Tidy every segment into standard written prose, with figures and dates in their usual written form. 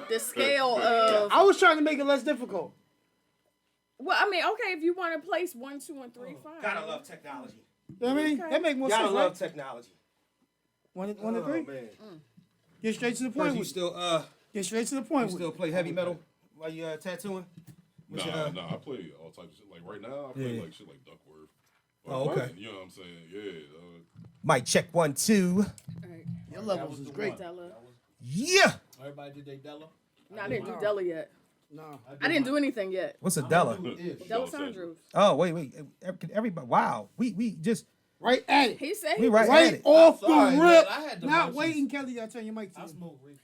the scale of. I was trying to make it less difficult. Well, I mean, okay, if you want to place 1, 2, and 3, fine. Gotta love technology. You know what I mean? Okay. That make more sense. Gotta love Right? technology. One and three. Man. Get straight to the point. First, you still Get straight to the point. you still play heavy metal while you tattooing? Nah, I play all types of shit. Like right now, I play like shit like Duckworth. Oh, okay. You know what I'm saying? Yeah. Mic check 1, 2. Your levels is great. Della. Yeah. Everybody did they Della? No, I didn't do Della yet. No. I didn't do anything yet. What's a Della? Della Sandros. Oh, wait. Everybody. Wow. We just Right at it. He said we he right, Right at it. off the Sorry, rip. man, I had the Not motions. waiting, Kelly. I turn your mic to I you. smoke reefer.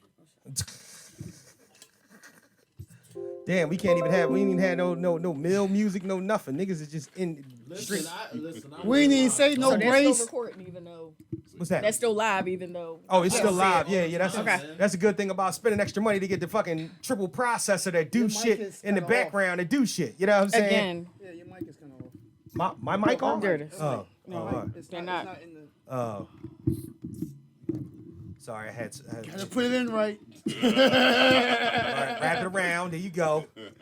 Damn, we can't even have. We ain't even had no mill music, no nothing. Niggas is just in street. Listen, We ain't even say no so that's brace. still recording, even though What's that? that's still live, even though. Oh, it's still live. Yeah. That's Okay. that's a good thing about spending extra money to get the fucking triple processor that do Your mic shit is in the kinda background and do shit. You know what I'm saying? Again, Yeah, your mic is kind of off. My mic on? There it is. Oh. No, all right. it's They're not. not. It's not in the. Oh. Sorry, I had Gotta put it in right. all right, wrap it around. There you go. ain't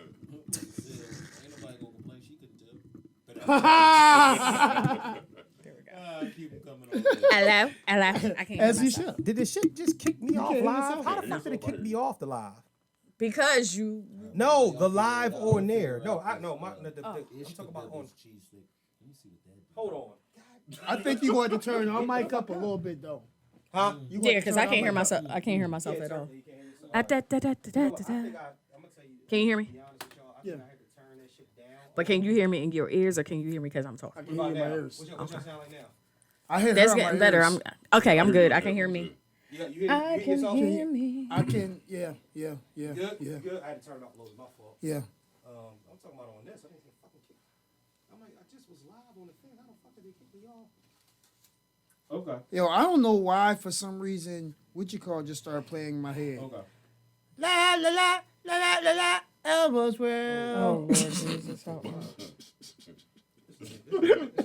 nobody gonna complain. She couldn't tell. there we go. Keep 'em coming on. Hello. I can't hear As you myself. should. Did this shit just kick me off can't hear live? yourself? How the fuck did it kick me off the live? Because you. No, the live or near. No, I'm talking about on. Cheesesteak. Let me see what that. Hold on. I think you going to turn our mic up a little bit though. Huh? You Yeah, because I can't hear myself. I can't hear myself at all. Can you hear me? Yeah. But can you hear me in your ears, or can you hear me because I'm I talking? can hear my ears. What's your sound like now? I hear That's her in my getting better. ears. I'm good. I can hear me. You hear I can yourself? hear me. I can. Yeah. Good? Yeah. Good? I had to turn it off a little. My fault. Yeah. I'm talking about on this. I didn't even fucking kick. I'm like, I just was live on the thing. How the fuck did they kick me off? Okay. Yo, I don't know why. For some reason, what you call just started playing in my head. Okay. La la la la la la la. Elbows well. Oh Lord Jesus, help me. This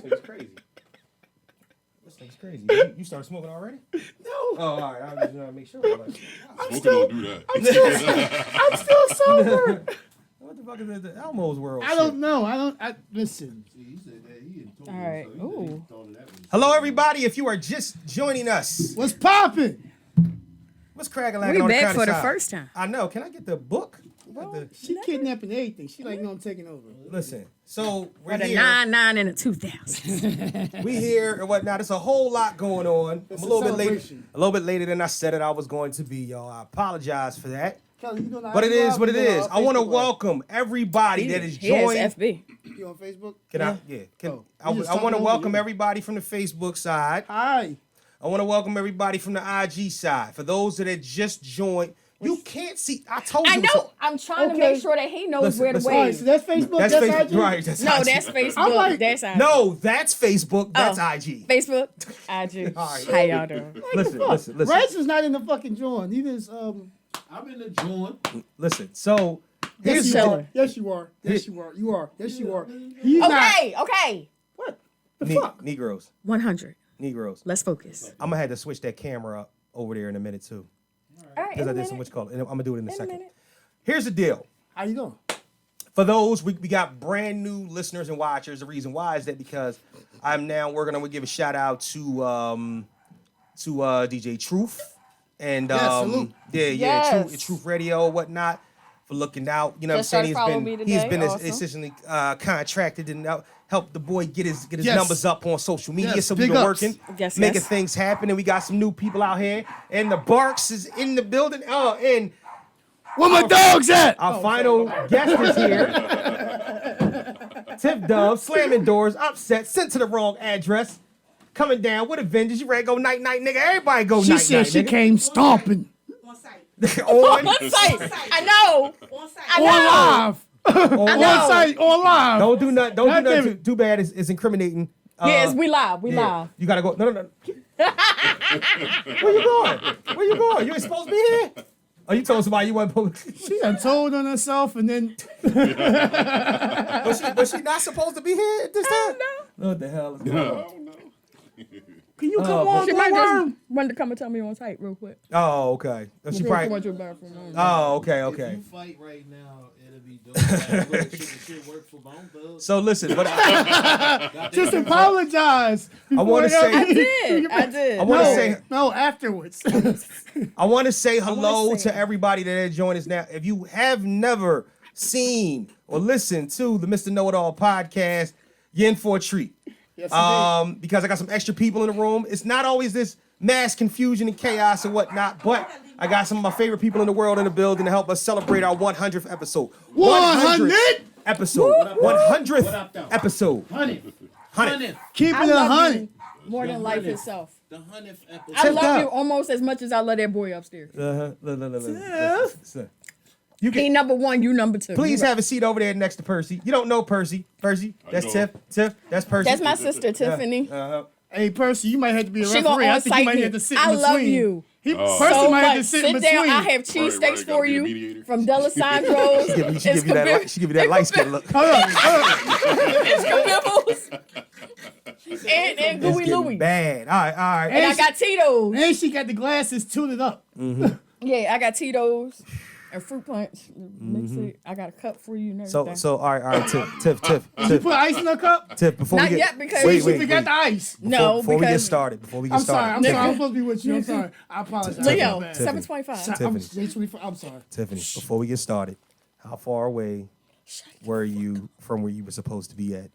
thing's crazy. This thing's crazy. You started smoking already? No. Oh, all right. I was just trying to make sure. Like, Smoking don't do that. I'm still sober. what the fuck is the Elmo's world? I don't know. I listen. See, he said that he didn't told All me, right. so he Ooh. thought of that one. Hello, everybody. If you are just joining us, What's popping? what's cracking We on the back county for the side? first time. I know. Can I get the book? Got the- She kidnapping everything. She like, no, I'm taking over. listen. So we're For the here. 99 and the 2000. We here or whatnot. There's a whole lot going on. It's I'm a a little bit later. celebration. A little bit later than I said it I was going to be, y'all. I apologize for that. Kelly, you doing But it is what it is. I want to Facebook welcome everybody that is He has joined. FB. Live? You on Facebook? Can I? Yeah. Oh, I we just want to talking welcome over you. everybody from the Facebook side. Hi. I want to welcome everybody from the IG side. For those that had just joined, you can't see. I told you. I know. I'm trying to Okay. make sure that he knows Listen, where to listen. All right, wave. so that's Facebook. That's That's Facebook. IG? Right. That's No, IG. that's Facebook. I'm like- That's IG. No, that's Facebook. That's Oh. IG. Facebook. IG. All right. How y'all doing? Listen. Rex is not in the fucking joint. Neither is I'm in the joint. Listen. So Yes, here's you Chilling. are. Yes, you are. Yes, you are. You are. Yes, you are. He's not. Okay. What the fuck? Negroes. 100. Negroes. Let's focus. I'm gonna have to switch that camera up over there in a minute too. All right. Because In I a did some minute. what you call it. And I'm gonna do it in a In a second. minute. Here's the deal. How you doing? For those, we got brand new listeners and watchers. The reason why is that because we're gonna give a shout out to DJ Truth and salute. Yes. Truth Radio, whatnot, for looking out. You know Just what I'm saying? started following me He's today. been Awesome. essentially contracted and helped the boy get his Yes. numbers up on social media. Yes, So we've big been ups. working, Yes, making yes. things happen, and we got some new people out here. And the Barks is in the building. And Where my dogs at? our final guest is here. Tiff W, slamming doors, upset, sent to the wrong address. Coming down with a vengeance. You ready to go night night, nigga? Everybody go She night said night, she nigga. came stomping On site. On On site. I know. On site. I on know. live. On know. site, on live. Don't do nothing. Don't God do nothing damn it. too bad. It's incriminating. Yes, we live. We Yeah. live. You gotta go. No. Where you going? Where you going? You ain't supposed to be here. Oh, you told somebody you wasn't supposed. She done told on herself and then Was she not supposed to be here at this time? No. What the hell is going on? Can you come on, She might Glowworm? just wanted to come and tell me on site real quick. Oh, okay. She Before I probably. went to the bathroom. Oh, okay, If okay. you fight right now, it'll be dope. Like, look, shit work for Bone Thugs. So listen, but Just apologize. I want to I say, did. I did. I want to say, No, afterwards. I want to say hello say- to everybody that has joined us now. If you have never seen or listened to the Mr. Know-It-All podcast, you're in for a treat. Yes, Because I got some extra people in the room. It's not always this mass confusion and chaos and whatnot, but I got some of my favorite people in the world in the building to help us celebrate our 100th episode. 100? episode. 100th episode. 100. Keep I it love 100. you more than life itself. The 100th episode. I Tip love up. you almost as much as I love that boy upstairs. Listen. You He can number one, you number two. please You have a seat over there next to Percy. You don't know Percy. Percy, that's know. Tiff, that's Percy. That's my sister, Tiffany. Hey, Percy, you might have to be a She gonna referee. I think you on-site might me. have to sit I in between. love you. Percy So might have much. to sit Sit in down. between. I have cheesesteaks Right, for gotta be a you mediator. from Delisandro's. She give you that light skin look. Hold on. It's Kabibbles. and It's Gooey getting Louie. bad. All right. And I got Tito's. And she got the glasses tuned up. Yeah, I got Tito's and fruit punch. Mix it. I got a cup for you and everything. So all right, Tiff. You put ice in her cup? Tiff, before Not we get yet, because wait, She wait, forgot the ice. no, before we get because started, I'm sorry. I'm supposed to be with you. I'm sorry. I apologize. Leo, My bad. 725. I'm, Tiffany. I'm sorry. Tiffany, before we get started, how far away were you from where you were supposed to be at?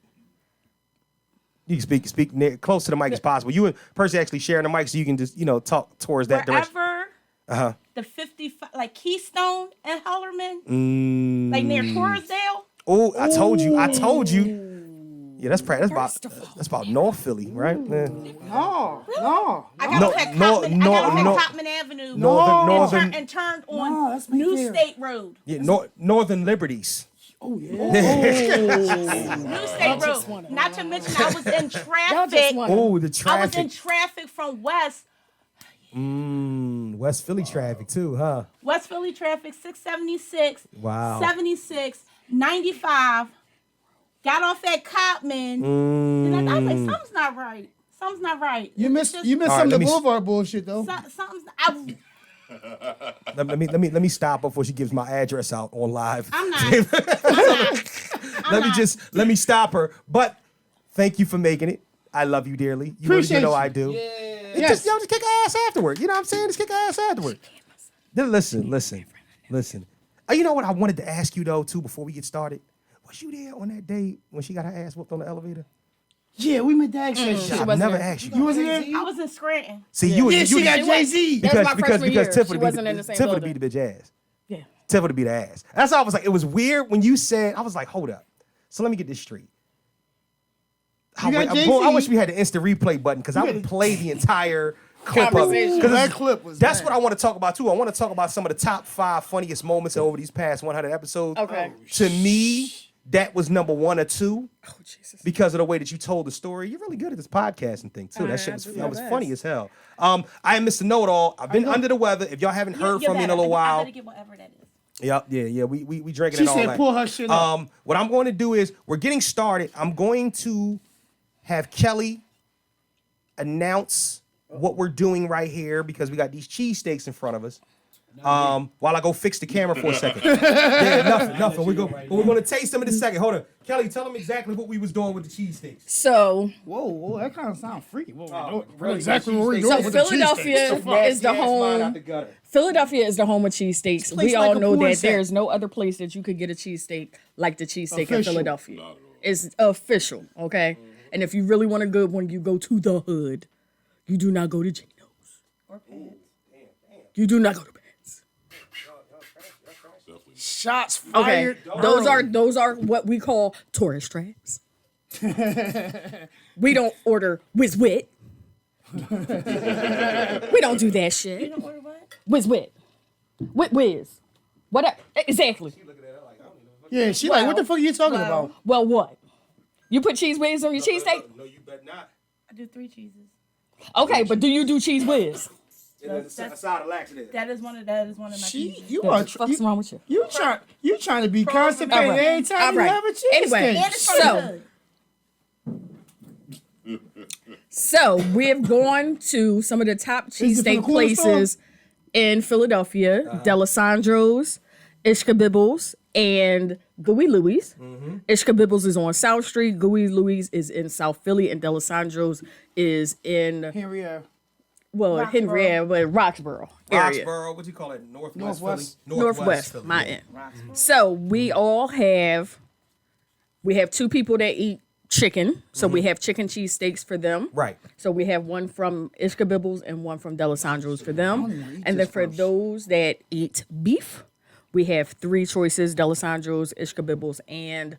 You can speak close to the mic as possible. You and Percy actually sharing the mic, so you can just talk towards that direction. Wherever the 55, like Keystone and Hellerman, like near Torresdale. Oh, I told you. Yeah, that's about North Philly, right? Yeah. No. I got off at Cotman Avenue Northern, and turned No, on that's me New there. State Road. yeah, Northern Liberties. Oh, yeah. New State Road. Not to mention I was in Y'all just traffic. want Oh, the I was in traffic. traffic from West West Philly traffic too, huh? West Philly traffic, 676, Wow. 76, 95. Got off at Cotman. And I was like, something's not right. Something's not right. You missed All some right, of let the me- Boulevard bullshit, though. Something's. Let me stop before she gives my address out on live. I'm not. Let me stop her. But thank you for making it. I love you dearly. You Appreciate know you. I do. Yes. Just kick her ass afterward. You know what I'm saying? Just kick her ass afterward. Then listen. Oh, you know what I wanted to ask you though too before we get started? Was you there on that day when she got her ass whooped on the elevator? Yeah, we met the action shop. I've wasn't never there. asked you. You wasn't there? I was in Scranton. See, you Yeah, she got She was. Jay-Z. That was my freshman year. Tiff would She be wasn't in the same Tiff would building. beat the bitch ass. Yeah. Tiff would beat the ass. That's all I was like. It was weird when you said. I was like, hold up. So let me get this straight. You got Jay-Z. I wish we had the instant replay button because I would play the entire clip of it. Conversation. Because That clip was that's bad. what I want to talk about too. I want to talk about some of the top 5 funniest moments over these past 100 episodes. Okay. To me, that was number 1 or 2 Oh, Jesus. because of the way that you told the story. You're really good at this podcasting thing too. That shit was, do that my was best. funny as hell. I am Mr. Know-It-All. I've been under the weather. If y'all haven't heard from me in a little I while, gotta get whatever that is. yep, yeah. We drinking She and all said that. pull her shit up. What I'm going to do is we're getting started. I'm going to have Kellie announce what we're doing right here because we got these cheesesteaks in front of us. While I go fix the camera for a second. Yeah, nothing. We're going to taste them in a second. Hold on. Kellie, tell them exactly what we was doing with the cheesesteaks. So, Whoa, that kind of sounds freaky. What we're doing. really, Exactly what we're cheesesteaks. doing so with the cheesesteaks. Philadelphia is the home. Philadelphia is the home of cheesesteaks. Place We like all a know porn that set. there's no other place that you could get a cheesesteak like the cheesesteak in Official. Philadelphia. Not at all. It's official, okay? And if you really want a good one, you go to the hood. You do not go to Geno's. Or pants. You do not go to Pants. Definitely. Shots Okay, fired. those are what we call tourist traps. We don't order whiz wit. We don't do that You shit. don't order what? Whiz wit. Whiz. What? Exactly. Yeah, she like, what the fuck are you talking about? Well, what? You put cheese whiz on your cheesesteak? No, you bet not. I do 3 cheeses. Okay, but do you do cheese whiz? A side of laxative. That is one of my She, cheeses. you What are the fuck's wrong with you? you trying to be constipated All right. every time All you right. have a cheesesteak. Anyway. And it's from the So- hood. So we have gone to some of the top it from the cheesesteak corner places in Philadelphia: D'Alessandro's, Ishkabibbles, and Gooey Louie's. Ishkabibbles is on South Street. Gooey Louie's is in South Philly, and D'Alessandro's is in Henrietta. Henrietta, but Roxborough area. Roxborough, what do you call it? Northwest Northwest, Philly. my end. So we have two people that eat chicken. So we have chicken cheesesteaks for them. Right. So we have one from Ishkabibbles and one from D'Alessandro's for them. And then for those that eat beef, we have 3 choices: D'Alessandro's, Ishkabibbles, and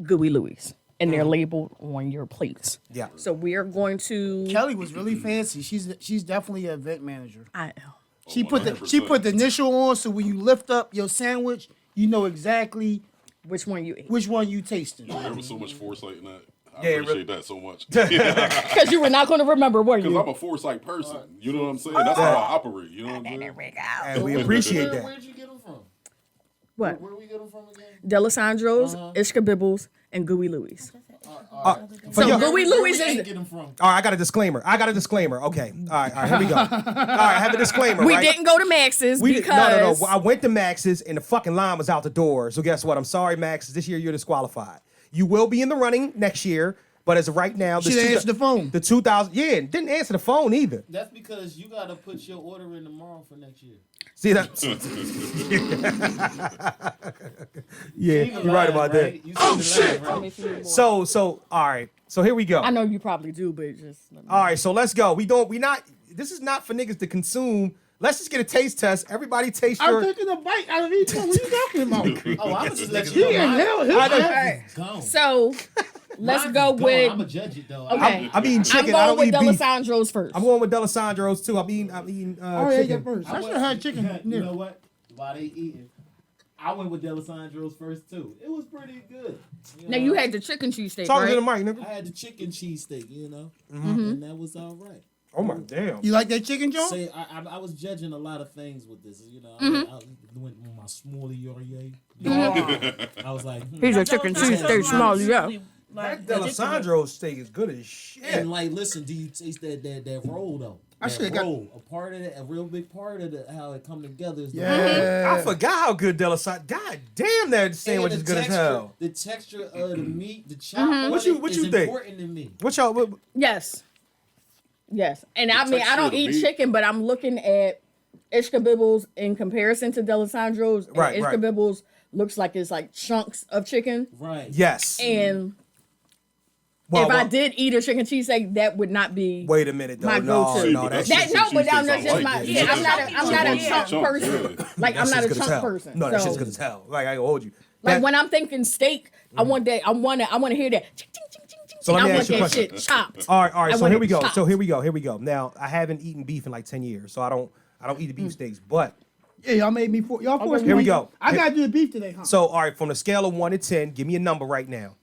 Gooey Louie's. And they're labeled on your plates. Yeah. So we are going to Kelly was really fancy. She's definitely an event manager. I am. She put the initial on, so when you lift up your sandwich, you know exactly Which one you eat? which one you tasting. There was so much foresight in that. I Yeah, it appreciate that so much. Because you were not going to remember, were Because you? I'm a foresight person. You know what I'm saying? That's how I operate. You know what I'm saying? And we appreciate that. Where'd you get them from? What? Where we get them from again? D'Alessandro's, Ishkabibbles, and Gooey Louie's. For So y'all- Gooey Louie's Where we is ain't get them from? All right, I got a disclaimer. Okay. All right, here we go. All right, I have a disclaimer, we right? didn't go to Max's because No. I went to Max's and the fucking line was out the door. So guess what? I'm sorry, Max's. This year you're disqualified. You will be in the running next year, but as of right now, She didn't answer the phone. The 2000, didn't answer the phone either. That's because you gotta put your order in tomorrow for next year. See that? Yeah, you're right about that. Oh shit! Right? So all right. So here we go. I know you probably do, but just All right, so let's go. This is not for niggas to consume. Let's just get a taste test. Everybody taste I'm your. taking a bite out of each one. What you talking about? Oh, I was just let you know. Yeah, mine- hell, hell. mine is gone. So let's Mine go is gone. with. I'm gonna judge it though. Okay. I'm eating I'm chicken. I going don't with eat beef. D'Alessandro's first. I'm going with D'Alessandro's too. I'm eating Oh, yeah, chicken. yeah, first. I should have had chicken. You know what? While they eating, I went with D'Alessandro's first too. It was pretty good. Now you had the chicken cheesesteak, Talking to the right? mic, nigga. I had the chicken cheesesteak, and that was all right. Oh my damn. You like that chicken, John? Say, I was judging a lot of things with this. I went with my smally I was like, He's a chicken cheesesteak small, yeah. That D'Alessandro's steak is good as shit. And like, listen, do you taste that roll though? I That should've got- roll, a real big part of how it come together is the Yeah. I forgot how good D'Alessandro. God damn, that sandwich and is the good as texture- hell. The texture of the meat, the chop on What you it is think? important to me. What y'all? Yes. And I mean, I texture don't of the eat meat. chicken, but I'm looking at Ishkabibbles in comparison to D'Alessandro's. And Right. Ishkabibbles looks like it's like chunks of chicken. Right. Yes. And Well, if I well, did eat a chicken cheesesteak, that would not be. Wait a minute though. my No, go-to. no, that's That no, but cheesesteaks that's I just like. my. Yeah, Yeah, I'm not a chunky chunk person. yeah. Like I'm that not shit's a good as chunk hell. person. No, that so, shit's good as hell. Like I can hold you. like That- when I'm thinking steak, I want that. I want to hear that. Ching, ching, ching, ching, ching, So let ching. me I ask want you a that question. shit chopped. All right. I So want here it we go. chopped. So here we go. Now I haven't eaten beef in like 10 years, so I don't eat the beef steaks. But Yeah, y'all made me for y'all forced me. Here we go. I gotta do the beef today, huh? so all right, from the scale of 1 to 10, give me a number right now.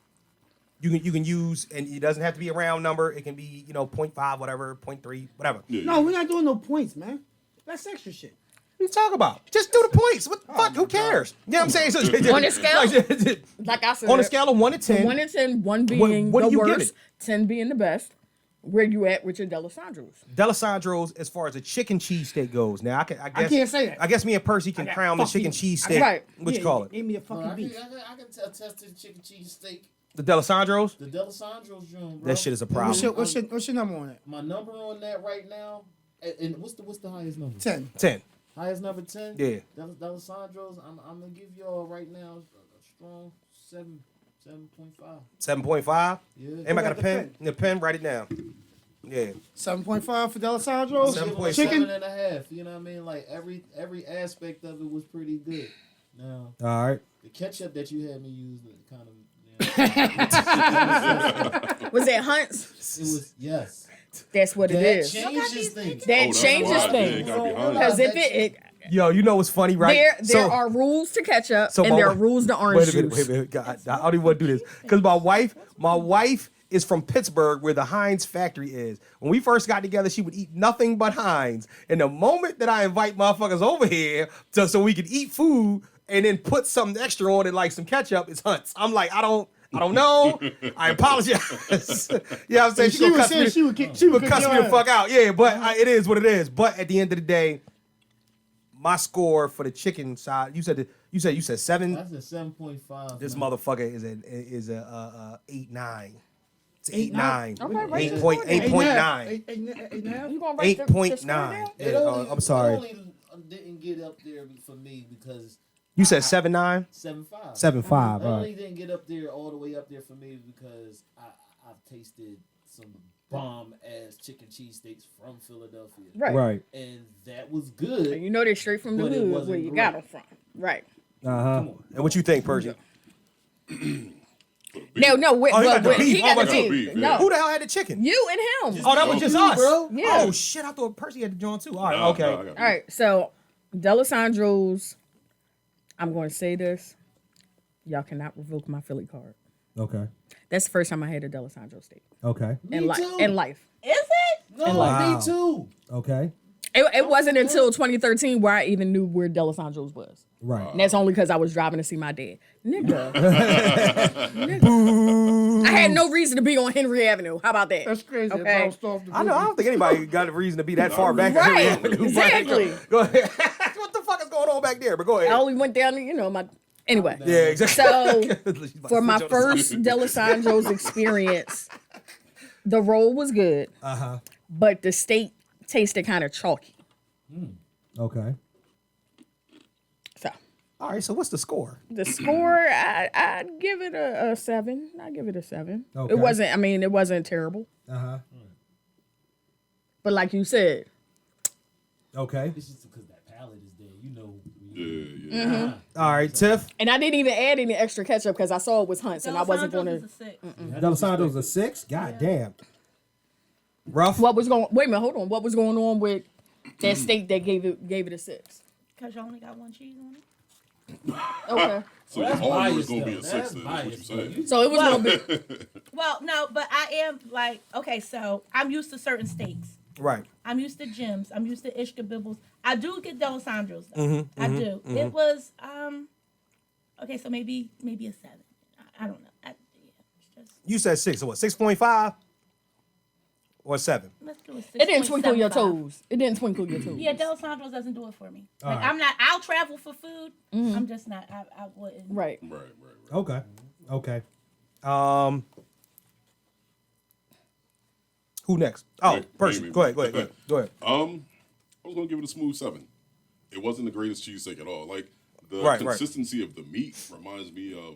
You can use, and it doesn't have to be a round number. It can be 0.5, whatever, 0.3, whatever. Yeah, No, we're not doing no points, man. That's extra shit. What you talk about? Just do the points. What the fuck? Who cares? You know what I'm saying? So, On the scale? Like I said, on a scale of 1 to 10, 1 to 10, 1 being what the do you give worst, it? 10 being the best. Where you at with your D'Alessandro's? D'Alessandro's, as far as a chicken cheesesteak goes. Now I guess can't say that. I guess me and Percy can got crown the fucking- chicken cheesesteak. Right. What you call it? Give me a Bro, fucking I beef. can attest to the chicken cheese steak. The D'Alessandro's. The D'Alessandro's joint, bro. That shit is a problem. What's your number on that? My number on that right now, and what's the highest number? 10. 10. Highest number 10. Yeah. D'Alessandro's. I'm gonna give y'all right now a strong 7.5. 7.5. Yeah. Anybody got a the pen? The pen, write it down. Yeah. 7.5 for D'Alessandro's. 7.7. Chicken. 7.5. You know what I mean? Like every aspect of it was pretty good. Now All right. the ketchup that you had me use, kind of. Was that Hunt's? It was yes. That's what it That is. changes things. That that's changes why, yeah, things. it gotta be honest. Because if it Yo, you know what's funny, right? there are rules to ketchup So and my there are wi- rules to orange Wait a juice. minute. God, I don't even want to do this because my wife is from Pittsburgh, where the Heinz factory is. When we first got together, she would eat nothing but Heinz. And the moment that I invite motherfuckers over here so we could eat food and then put something extra on it, like some ketchup, it's Hunt's. I'm like, I don't I don't know. I apologize. Yeah, I'm saying she was gonna saying cuss she me. would She would kick cuss your me the ass. fuck out. Yeah, but it is what it is. But at the end of the day, my score for the chicken side, you said 7. That's a 7.5. This motherfucker is a 8.9. It's 8.9. 8.9. Okay, right. 8.9. 8.9. You gonna write the score down? 8.9. I'm sorry. It only didn't get up there for me because You said 7.9? 7.5. 7.5. It All only right. didn't get up there all the way up there for me because I've tasted some bomb ass chicken cheesesteaks from Philadelphia, Right. and that was good. And you know they're straight from the But it hood wasn't where you great. got them from. Right. And what you think, Percy? No, wait, Oh, he got but the beef. he got Oh, the he got the beef. beef, No, yeah. Who the hell had the chicken? you and him. Oh, that was just us, bro. Yeah. Oh shit! I thought Percy had the joint too. All right, Nah, okay. nah, I got All right, so Delisandro's. I'm going to say this. Y'all cannot revoke my Philly card. Okay. That's the first time I had a Delisandro steak Okay. in Me life. too. In life, Is it? No, Wow. me too. Okay. it wasn't until 2013 where I even knew where Delisandro's was. Right. And that's only because I was driving to see my dad. Nigga. I had no reason to be on Henry Avenue. How about that? That's crazy. Okay. That bounced off the I know. I don't think anybody got a reason to be that far back. Right. But- Exactly. Go ahead. What the fuck is going on back there? But go ahead. I only went down to, my... Anyway. Yeah, exactly. So, for my first Delisandro's experience, the roll was good, but the steak tasted kind of chalky. Okay. So, All right. So what's the score? the score, I'd give it a 7. I'd give it a 7. Okay. It wasn't terrible. But like you said, Okay. It's just because that palate is there, you know. Yeah. All right, Tiff. and I didn't even add any extra ketchup because I saw it was Hunt's and I wasn't going Delisandro's to... is a 6. Delisandro's a 6. God damn. Rough. Wait a minute, hold on. What was going on with that steak that gave it a 6? Because you only got one cheese on it. Okay. So That's all biased, yours gonna be though. a 6 That's then. That's what biased, you're saying. So it was Well- going to be... Well, no, but I am like, okay, so I'm used to certain steaks. Right. I'm used to Jim's. I'm used to Ishka Bibbles. I do get Delisandro's though. I do. It was okay, so maybe a 7. I don't know. It's just, You said 6. So what? 6.5 or 7? let's do a 6. It didn't twinkle your toes. It didn't twinkle your toes. Yeah, Delisandro's doesn't do it for me. Like right. I'm not. I'll travel for food. I'm just not. I wouldn't. Right. Right. Okay. Okay. Who next? Oh, Right, Percy. maybe. Go ahead. Go ahead. I was gonna give it a smooth 7. It wasn't the greatest cheesesteak at all. Like the Right. consistency of the meat reminds me of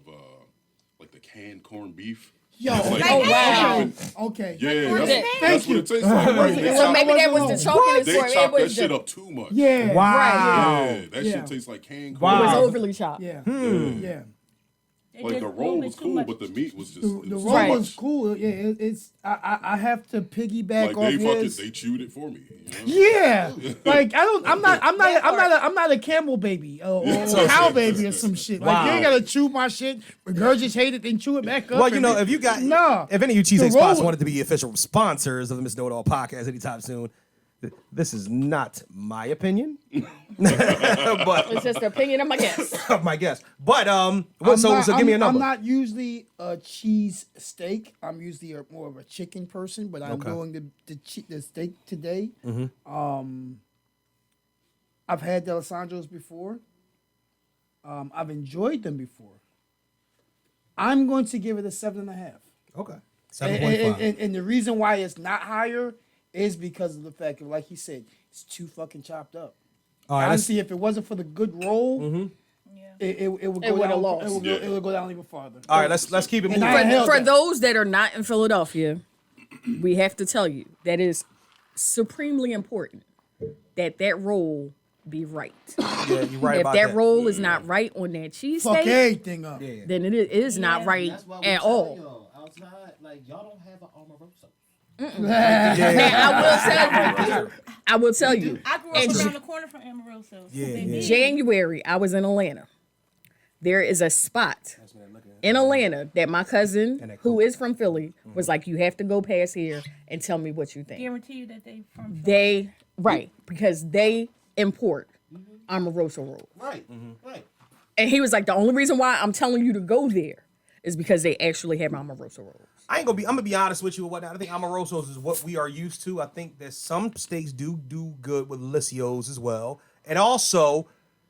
like the canned corned beef. Yo, It's like- Oh, wow. Okay. Yeah, Corned that's, beef. that's what it tastes like. Right? They So chop, maybe that was the chalkiness they for it. It chop that was shit the, up too much. Yeah. Wow. Yeah, that Yeah. shit tastes like canned it corned was Wow. beef. overly chopped. Yeah. Yeah. They Like did the a little roll bit was too cool, much. but the meat was just The it was roll Right. was cool. Yeah, it's I have to piggyback like off his. they chewed it for me. You know? Yeah, like I'm not a camel baby or cow baby or some shit. Like you Wow. ain't gotta chew my shit, regurgitate it, then chew it back up. Well, you know, if you got, No. if any of you cheesesteak The roll- spots wanted to be official sponsors of the Miss Know-It-All podcast anytime soon, this is not my opinion, but It's just the opinion of my guest. of my guest. But I'm so not- give me a number. I'm not usually a cheese steak. I'm usually more of a chicken person, but I'm Okay. going the steak today. Mm-hmm. I've had Delisandro's before. I've enjoyed them before. I'm going to give it a 7.5. Okay, And the reason why it's not higher is because of the fact of, like he said, it's too fucking chopped up. All right, let's, Honestly, if it wasn't for the good roll, it would go would've down. lost. It would go down even farther. all right, let's keep it moving. I held For that. those that are not in Philadelphia, we have to tell you that is supremely important that roll be right. Yeah, you're right If about that that. roll is not right on that Fuck cheesesteak, everything up. Yeah. then it is not Yeah, right That's why we at tell all. y'all outside, like y'all don't have an Omarosa. Now, I will tell you, I grew up And around the corner from Amarillo, so baby. January, I was in Atlanta. There is a spot in Atlanta that my cousin, who is from Philly, was like, you have to go past here and tell me what you think. Guarantee you that they from. Because they import Omarosa rolls. Right, right. And he was like, the only reason why I'm telling you to go there is because they actually have Amoroso rolls. I'm gonna be honest with you and whatnot. I think Amorosos is what we are used to. I think that some steaks do good with Delicios as well. And also,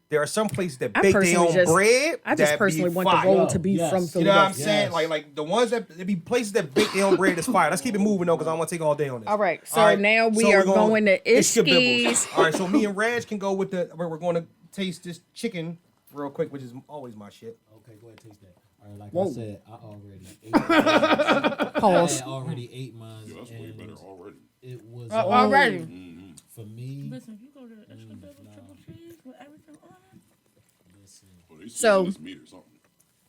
there are some places that bake their own bread. I just that personally be want fire. the roll to be Yes. from You Philadelphia. You know what I'm saying? Yes. Like the ones that there be places that bake their own bread is fire. Let's keep it moving though, because I don't want to take all day on this. All right, so now we are going to Ishki's. All right, so me and Reg can go with we're going to taste this chicken real quick, which is always my shit. Okay, go ahead, taste that. All right, like Whoa. I said, I already ate mine. Pause. I already ate mine. Yo, that's way and better already. It was Already. for me. Listen, if you go to Ishkabibbles triple cheese with everything on it, Listen, Well, they So- this meat or something.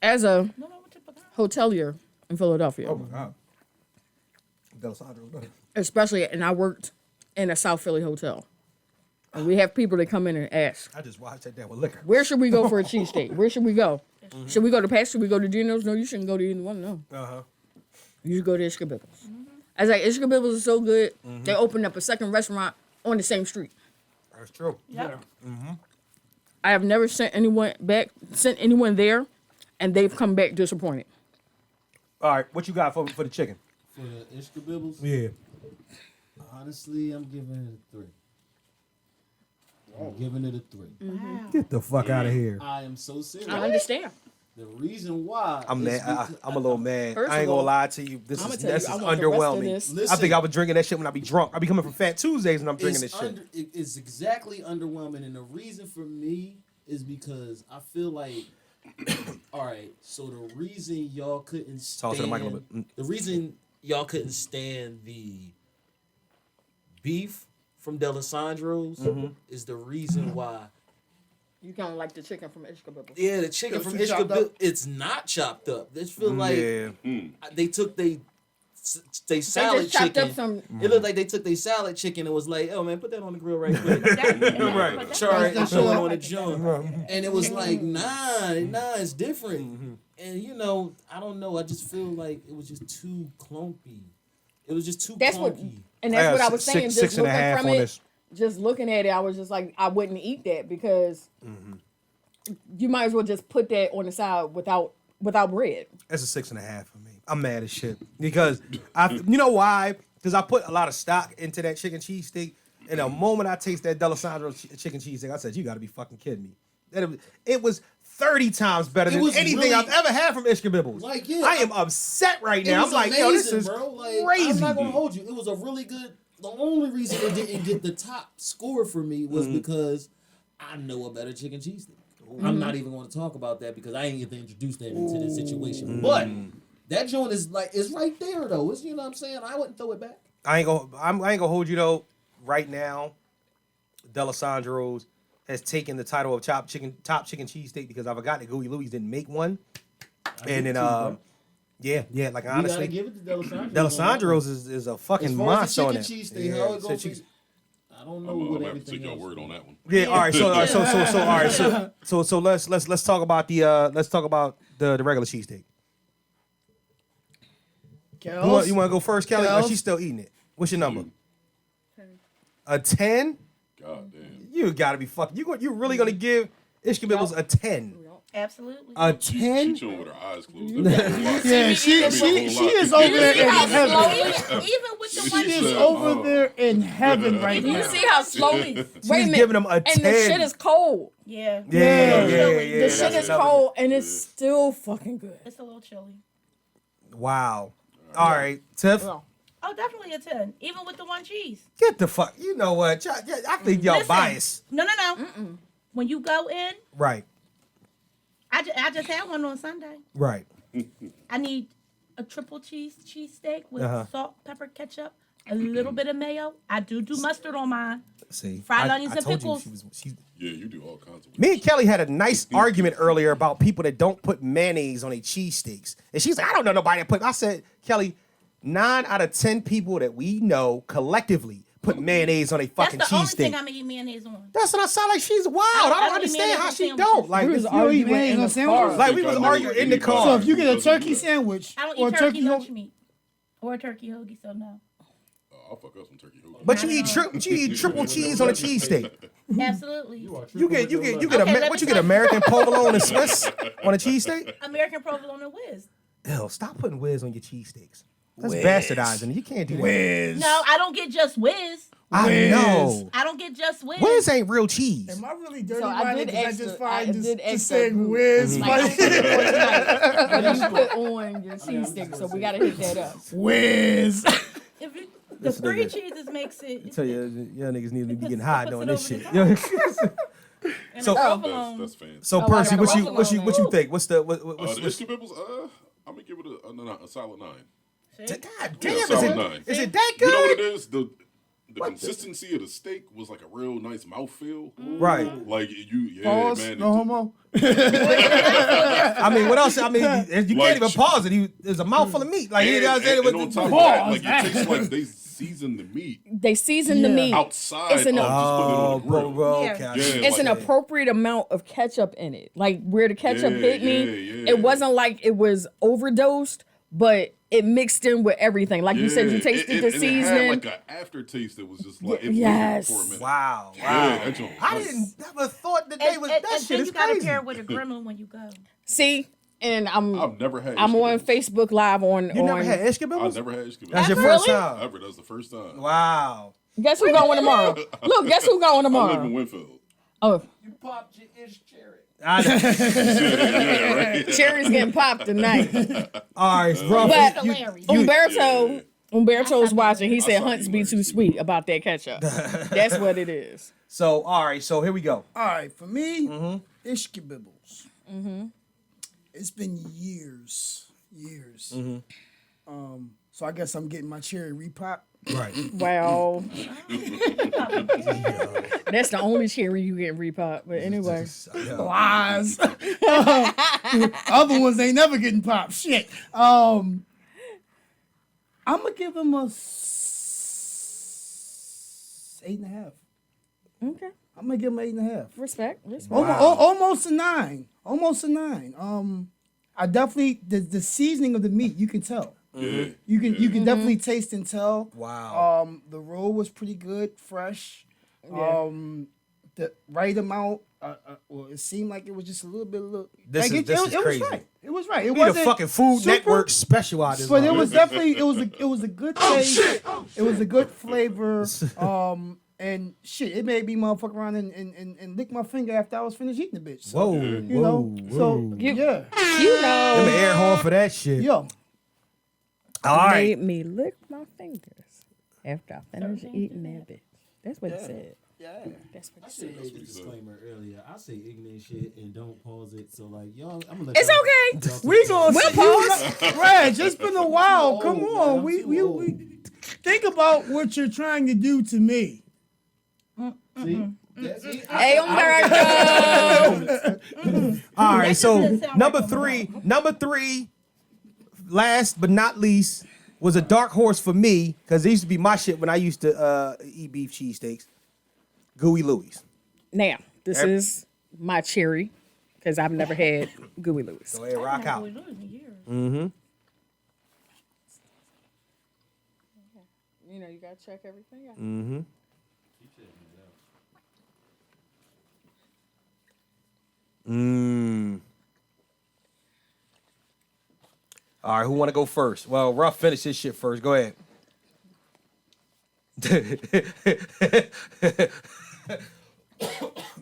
As a no, what you forgot? hotelier in Philadelphia, Oh my god. D'Alessandro's better. especially, and I worked in a South Philly hotel, and we have people that come in and ask, I just watched that with liquor. where should we go for a cheesesteak? Where should we go? Should we go to Pat's? Should we go to Dino's? No, you shouldn't go to either one. No, Uh-huh. you should go to Ishkabibbles. I was like, Ishkabibbles is so good. They opened up a second restaurant on the same street. That's true. Yep. I have never sent anyone there, and they've come back disappointed. All right, what you got for the chicken? for the Ishkabibbles, Yeah. honestly, I'm giving it a 3. I'm giving it a 3. Wow. Get the fuck out of here. I am so serious. I understand. The reason why I'm is mad. because- I'm a little mad. First I ain't of gonna all, lie to you. This I'ma is tell you, this I is want the rest of underwhelming. this. I Listen. think I was drinking that shit when I be drunk. I be coming from Fat Tuesdays and I'm drinking this shit. It's exactly underwhelming, and the reason for me is because I feel like, all right. So the reason y'all couldn't Talk stand to the mic a little bit. the reason y'all couldn't stand the beef from D'Alessandro's is the reason why. You kind of like the chicken from Ishkabibbles. Yeah, the chicken It's from too chopped Ishkabibbles, up. it's not chopped up. This feel like Yeah. they took they They salad just chopped chicken. up some. It looked like they took their salad chicken and was like, "Oh man, put that on the grill right quick." Right. Char it and That's throw it what- on the joint. And it was like, nah, it's different. And you know, I don't know. I just feel like it was just too clunky. It was just too That's what, clunky. and that's what I got was saying. six Just and a looking half from on it, this. just looking at it, I was just like, I wouldn't eat that because you might as well just put that on the side without bread. That's a 6.5 for me. I'm mad as shit because you know why? Because I put a lot of stock into that chicken cheesesteak, and the moment I taste that D'Alessandro chicken cheesesteak, I said, "You got to be fucking kidding me!" It was 30 times better than was anything really- I've ever had from Ishkabibbles. Like, yeah, I am upset right It now. was I'm like, yo, this amazing, is bro. Like, crazy. I'm not gonna hold you. It was a really good. The only reason it didn't get the top score for me was because I know a better chicken cheesesteak. I'm not even going to talk about that because I ain't get to introduce that into this situation. But that joint is like it's right there though. It's, you know what I'm saying? I wouldn't throw it back. I ain't gonna hold you though. Right now, D'Alessandro's has taken the title of top chicken cheesesteak because I forgot that Gooey Louie's didn't make one. And then yeah, like You gotta honestly, give it to D'Alessandro's. D'Alessandro's is a fucking as far as monster the on chicken it. cheesesteak, Yeah, how it so goes? chicken- I don't know I'm what gonna have to everything take your else. word on that one. Yeah, all right. So let's talk about the regular cheesesteak. You want to go first, Kelly? Or Kels? she's still eating it? What's your number? A 10? God damn. You gotta be fucking. You really gonna give Ishkabibbles a 10? Absolutely. A She 10? chilling with her eyes closed. That means a lot. Yeah, she That means a is whole lot. over there See in how heaven. slowly, even with the one She is cheese, over there in heaven right You now. see how slowly? Wait a minute. giving them a and 10. the shit is cold. yeah, Yeah. The that's shit is another- cold, and it's still fucking good. it's a little chilly. Wow. All right, Tiff. Well, Oh, definitely a 10, even with the one cheese. Get the fuck. You know what? I think y'all Listen, biased. No. When you go in, Right. I just had one on Sunday. Right. I need a triple cheesesteak with Uh-huh. salt, pepper, ketchup, a little bit of mayo. I do mustard on mine. See. Fried onions and told you pickles. she's Yeah, you do all kinds of. Me and Kelly had a nice argument earlier about people that don't put mayonnaise on their cheesesteaks. And she's like, I don't know nobody that put. I said, Kelly, 9 out of 10 people that we know collectively put mayonnaise on a That's fucking the only thing cheesesteak. I'm gonna eat mayonnaise on. That's what I sound like. She's wild. I I don't don't eat understand mayonnaise how on she sandwiches. don't. Like, we was this- You don't eat arguing mayonnaise in on the sandwiches? car. like we was I know arguing in the any car. So if you get a Doesn't turkey do that. sandwich I don't or eat a turkey turkey lunch meat or a turkey hoagie, so no. I'll fuck up some turkey hoagie. But you eat triple cheese on a cheesesteak. Absolutely. You get Okay, let what me you get tell you. American provolone and Swiss on a cheesesteak? American provolone and whiz. Ew, stop putting whiz on your cheesesteaks. That's Whiz. bastardizing. You can't do that. Whiz. No, I don't get just whiz. I Whiz. know. I don't get just whiz. Whiz ain't real cheese. Am I really dirty So I minded did because I ask just the- find I just, did just ask saying the- whiz Like, funny? what do you put on your cheesesteak? So we gotta hit that up. Whiz. If you, the This three nigga. cheeses makes it. Tell you, y'all niggas need to be getting high puts doing it this over shit. the Yo. And So- a Oh. provolone. That's fancy. So Oh, I Percy, got what a you buffalo think? What's the The what's Ishkabibbles, I'm gonna give it a solid 9. God Yeah, damn, solid 9. is it that You know what good? it is? The consistency of the steak was like a real nice mouthfeel. Right. Like yeah, Pause. man. No homo. I mean, what else? I mean, you Like- can't even pause it. There's a mouthful of meat. Like, you know what I'm saying? and on top of that, like it tastes like they season the meat They season the meat. outside It's of an- just putting it on the grill. bro, Yeah. okay. Yeah. It's an like- appropriate amount of ketchup in it. Like where the ketchup Yeah, hit me, yeah. it wasn't like it was overdosed, but it mixed in with everything. Like you said, you Yeah, tasted it the had seasoning. like an aftertaste that was just like it Yes. lingered for a minute. Wow. Yeah, that joint. I was- didn't never thought that they was that shit then is you gotta crazy. pair it with a gremlin when you go. See, and I've never had. I'm on Ishkabibbles. Facebook Live on. You never had I Ishkabibbles? never had Ishkabibbles. That's your Ever? first Really? time. Ever. That's the first time. Wow. Guess who going tomorrow? Look, guess who going I live in tomorrow? Winfield. Oh, You popped your ish cherry. I know. Yeah, right. Cherry's getting popped tonight. All right, bro. But Hilarious. Umberto's watching. He said saw Hunts you be last too week. sweet about that ketchup. That's what it is. So, all right, so here we go. All right, for me, Ishkabibbles. It's been years. So I guess I'm getting my cherry repop. Right. Well, that's the only cherry you get repop. But anyway, Lies. Other ones ain't never getting popped. Shit. I'm gonna give him a 8.5. okay, I'm gonna give him 8.5. respect. Almost a 9. Almost a 9. I definitely the seasoning of the meat, you can tell. Yeah. You can definitely taste and tell. Wow. The roll was pretty good, fresh. Yeah. The right amount. Well, it seemed like it was just a little bit. This is crazy. Was right. It was right. It We the wasn't fucking Food super, Network special out this but it motherfucker. was definitely it was a good taste. It was a good flavor. And shit, it made me motherfucker around and lick my finger after I was finished eating the bitch. So, Whoa, you know. So yeah, You Give know, me an air horn for that shit. yo. All right. made me lick my fingers after I finished eating that bitch. That's what he said. Yeah. That's what I he should said. have made the disclaimer earlier. I say ignorant shit and don't pause it. So like y'all, I'm gonna let It's y'all- okay. y'all We take gonna We'll see pause. Reg, it's been a while. I'm Come too old, on. man. We I'm too old. think about what you're trying to do to me. See? That's it. Hey, Umberto. All right, so doesn't sound number like a three, last but not least, was a dark horse for me because it used to be my shit when I used to eat beef cheesesteaks. Gooey Louie's. Now, this is my cherry because I've never had Gooey Louis. Go ahead, rock out. You know, you gotta check everything out. All right, who want to go first? Well, Ruff finished his shit first. Go ahead.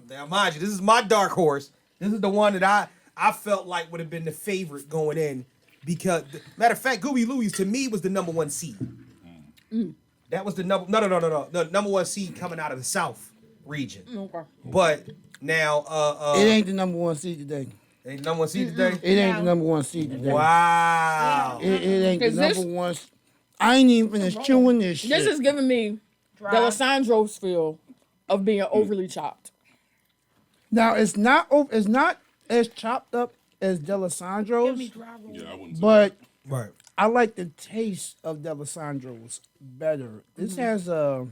Now, mind you, this is my dark horse. This is the one that I felt like would have been the favorite going in because, matter of fact, Gooey Louie's to me was the number one seed. That was the number the number one seed coming out of the South region. Okay. But now, It ain't the number one seed today. ain't the number one seed today. It ain't the number one seed today. Wow. It ain't the Is this- number one. I ain't even finished chewing this shit. This is giving me D'Alessandro's feel of being overly chopped. Now it's not as chopped up as D'Alessandro's, Yeah, I wouldn't say but Right. I like the taste of D'Alessandro's better. This has a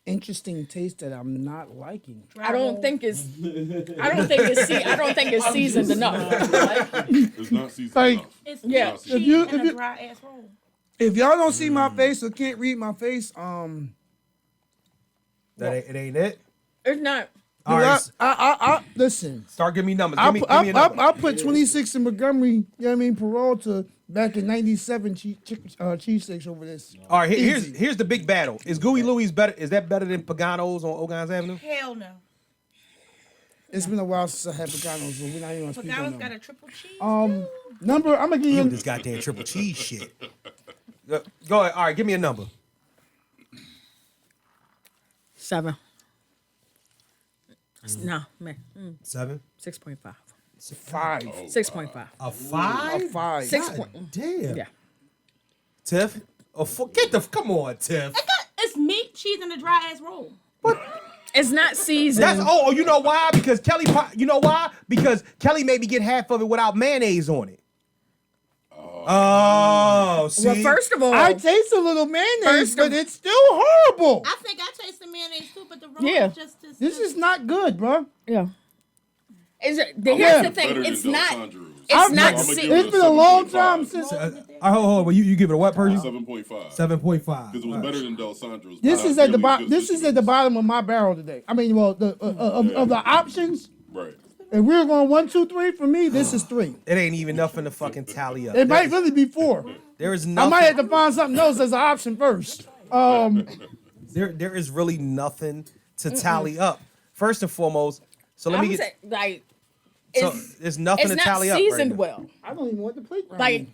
interesting taste that I'm not liking. I don't think it's seasoned enough. it's not seasoned Like- enough. It's Yeah. cheese If you- and if you- a dry ass roll. If y'all don't see my face or can't read my face, It ain't it. It's not. All right. listen. Start giving me numbers. I Give me a number. put 26 in Montgomery. You know what I mean? Peralta back in '97 cheesesteaks over this. All right, Easy. here's the big battle. Is Gooey Louie's better? Is that better than Pagano's on Ogons Avenue? Hell no. It's been a while since I had Pagano's, so we're not even gonna speak Pagano's on got them. a triple cheese. Number, I'm gonna give You you. this goddamn triple cheese shit. Go ahead. All right, give me a number. 7. No, man. 7. 6.5. 5. 6.5. A 5? A 5. 6 God point. damn. Yeah. Tiff. Come on, Tiff. It's meat, cheese, and a dry ass roll. It's not seasoned. That's you know why? Because Kelly. You know why? Because Kelly made me get half of it without mayonnaise on it. Oh, see. Well, first of all, I taste a little mayonnaise, First but of- it's still horrible. I think I taste the mayonnaise too, but the roll Yeah. is just as This is not good, bro. yeah. Here's Yeah. the thing. Better It's than not. D'Alessandro's. It's I'm not. gonna se- give it It's been a long 7.5. time since. Hold on. You give it a what, Percy? 7.5. 7.5. Because it was better than D'Alessandro's. This But is I at the feel bottom. it's This just is at the bottom of my barrel today. I mean, well, the of the options. Right. If we were going 1, 2, 3, for me, this is 3. It ain't even nothing to fucking tally up. It might really be 4. There is I nothing. might have to find something else as an option first. There is really nothing to tally up. First and foremost, so let I me would get. say, like, So it's, there's nothing it's to not tally up. seasoned Right now. well. I don't even want the plate. Right Like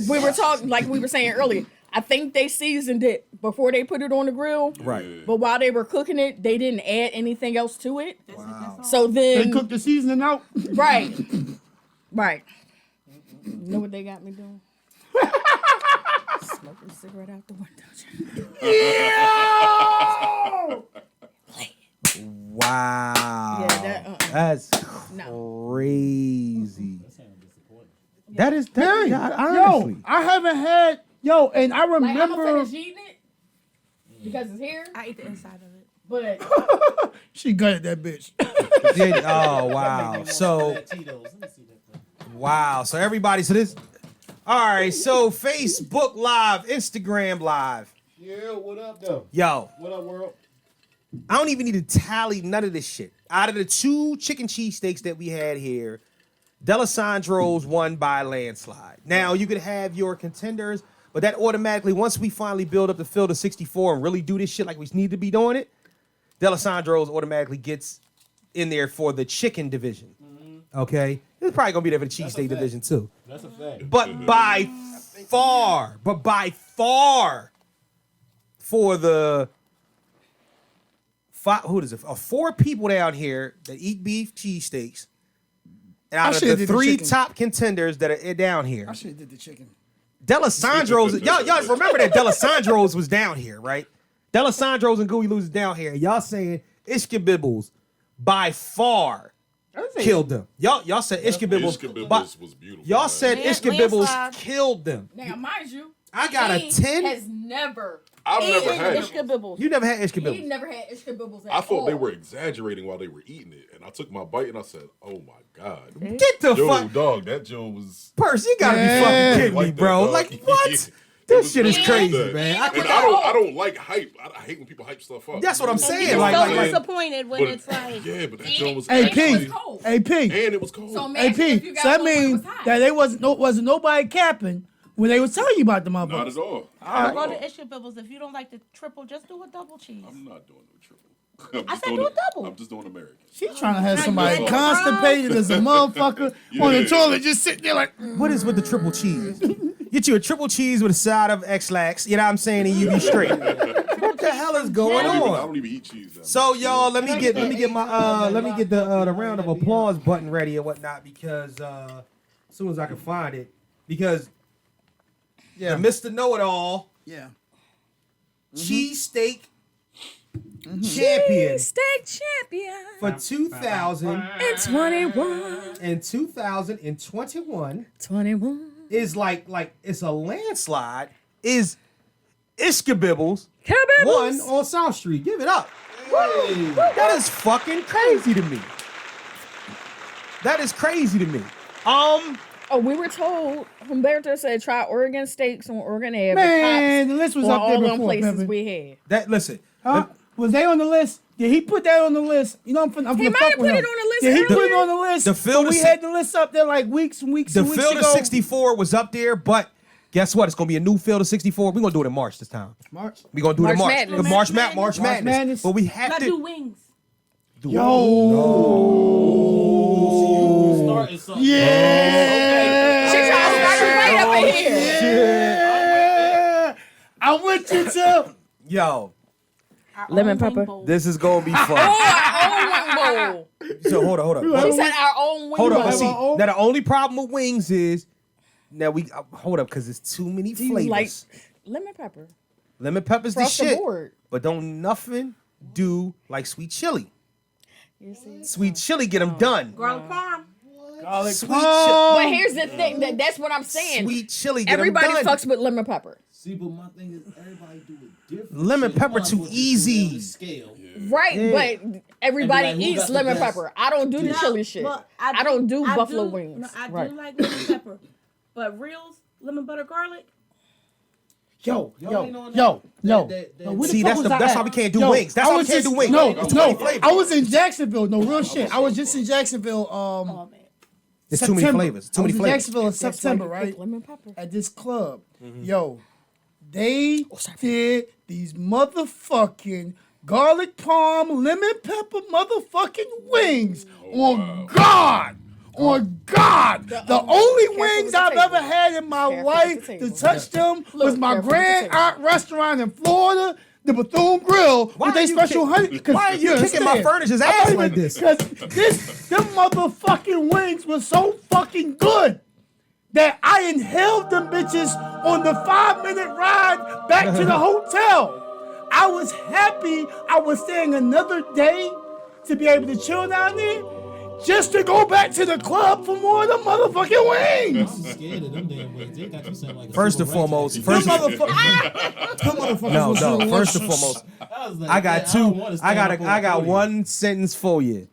we were talking, like we were saying earlier. I think they seasoned it before they put it on the grill. Right. But while they were cooking it, they didn't add anything else to it. Wow. So they then, cook the seasoning out. right, right. You know what they got me doing? Smoking a cigarette out the window. Wow. Yeah, that, That's No. crazy. That is Hey, honestly. yo, I haven't had and I Like, I'm remember gonna finish eating it because it's here. I ate the inside of it. But she gutted that bitch. Oh wow. So wow. So everybody. So this. All right. So Facebook Live, Instagram Live. Yeah, what up, though? Yo, What up, world? I don't even need to tally none of this shit. Out of the 2 chicken cheesesteaks that we had here, D'Alessandro's won by landslide. Now you could have your contenders, but that automatically, once we finally build up the field of 64 and really do this shit like we need to be doing it, D'Alessandro's automatically gets in there for the chicken division. Okay, it's probably gonna be there for the cheesesteak division too. That's a fact. But by far, for the 4 people down here that eat beef cheesesteaks, and out of should've the did the 3 chicken. top contenders that are down here, I should have did the chicken. D'Alessandro's. y'all remember that D'Alessandro's was down here, right? D'Alessandro's and Gooey Lou's is down here. Y'all saying Ishkabibbles by far killed them. Y'all said Ishkabibbles. Ishkabibbles was beautiful. Y'all man. said Ishkabibbles landslide. killed them. now, mind you, I got a he 10. has never. I've never had it. Ishkabibbles. You never had He Ishkabibbles. never had Ishkabibbles at I thought all. they were exaggerating while they were eating it, and I took my bite and I said, "Oh my god, Get the yo, fuck, dog, that Joe was." Percy. You gotta Yeah. be fucking kidding me, Like that, bro. dog. Like what? It This was shit is really crazy, good. man. And I don't like hype. I hate when people hype stuff up. That's what I'm saying. You're Like, so like, like- disappointed when But- it's like. Yeah, but that Joe was Hey, And it P. was cold. AP. and it was cold. So imagine if you AP. got So that one where it means was hot. that they wasn't nobody capping when they was telling you about the Not motherfuckers. at all. I'll go to Ishkabibbles. If you don't like the triple, just do a double cheese. I'm not doing no triple. I'm I just said doing do a it- double. I'm just doing American. She's trying to have somebody Yeah. constipated as a motherfucker on the Yeah. toilet, just sitting there like. what is with the triple cheese? Get you a triple cheese with a side of X-Lax. You know what I'm saying? And you be straight. What the hell is going I on? don't even eat cheese. That So much. y'all, let me get the round of applause button ready and whatnot because as soon as I can find it, because Yeah. the Mr. Know-It-All Yeah. cheesesteak champion Steak champion for 2021 and 2021 21. is like it's a landslide. Is Ishkabibbles Cabibbles. one on South Street? Give it up. That is fucking crazy to me. That is crazy to me. Oh, we were told Humberto said try Oregon steaks on Oregon Ave. Man, the list was on up there all them before, places Pimpin'. we had. That listen. Huh? Was they on the list? Did he put that on the list? You know, I'm finna He might fuck have with put him. it on the list Did he put earlier. it on the list? The field But we of had the list up there like weeks and weeks The and weeks field of ago. 64 was up there, but Guess what? It's gonna be a new field of 64. We're gonna do it in March this time. March. We're gonna do it in March March. Madness. The March Madness. Madness. But we have Let's to do wings. Yo. You starting something. Yeah. She trying to start a fight up in here. Yeah. I want you to. Yo, Our Lemon own pepper. wing bowl. this is gonna be fun. Our own wing bowl. So hold on. She said our own wing Hold bowl. on. See, our own- now the only problem with wings is now we hold up because it's too many Do you flavors. like lemon pepper? Lemon pepper's the Across the shit, board. but don't nothing do like sweet chili. You see? Sweet chili get them done. Garlic parm. Garlic Sweet But here's the thing. That's what I'm saying. Sweet chili get Everybody them done. fucks with lemon pepper. See, but my thing is everybody do it different. Lemon Shit, pepper you too might as well just easy. do it on a Scale. Right, but everybody And be like, who eats got the lemon best? pepper. I don't do the chili shit. But I don't do I buffalo do- wings. No, I do Right. like lemon pepper. But Reels, lemon butter garlic. Yo. That- Where the See, fuck that's was I that's at? why we can't do Yo, wings. That's I why we was can't just- do wings. No, It's too many no. flavors. I was in Jacksonville. No, real shit. I was just in Jacksonville. Oh man. It's too many September. flavors. Too I was many in flavors. Jacksonville in That's why September, you right? pick lemon pepper. At this club. Yo, they did these motherfucking garlic parm, lemon pepper motherfucking wings. On God. On God. The only with wings the I've table. ever had in my Careful with the life table. to touch them was my careful with the grand table. aunt restaurant in Florida, the Bethune Grill, Why with they are you special kick- honey. 'Cause why are you kicking my understand, furniture's I'm ass not even- like this? Cause them motherfucking wings were so fucking good that I inhaled them bitches on the 5-minute ride back to the hotel. I was happy I was staying another day to be able to chill down there just to go back to the club for more of the motherfucking wings. I'm scared of them damn wings. They got you sound like a First and civil rights foremost, activist. first Them motherfuckers no, was no. delicious. First and foremost, I was like, I got man, two. don't wanna stand up on I got podium. one sentence for you.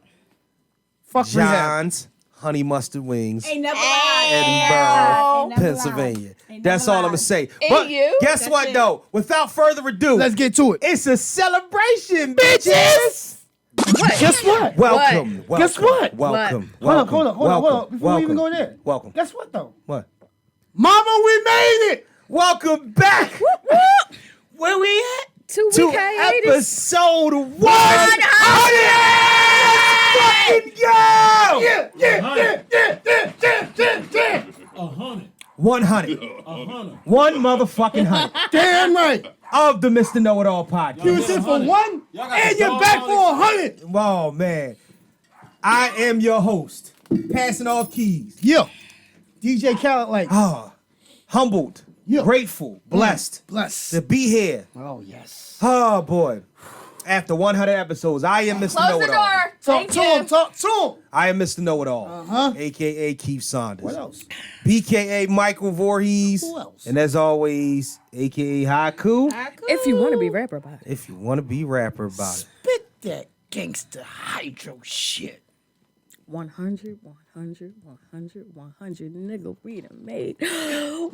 Fuck rehab. John's Honey Mustard Wings, Ain't never Edinburgh, Ain't never Pennsylvania. Ain't That's never all I'm gonna lied. say. Ain't But you? guess That's what it. though? Without further ado, Let's get to it. it's a celebration, bitches. Guess what? Welcome. What? Guess what? Welcome. Hold up, welcome, hold up. Before welcome, we even go there. Welcome. Guess what though? What? Mama, we made it! Welcome back Where we at? 2 to week hiatus. episode 100. Fucking go! Yeah. 100. 100. 100. One motherfucking 100 Damn right. of the Mr. Know-It-All podcast. You was in for 100. one, Y'all got and the you're dog back on for 100. Oh man, I am your host, passing off keys. Yeah. DJ Khaled, like, Humbled, Yeah. grateful, blessed bless. to be here. Oh, yes. Oh boy, after 100 episodes, I am Mr. Close the Know-It-All. door. Talk Thank to you. him, talk to him. I am Mr. Know-It-All, aka Keith Saunders. What else? BKA Michael Voorhees. Who else? And as always, aka Haiku. If you want to be rapper about it. If you want to be rapper about it. Spit that gangster hydro shit. 100, 100, 100, 100. Nigga, we done made 100.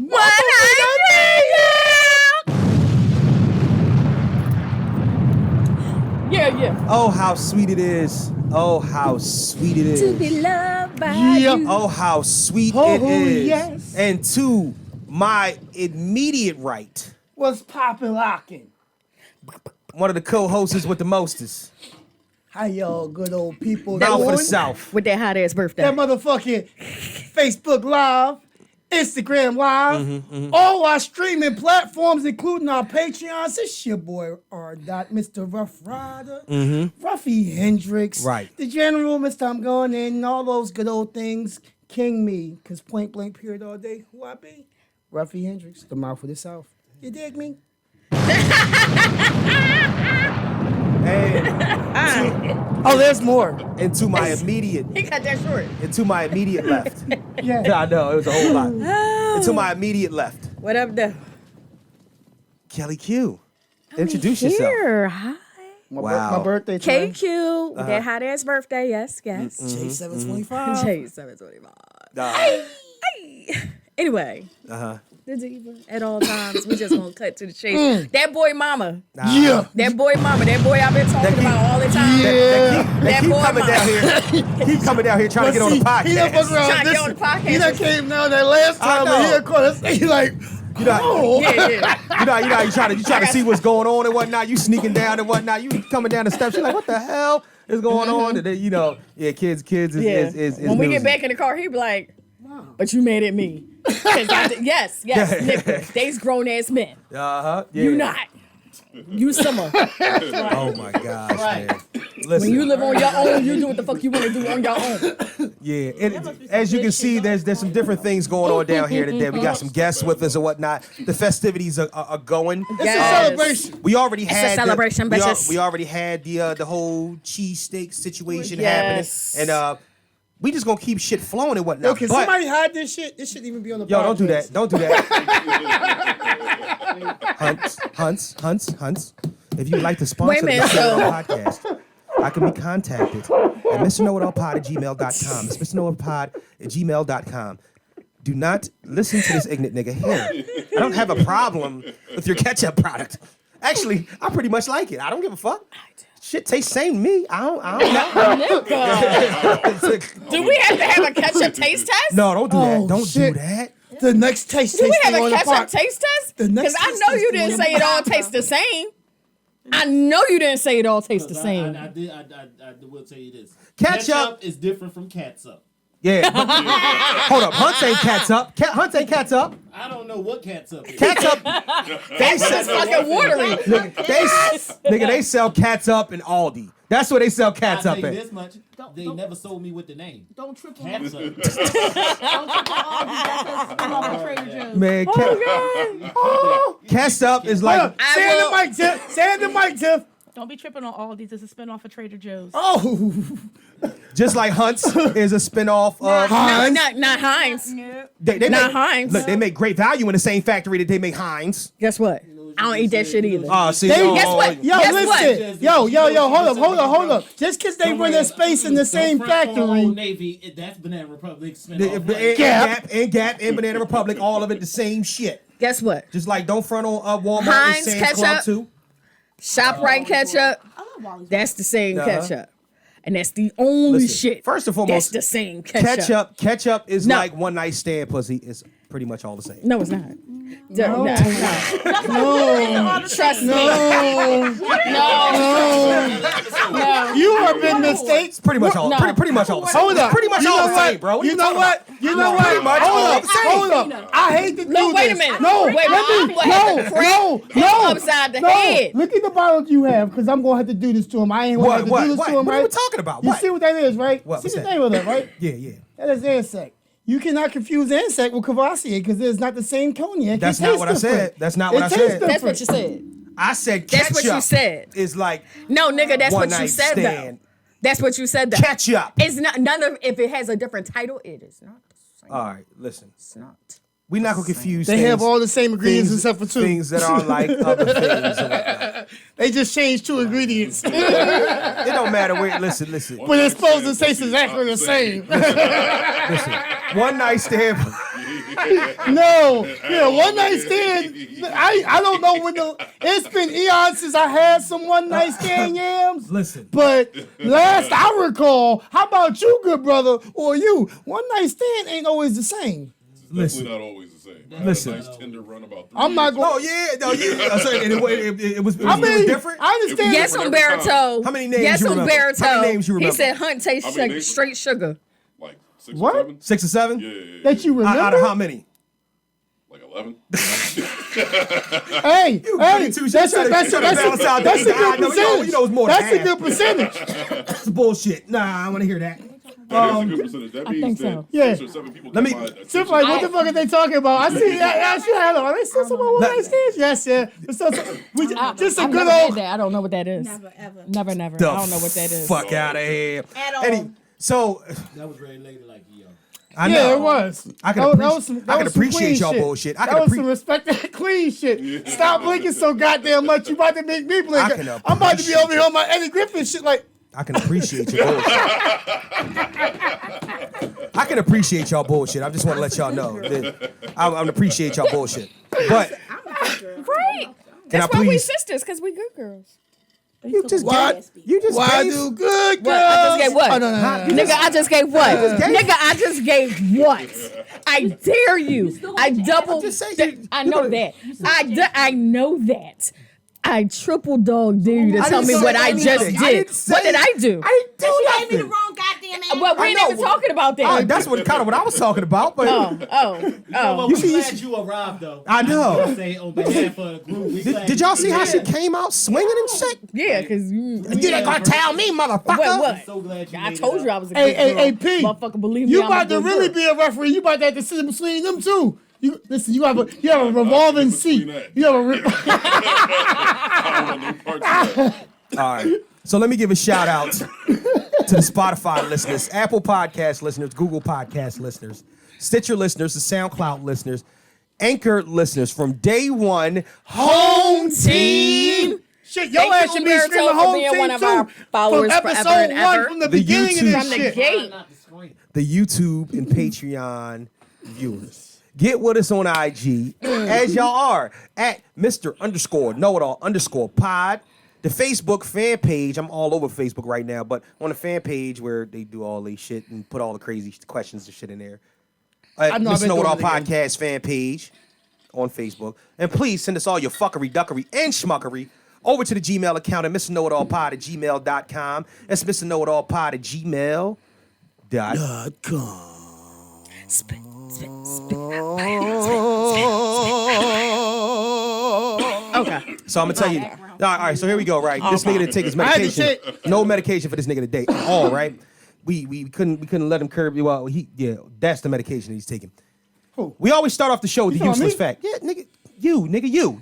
Yeah. Oh, how sweet it is. Oh, how sweet it To be is. loved by Yeah. you. Oh, how sweet Oh, it is. yes. And to my immediate right, What's poppin' locking? one of the co-hosts with the mostest. How y'all good old people Now for the doing? South. With that hot ass birthday. That motherfucking Facebook Live, Instagram Live, all our streaming platforms, including our Patreons. It's your boy R. Mr. Rough Rider, Ruffy Hendrix, Right. the General, Mr. I'm Going In, all those good old things. King me, because point blank period all day. Who I be? Ruffy Hendrix, the mouth of the South. You dig me? Oh, there's more. And to my immediate, He got that short. and to my immediate left. Yeah. I know, it was a whole lot. And to my immediate left, What up, though? Kelly Q. Introduce yourself. Here. Hi. Wow. My birthday today. KQ. That hot ass birthday. Yes. J725. J725. Anyway. The diva at all times. We just gonna cut to the chase. That boy mama. Yeah. That boy mama. That boy I've been talking about all the time. Yeah. They That keep boy coming mama. down here. Keep coming down here trying to get on the He done fuck podcast. around. Trying to get on the podcast. He done came down that last I time know. and he caught us. He like, You know, Yeah. you know, you try to see what's going on and whatnot. You sneaking down and whatnot. You coming down the steps. You're like, what the hell is going on? And then, you know, kids is when we get music. back in the car, he be like, but you mad at me. Yes, nigga. They's grown ass men. Yeah. You not. You summer. Oh my gosh, man. Listen. When you live on your own, you do what the fuck you want to do on your own. Yeah, as you can see, there's some different things going on down here today. We got some guests with us and whatnot. The festivities are going. It's a celebration. We already had celebration, bitches. We already had the whole cheesesteak situation Yes. happening, and we just gonna keep shit flowing and whatnot. Yo, can But- somebody hide this shit? This shouldn't even be on the podcast. Yo, don't do that. Don't do that. Hunts. If you'd like to sponsor Wait a the minute, Mr. Know-It-All podcast, I can be contacted at MrKnowItAllPod@gmail.com. It's MrKnowItAllPod@gmail.com. Do not listen to this ignorant nigga here. I don't have a problem with your ketchup product. Actually, I pretty much like it. I don't give a fuck. Shit tastes same to me. I don't know. Do we have to have a ketchup taste test? No, don't do that. Oh, Don't shit. do that. The next taste Do we tasting have on a the ketchup pod. taste test? The next Because I taste know you testing on didn't the say it all tastes the same. I know you didn't say it all tastes the same. I will tell you this. Ketchup is different from catsup. Yeah. But, hold up. Hunts ain't cats up. Hunts ain't cats up. I don't know what catsup is. Cats up. They It's sell, fucking watery. they sell cats up in Aldi. That's where they sell I'll cats tell up you at. this much. They never sold me with the name. Don't trip on Catsup. Don't trip on all these. That's a Trader Joe's. Man, cats up is Hold like up. Say it to Mike Tiff. Say it to Mike Tiff. Don't be tripping on all these. It's a spinoff of Trader Joe's. Oh. just like Hunts is a spinoff of Heinz. Not Heinz. they not make, Heinz. Look, they make great value in the same factory that they make Heinz. Guess what? I don't eat that shit either. See, They, oh, Guess what? Yo, Guess listen. Yo, hold up. Just because they run their space in the same factory. Navy, that's Banana Republic spinoff. And Gap and Banana Republic, all of it the same shit. Guess what? Just like don't front on Walmart Heinz and Sam's Club ketchup. too. ShopRite ketchup. I love Wally's. That's the same Uh-huh. ketchup. And that's the only Listen, shit. first and foremost, that's the same ketchup. Ketchup is No. like one night stand pussy. It's pretty much all the same. No, it's not. No. Trust me. No. You have been mistakes. It's pretty much all. No. Pretty much all the same. Hold up. Pretty much You all know the what? same, bro. What You you know talking what? about? You know Pretty what? much Hold all up. the same. Hold up. I hate to do No, wait a this. minute. No, Wait, let I'm me. gonna have to crack him upside the head. Look at the bottle you have, because I'm gonna have to do this to him. I ain't gonna have to do this to him, What right? are we talking about? You What? see what that is, right? What? See What's the that? name of that, right? Yeah. That is insect. You cannot confuse insect with Cavassier because it's not the same cognac. That's It not tastes what I said. different. That's not what I It tastes said. That's what different. you said. I said That's ketchup. what you said. Is like No, nigga, that's one what you night said stand. though. That's what you said though. Ketchup. It's not none of if it has a different title, it is not the same. All right, listen. It's not. We're not gonna confuse. They things, have all the same ingredients things- except for two. things that are like other things. And whatnot. They just changed two ingredients, but It don't matter where. Listen. it's supposed to taste exactly the same. Listen. One night stand. No, yeah, one night stand. I don't know when it's been eons since I had some one night stand yams. Listen. But last I recall, how about you, good brother, or you? One night stand ain't always the same. Listen. Definitely not always the same. I had Listen. a nice tender run about 3 I'm not years. going. Oh yeah. So it was I mean, different. I understand. Yes, Whatever Umberto. How many names Yes, you remember? Umberto. How many names you He remember? said Hunt tastes How many names? straight sugar. Like 6 What? or 7? 6 or 7. Yeah. that you remember. Out of how many? Like 11. Hey, too. that's a Balance out good the- I know, percentage. you know it's more than That's a half. good percentage. That's bullshit. Nah, I want to hear that. That is a good percentage. That means think that so. Yeah. 6 or 7 people Let can me- buy a Tiff, like, what the fuck are they talking about? I see that. I see how. Are they still some one night stands? Yes, yeah. Just a I've good never had old. that. I don't know what that is. Never ever. Never. The I don't know what that is. Fuck out of here. At all. So That was very lady like you. I know. Yeah, it was. I can appreciate y'all bullshit. That was some respect that clean shit. Stop blinking so goddamn much. You about to make me blink. I can I'm about to be over here on my Eddie Griffin shit like. I can appreciate your bullshit. I can appreciate y'all bullshit. I just want to let y'all know that I appreciate y'all bullshit. But Right. can I That's why we please? sisters, because we good girls. You just What? gave. You just Why gave. do good girls? What? I just gave what? Oh, no. Nigga, I just gave what? Nigga, I just gave what? I dare you. I double. just saying, I know that. I know that. I triple dog dare you to I tell didn't me say what I anything. just I did. didn't say- What did I do? I didn't do She gave me nothing. the wrong goddamn answer. Well, we ain't I even know. talking about that. That's what kind of what I was talking about. But Oh. Well, You we see- glad you arrived, though. I know. I say on behalf of the group, we glad did y'all you see how she here. came out swinging and shit? Yeah, because you. You ain't gonna tell me, motherfucker. What? So glad you I made told it you I out. was a good girl. Hey, P. Motherfucker, believe me. You I'm a about to good really girl. be a referee. You about to have to sit between them two. You listen. You have a revolving seat. You have a. I don't want no parts of that. All right. So let me give a shout out to the Spotify listeners, Apple Podcast listeners, Google Podcast listeners, Stitcher listeners, the SoundCloud listeners, Anchor listeners from day one. Home team. Shit, your Thank ass you, should be Umberto, screaming for home being team one of too. our followers from forever episode and one, ever. from the The beginning YouTube. of From this the shit. gate. Not the screen. The YouTube and Patreon viewers. Get with us on IG as y'all are at Mr_Know-It-All_pod. The Facebook fan page. I'm all over Facebook right now, but on the fan page where they do all these shit and put all the crazy questions and shit in there. I know, I've Mr. been Know-It-All doing it again. podcast fan page on Facebook. And please send us all your fuckery, duckery, and schmuckery over to the Gmail account at MrKnowItAllPod@gmail.com. That's MrKnowItAllPod@gmail.com. Okay. So I'm gonna tell you. All right, so here we go. Right, this nigga didn't take his medication. No medication for this nigga today at all. Right, we couldn't let him curb. Well, that's the medication that he's taking. Who? We always start off the show with the You talking useless me? fact. Yeah, nigga, you.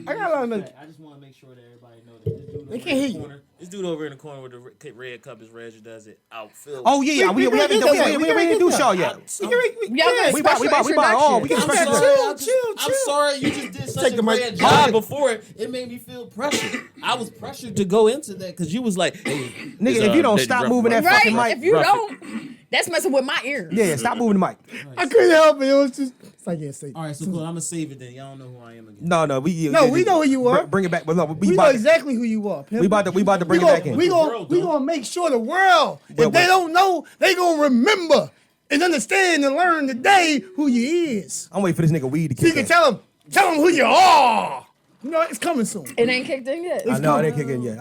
I got a lot of minutes. I just want to make sure that everybody knows that this dude They over can't in hear the you. corner, this dude over in the corner with the red cup is Reg Duzit outfield. Oh yeah, we haven't introduced y'all yet. Yeah, We about all. We get I'm special. sorry, chill. I'm sorry you just did such Take a the mic. great job before it. It made me feel pressured. I was pressured to go into that because you was like, hey, Nigga, if you don't stop moving that fucking Right? mic. If you don't, that's messing with my ears. Yeah, stop moving the mic. I couldn't help it. It was just. It's like yeah, say. All right, so cool. I'm gonna save it then. Y'all don't know who I am again. No, we No, we know who you are. Bring it back. No, We know exactly who you are. Pimp. we about to bring it back in. We world, gonna make sure the world, Well, if they don't know, they gonna remember and understand and learn today who you is. I'm waiting for this nigga weed to So you kick can in. tell them who you are. You know, it's coming soon. It ain't kicked in yet. I know I didn't kick in yet.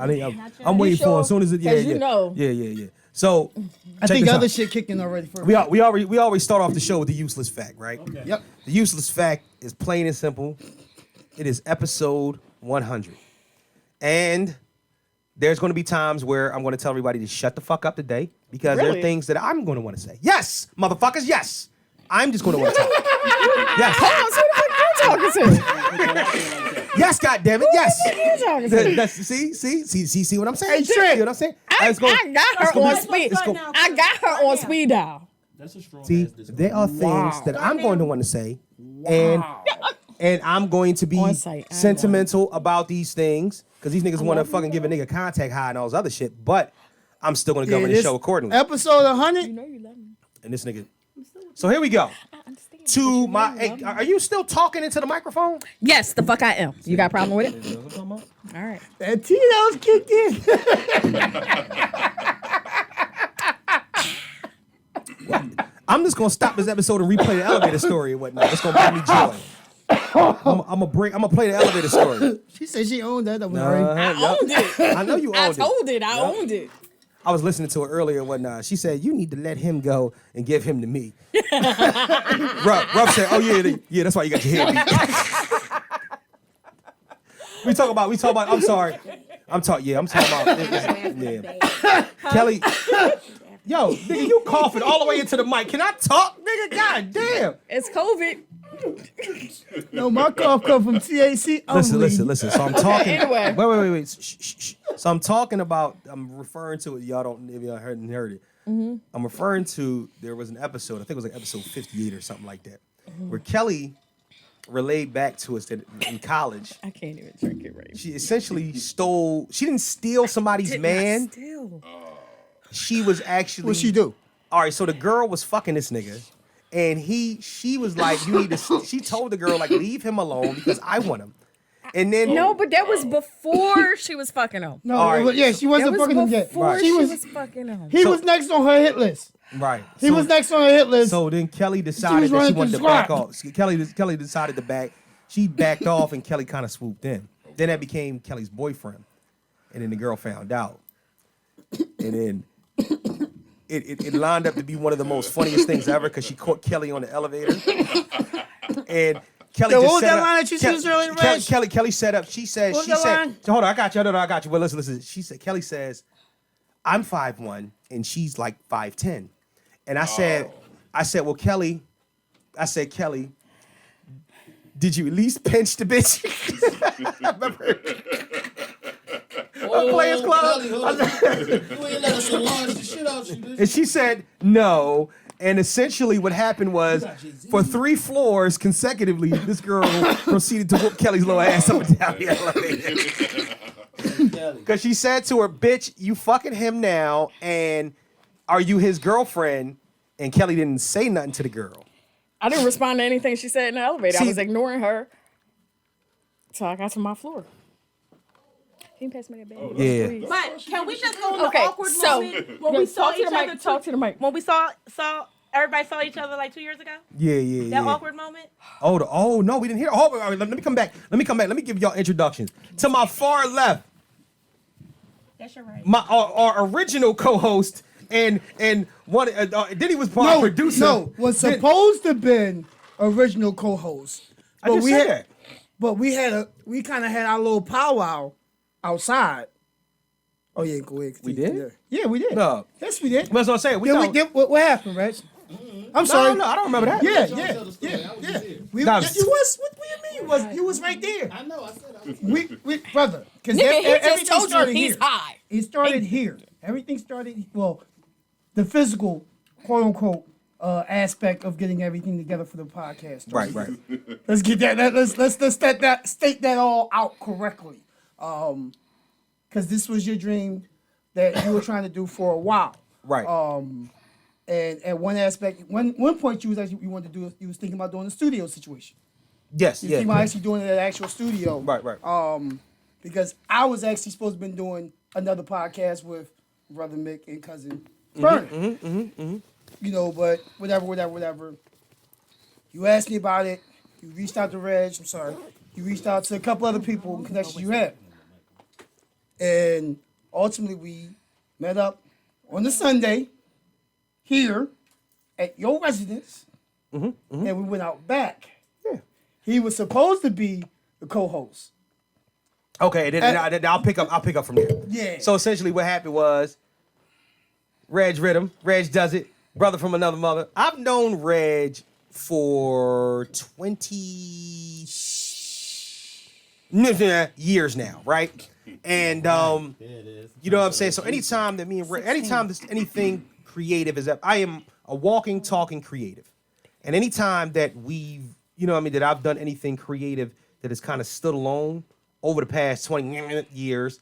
I'm waiting for it as soon as it. Yeah, 'Cause you yeah. know. Yeah. So I check think this other out. shit kicked in already. For We always start off the show with the useless fact, right? Okay. Yep. The useless fact is plain and simple. It is episode 100. And there's going to be times where I'm going to tell everybody to shut the fuck up today because there Really? are things that I'm going to want to say. Yes, motherfuckers, yes. I'm just going to want to talk. Yes. Hold on, so who the fuck you talking to? Yes, goddammit, yes. Who you talking to? That's, see what I'm saying? Hey, Trent. See what I'm saying? I Let's go. got her on speed. let's go. I got her on speed dial. That's a strong See, ass discipline. there are things that I'm going to want to say, and I'm going to be On site, I sentimental about these things because these niggas want to fucking give a nigga contact high and all this other shit. But I'm still going to govern the this show accordingly. Episode 100. You know you love me. And this nigga. So here we go. I understand. To my, hey, are you still talking into the microphone? Yes, the fuck I am. You got a problem with it? All right. That Tito's kicked in. I'm just gonna stop this episode and replay the elevator story and whatnot. It's gonna bring me joy. I'm gonna play the elevator story. She said she owned that. Right? I owned it. I know you I owned it. told it. I owned it. I was listening to it earlier and whatnot. She said, you need to let him go and give him to me. Ruff said, oh yeah, that's why you got your hair beat. we talk about, I'm sorry. I'm talking about, yeah. Kellie, yo, nigga, you coughing all the way into the mic. Can I talk, nigga? God damn. It's COVID. No, my cough come from TAC. Listen. So I'm talking. Anyway. Wait. Shh. So I'm referring to it. Y'all don't, if y'all heard it. I'm referring to, there was an episode, I think it was like episode 58 or something like that, where Kellie relayed back to us that in college, I can't even drink it right. she essentially she didn't steal somebody's man. Still. She was actually. What'd she do? All right, so the girl was fucking this nigga. And she was like, you need to, she told the girl, like, leave him alone because I want him. And then No, but that was before she was fucking him. No, All right. yeah, she That wasn't was fucking him yet. before Right. she She was was. fucking him. He was next on her hit list. right. He was next on her hit list. So then Kelly decided that running she wanted through to back squat. off. Kelly decided to back. She backed off, and Kelly kind of swooped in. Then that became Kelly's boyfriend, and then the girl found out, and then it lined up to be one of the most funniest things ever because she caught Kelly on the elevator, and Kelly So just what was set that up- line that you used earlier, Reg? Kelly set up. She said. What She was that said. line? Hold on, I got you. No, I got you. Well, listen. She said. Kelly says, "I'm 5'1" and she's like 5'10," and I said, well, Kelly. I said, Kelly, did you at least pinch the bitch? Remember? Players Club. Kelly, hold on. You ain't let us enlarge the shit out you, bitch. And she said no. And essentially what happened was for 3 floors consecutively, this girl proceeded to whoop Kelly's little ass up and down the elevator. Kelly. Because she said to her, bitch, you fucking him now, and are you his girlfriend? And Kelly didn't say nothing to the girl. I didn't respond to anything she said in the elevator. I See- was ignoring her. So I got to my floor. Can you pass me that bag? Yeah. please? But can we just go on the Okay, awkward so- moment when we saw talk to each the other? mic. Talk to the mic. When we saw everybody saw each other like 2 years ago. Yeah. That awkward moment. Oh no, we didn't hear. Oh, all right, let me come back. Let me give y'all introductions. To my far left, That's your right. our original co-host and one. Then he was part No, producer. no, was supposed to been original co-host. I just said that. But we kind of had our little powwow outside. Oh yeah, go ahead. We did? Yeah, we did. No. Yes, we did. That's what I'm saying. What happened, Reg? I'm sorry. No, I don't remember that. Yeah. Tell the story. I was just here. We, Nah, you was. What do you mean? You was right there. I know. I said I was. We brother. Because Nigga, he just everything told you started he's here. high. It started here. Everything started. Well, the physical, quote unquote, aspect of getting everything together for the podcast. Right. Let's get that. Let's state that all out correctly. Because this was your dream that you were trying to do for a while. Right. And at one aspect, one point you wanted to do. You was thinking about doing a studio situation. Yes. You Yeah. think about actually doing it at an actual studio. Right. Because I was actually supposed to been doing another podcast with Brother Mick and Cousin Vernon. You know, but whatever. You asked me about it. You reached out to Reg. I'm sorry. You reached out to a couple other people and connections you had. And ultimately, we met up on the Sunday here at your residence. And we went out back. Yeah. He was supposed to be the co-host. Okay. Then I'll pick up from there. Yeah. So essentially, what happened was, Reg Rhythm, Reg Duzit, brother from another mother. I've known Reg for 20 years now, right? And There it is. you know what I'm saying? So anytime that anytime there's anything creative is up, I am a walking, talking creative. And anytime that that I've done anything creative that has kind of stood alone over the past 20 years,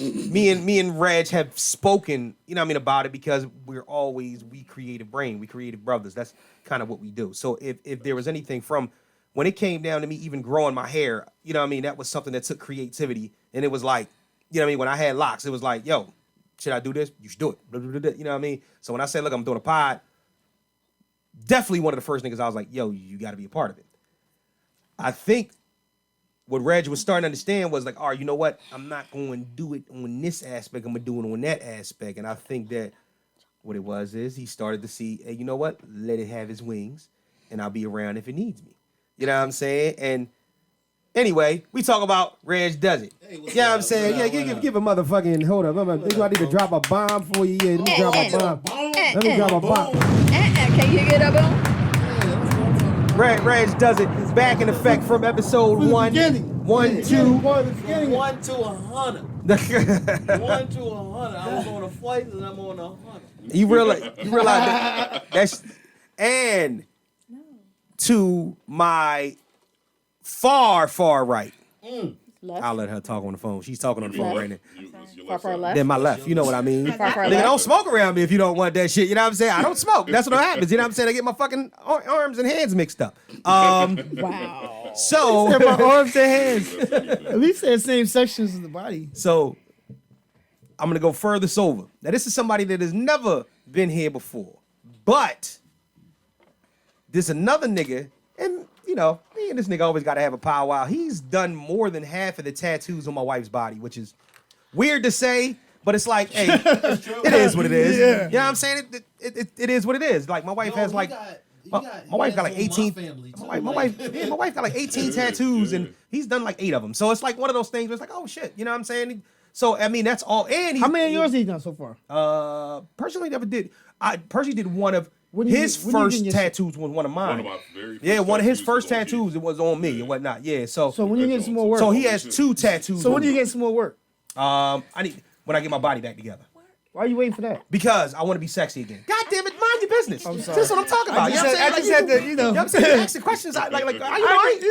me and Reg have spoken, about it because we creative brain, we creative brothers. That's kind of what we do. So if there was anything from when it came down to me even growing my hair, that was something that took creativity. And it was like, when I had locks, it was like, yo, should I do this? You should do it. Blah, blah, blah, blah. You know what I mean? So when I said, look, I'm doing a pod, definitely one of the first niggas I was like, yo, you got to be a part of it. I think what Reg was starting to understand was like, all right, you know what? I'm not going to do it on this aspect. I'm going to do it on that aspect. And I think that what it was is he started to see, hey, you know what? Let it have its wings, and I'll be around if it needs me. You know what I'm saying? And anyway, we talk about Reg Duzit. Hey, what's Yeah, up? I'm saying, What yeah, up? give a motherfucking, hold up. I think I need to drop a bomb for you. Yeah, let me drop a bomb. Let me drop a bomb. Can you get a boom? Reg Duzit is back in effect from episode From the 1. beginning. 1, 2. Part of the beginning. 1 to 100. 1 to 100. I was on a flight and I'm on 100. You realize that's and to my far right. I'll let her talk on the phone. She's talking on the phone right now. Far left. Then my left, you know what I mean. Far Nigga, left. don't smoke around me if you don't want that shit. You know what I'm saying? I don't smoke. That's what happens. You know what I'm saying? I get my fucking arms and hands mixed up. Wow. So Said my arms and hands. That's anything. At least they're the same sections of the body. So I'm gonna go furthest over. Now this is somebody that has never been here before, but there's another nigga, and you know, me and this nigga always gotta have a powwow. He's done more than half of the tattoos on my wife's body, which is weird to say, but it's like, hey, it is what it is. Yeah. You know what I'm saying? It is what it is. Like my wife has like. My wife got like 18. My wife got like 18 tattoos, and he's done like 8 of them. So it's like one of those things where it's like, oh shit, you know what I'm saying? So I mean, that's all. And How many of yours he done so far? personally never did. Personally did one of When you- his when you first getting your- tattoos was one of mine. One of my very first Yeah, one of his tattoos first was on me. tattoos, it was on me and whatnot. Yeah, so So when you get some more work? so he has 2 tattoos. So when on do you me. get some more work? I need when I get my body back together. Why are you waiting for that? Because I want to be sexy again. God damn it, mind your business. I'm sorry. That's what I'm talking about. I just You know what had- I'm I just saying? had to, you know. You know what I'm saying? You ask the questions like how you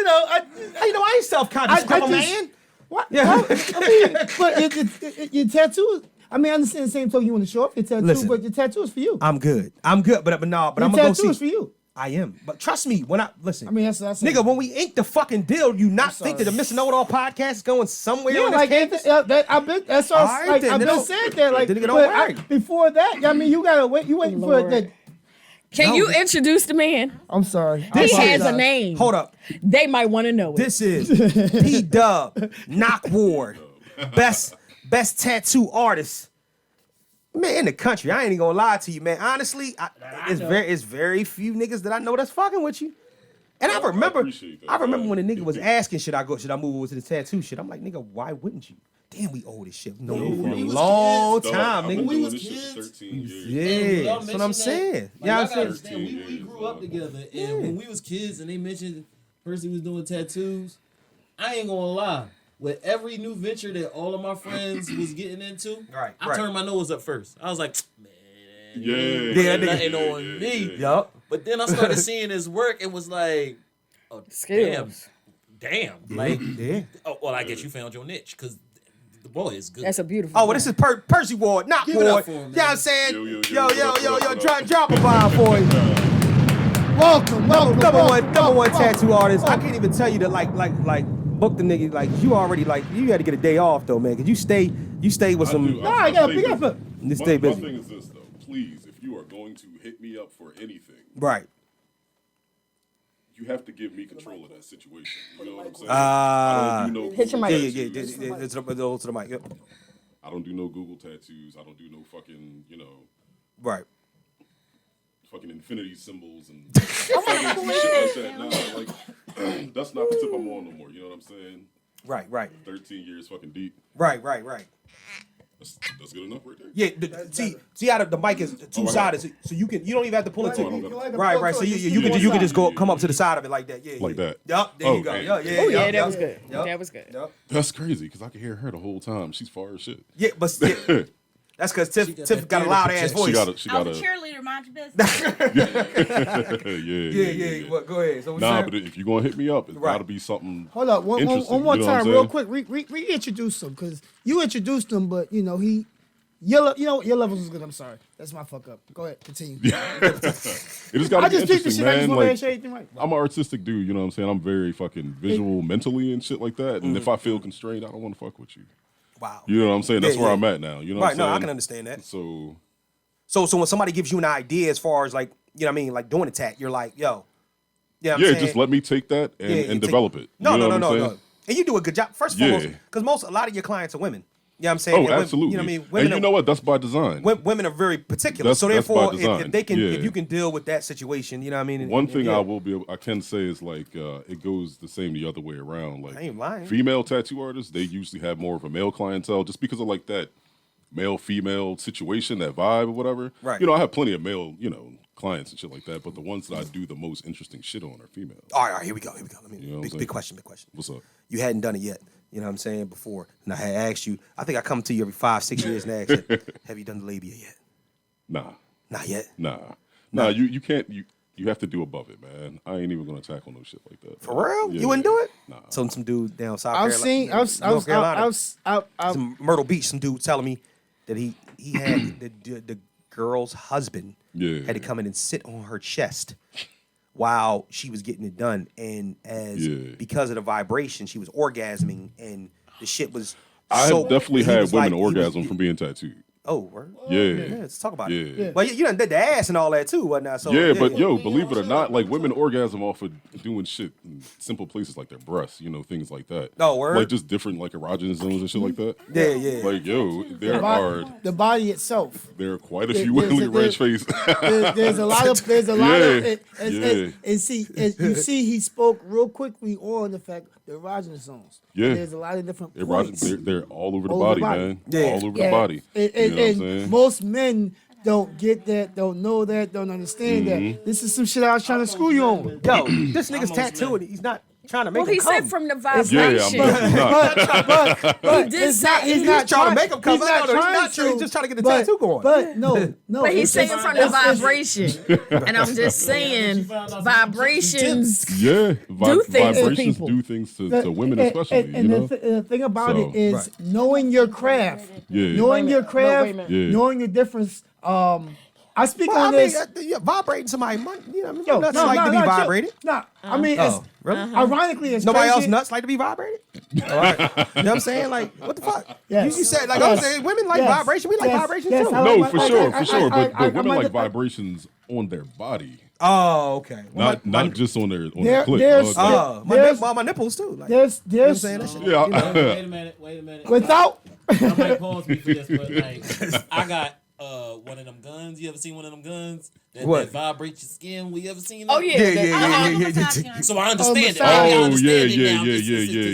know I ain't self-conscious. I'm a man. What? Yeah. No, I mean, but your tattoo. I mean, I understand the same token you want to show off your tattoo, Listen. but your tattoo is for you. I'm good, but no, but Your I'm gonna go tattoo is for see. you. I am, but trust me, when I listen. I mean, that's nigga, when we ink the fucking deal, you not sorry. think that the Missing Know-It-All podcast is going somewhere Yeah, on this like campus? I've been. That's all. All right, Like then, I've been don't- saying that. Like, then nigga, don't but worry. before that, I mean, you gotta wait. You waiting for Lord. that. Can you introduce the man? I'm sorry. He has a apologize. name. Hold up. They might want to know it. This is P Dub, Knock Ward, best tattoo artist. Man, in the country, I ain't even gonna lie to you, man. Honestly, it's very few niggas that I know that's fucking with you. And I remember appreciate that, when a man. nigga was asking, should I move over to the tattoo shit? I'm like, nigga, why wouldn't you? Damn, we old as shit. We know you for when a we was long kids, time, I've been nigga. we doing was this shit for kids, 13 years. Yeah, Y'all that's what I'm mentioned saying. that, Yeah, I'm y'all gotta saying. understand, we grew up together, and when we was kids and they mentioned Percy was doing tattoos, I ain't gonna lie. With every new venture that all of my friends was getting into, Right, I right. turned my nose up first. I was like, man, Yeah, ain't nothing on me. Yup. But then I started seeing his work and was like, oh, Skills. damn. Like, Yeah. oh, well, I guess you found your niche, because the boy is good. That's a beautiful. Oh, well, this is Percy Ward, not Give it Ward. up for him, You know what I'm man. saying? Yo, Drop a bomb for you. Welcome. Number one tattoo artist. I can't even tell you that like book the nigga, like you already like you had to get a day off though, man, cause you stay with some. Nah, I gotta pick up a- You stay busy. My thing is this though, please, if you are going to hit me up for anything, Right. you have to give me control of that situation. You know what I'm saying? Ah. I don't do no Hit your Google mic. Yeah. tattoos. It's to the mic. Yep. I don't do no Google tattoos. I don't do no fucking, Right. fucking infinity symbols and shit like that. Nah, like that's not the tip I'm on no more. You know what I'm saying? Right. 13 years fucking deep. Right. That's good enough right there. Yeah. See how the mic is two sided, so you don't even have to pull it to. I don't gotta- Right. So you can just come up to the side of it like that. Yeah. Like that. Yup. There you Oh, go. hey. Yeah. Oh yeah, yup, that was yup, good. yup, That was good. yup. That's crazy because I could hear her the whole time. She's far as shit. Yeah, but yeah, that's because Tiff that got a loud ass theater voice. She I got was a a cheerleader, mind your business. yeah. Well, go ahead. So Nah, but if you're gonna hit me up, it's Right. gotta be something. Hold up, one interesting, more you know what I'm time, real saying? quick. Reintroduce him, because you introduced him, but your levels was good. I'm sorry, that's my fuck up. Go ahead, continue. It just gotta I be just picked the interesting, shit. I just man. want to Like, make sure everything right. I'm an artistic dude, you know what I'm saying? I'm very fucking visual mentally and shit like that. And if I feel constrained, I don't want to fuck with you. wow. You know what I'm saying? That's Yeah, where yeah. I'm at now. You know Right. what I'm No, saying? I can understand that. So So when somebody gives you an idea as far as like, you know what I mean, like doing a tat, you're like, yo. Yeah. yeah, just let me take that and, you and take- develop it. No, you know no. what I'm saying? And you do a good job. First and Yeah. foremost, because a lot of your clients are women. You know what I'm saying? Oh, And women- absolutely. You know what I mean? And Women you are, know what? That's by design. women are very particular. That's- So that's by therefore, design. if they can, Yeah. if you can deal with that situation, you know what I mean? One thing yeah. I can say is like it goes the same the other way around. Like I ain't lying. female tattoo artists, they usually have more of a male clientele just because of like that male female situation, that vibe or whatever. Right. You know, I have plenty of male, clients and shit like that, but the ones that I do the most interesting shit on are female. All right, here we go. Let me You know what I'm big saying? question. What's up? You hadn't done it yet. You know what I'm saying? Before. And I had asked you, I think I come to you every 5-6 years and ask you, have you done the labia yet? Nah. Not yet. Nah. You can't you have to do above it, man. I ain't even gonna tackle no shit like that. For real? Yeah. You wouldn't do it? Nah. So some dude down South I've Carolina. seen. North Carolina. I've some Myrtle Beach, some dude telling me that he had the girl's husband Yeah. had to come in and sit on her chest while she was getting it done, and because of the vibration, she was orgasming, and the shit was. I so, have definitely he had was women like- he was- orgasm from being tattooed. Oh, word? Yeah. Let's talk about Yeah. it. Well, you done did the ass and all that too, whatnot. So Yeah, but yo, believe it or not, like women orgasm off of doing shit in simple places like their breasts, things like that. Oh, word? Like just different like erogenous zones and shit like that. Yeah. Like yo, The body itself. there are quite a There- few there's a- women red face. There's a lot of Yeah. and see you see he spoke real quickly on the fact the erogenous zones. Yeah. There's a lot of different points. They're all over the Over the body, body. man. Yeah. All over the body. And, You know what I'm and saying? most men don't get that, don't know that, don't understand that. This is some shit I was trying to school you on. Yo, this nigga's tattooed. He's not trying to make Well, him he come. said from the Yeah, vibration. I'm not. But He did it's say not, he's not trying to make him come. He's I not know, he's trying not trying- to. he's just trying to get the but- tattoo going. But no. But he's it's saying just- from the it's- vibration. And I'm just saying vibrations. Yeah, Do things to vibrations people. do things to women, especially. And the thing about it is Right. knowing your craft. Yeah. Knowing your wait a craft, minute. Yeah. knowing the difference. I speak Well, on I mean, this. vibrating somebody, nuts Yo, like to be chill. vibrated. No, I mean, Oh, really? ironically, it's Nobody else crazy. nuts like to be vibrated? All right. You know what I'm saying? Like, what the fuck? Yes. You said, like, Yes. I was saying, women like Yes. vibration. We like Yes. vibration Yes. too. I No, like- for I- sure, I- for sure. I- But women like I- vibrations on their body, Oh, okay. not just on their There- clit. there's- dog. My nipples too. Like, There's you know what I'm saying? That shit. Yeah, Wait a minute. without. I might pause me for this, but like, I got one of them guns. You ever seen one of them guns that What? vibrates your skin? We ever seen that? Oh, yeah. Yeah. So I understand it. Oh, I yeah, understand it yeah, now. yeah, It's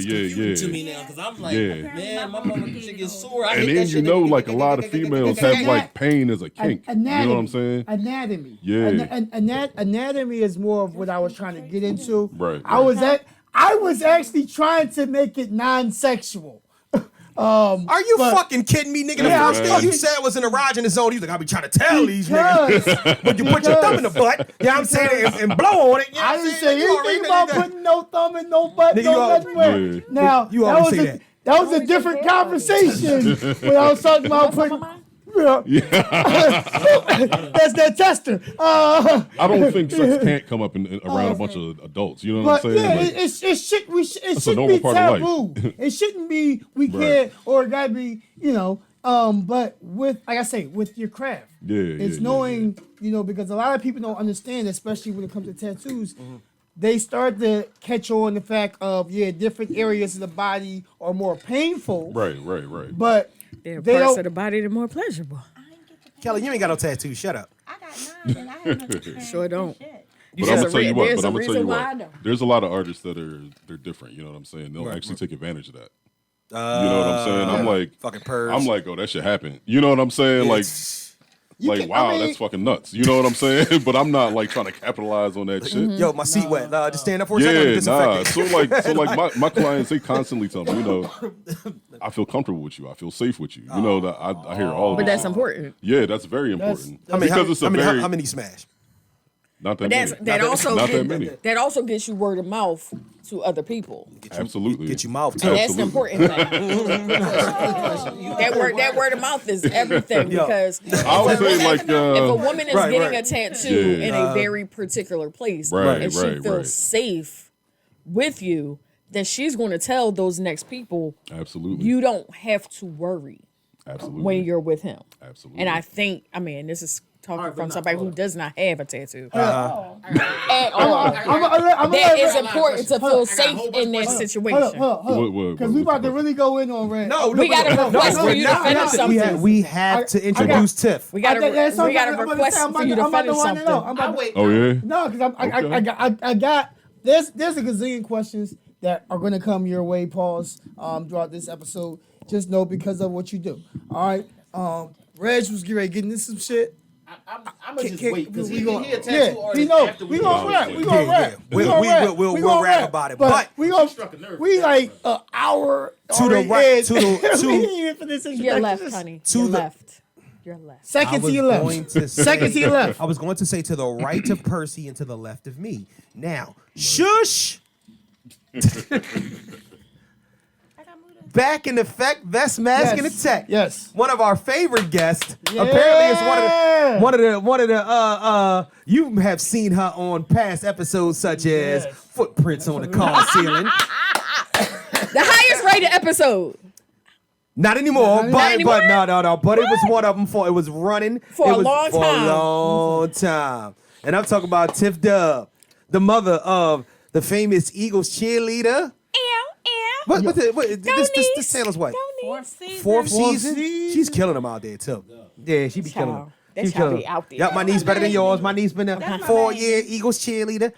confusing yeah. to me now because I'm like, Yeah. man, my mother shit gets sore. I and hate then that you shit. know, like a lot of females have like pain as a kink. You know what I'm saying? Anatomy. Yeah. Anatomy is more of what I was trying to get into. Right, I was actually trying to make it non-sexual. Are you But- fucking kidding me, nigga? The Yeah, first thing you said was an erogenous zone. You was like, I be trying to tell these Because niggas. But you put your thumb in the butt, you know what I'm saying, and blow on it. You know I what I'm didn't saying? say You already anything know about that. putting no thumb in no butt, Nigga, no you always- nothing. Yeah. Now You always say that. That was a different conversation when I was talking about putting. That's that tester. I don't think sex can't come up around a bunch of adults. You know what I'm But saying? yeah, Like, it a shouldn't normal be part of taboo. life. It shouldn't be we Right. can't or it gotta be, but with like I say, with your craft. Yeah, It's yeah, knowing, because a lot of people don't understand, especially when it comes to tattoos. They start to catch on the fact of different areas of the body are more painful. right. But There are they parts don't of the body that are more pleasurable. Kelly, you ain't got no tattoo. Shut up. I got 9 and I haven't experienced Sure don't. shit. But There's I'm a gonna tell you what. there's But a I'm gonna tell reason you why I what. know. There's a lot of artists that they're different. You know what I'm saying? They'll actually take advantage of that. You know what I'm saying? I'm like, Fucking purrs. I'm like, oh, that shit happened. You know what I'm saying? Wow, that's fucking nuts. You know what I'm saying? But I'm not like trying to capitalize on that shit. Yo, my seat wet. Just stand up for a second. Yeah, Disinfect nah. it. So like my clients, they constantly tell me, I feel comfortable with you. I feel safe with you. You know that I hear all of But this that's shit. important. Yeah, that's very important. How Because many smash? not that But many. that also not that many. that also gets you word of mouth to other people. Absolutely. Get your mouth too. And that's the Absolutely. important thing. that word of mouth is everything because I would say like if a woman is Right, getting right. a tattoo Yeah. in a very particular place Right, and she right, feels right. safe with you, then she's going to tell those next people absolutely. you don't have to worry absolutely. when you're with him. Absolutely. And I think, this is talking Alright, but from not- somebody who hold on. does not have a tattoo. I'm At all. I'm That is important to Hold feel on, safe in that situation. What- Because we about to really go in on Red. No, We got a request for you to finish something. We have to introduce Tiff. We got a request for you to finish something. Oh yeah. No, because I got there's a gazillion questions that are gonna come your way, pause, throughout this episode. Just know because of what you do. All right. Reg was getting into some shit. I'm gonna just wait because he a tattoo Yeah, artist he know. after We gonna rap. We gonna Yeah, rap. yeah. We gonna rap. We'll We gonna rap about it, but we struck a nerve. we like an hour To the already right- in. to the- We to- ain't even finished Your introduction. left, honey. To Your the- left. Your left. Second to your left. Second to your left. I was going to say to the right of Percy and to the left of me. Now, shush. I got moved back in effect. Vest, mask, and attack. Yes. One of our favorite guests. Yeah. Apparently, it's one of the. You have seen her on past episodes, such as footprints on the car ceiling. The highest rated episode. Not anymore, Not anymore? no. But it was one of them it was running For a was long for time. a long time. And I'm talking about Tiff W, the mother of the famous Eagles cheerleader. What this tale is what? Fourth season? She's killing them out there too. Yeah, she be killing them. That's how they out there. Yep, my niece better than yours. My niece been a That's my 4-year Eagles cheerleader.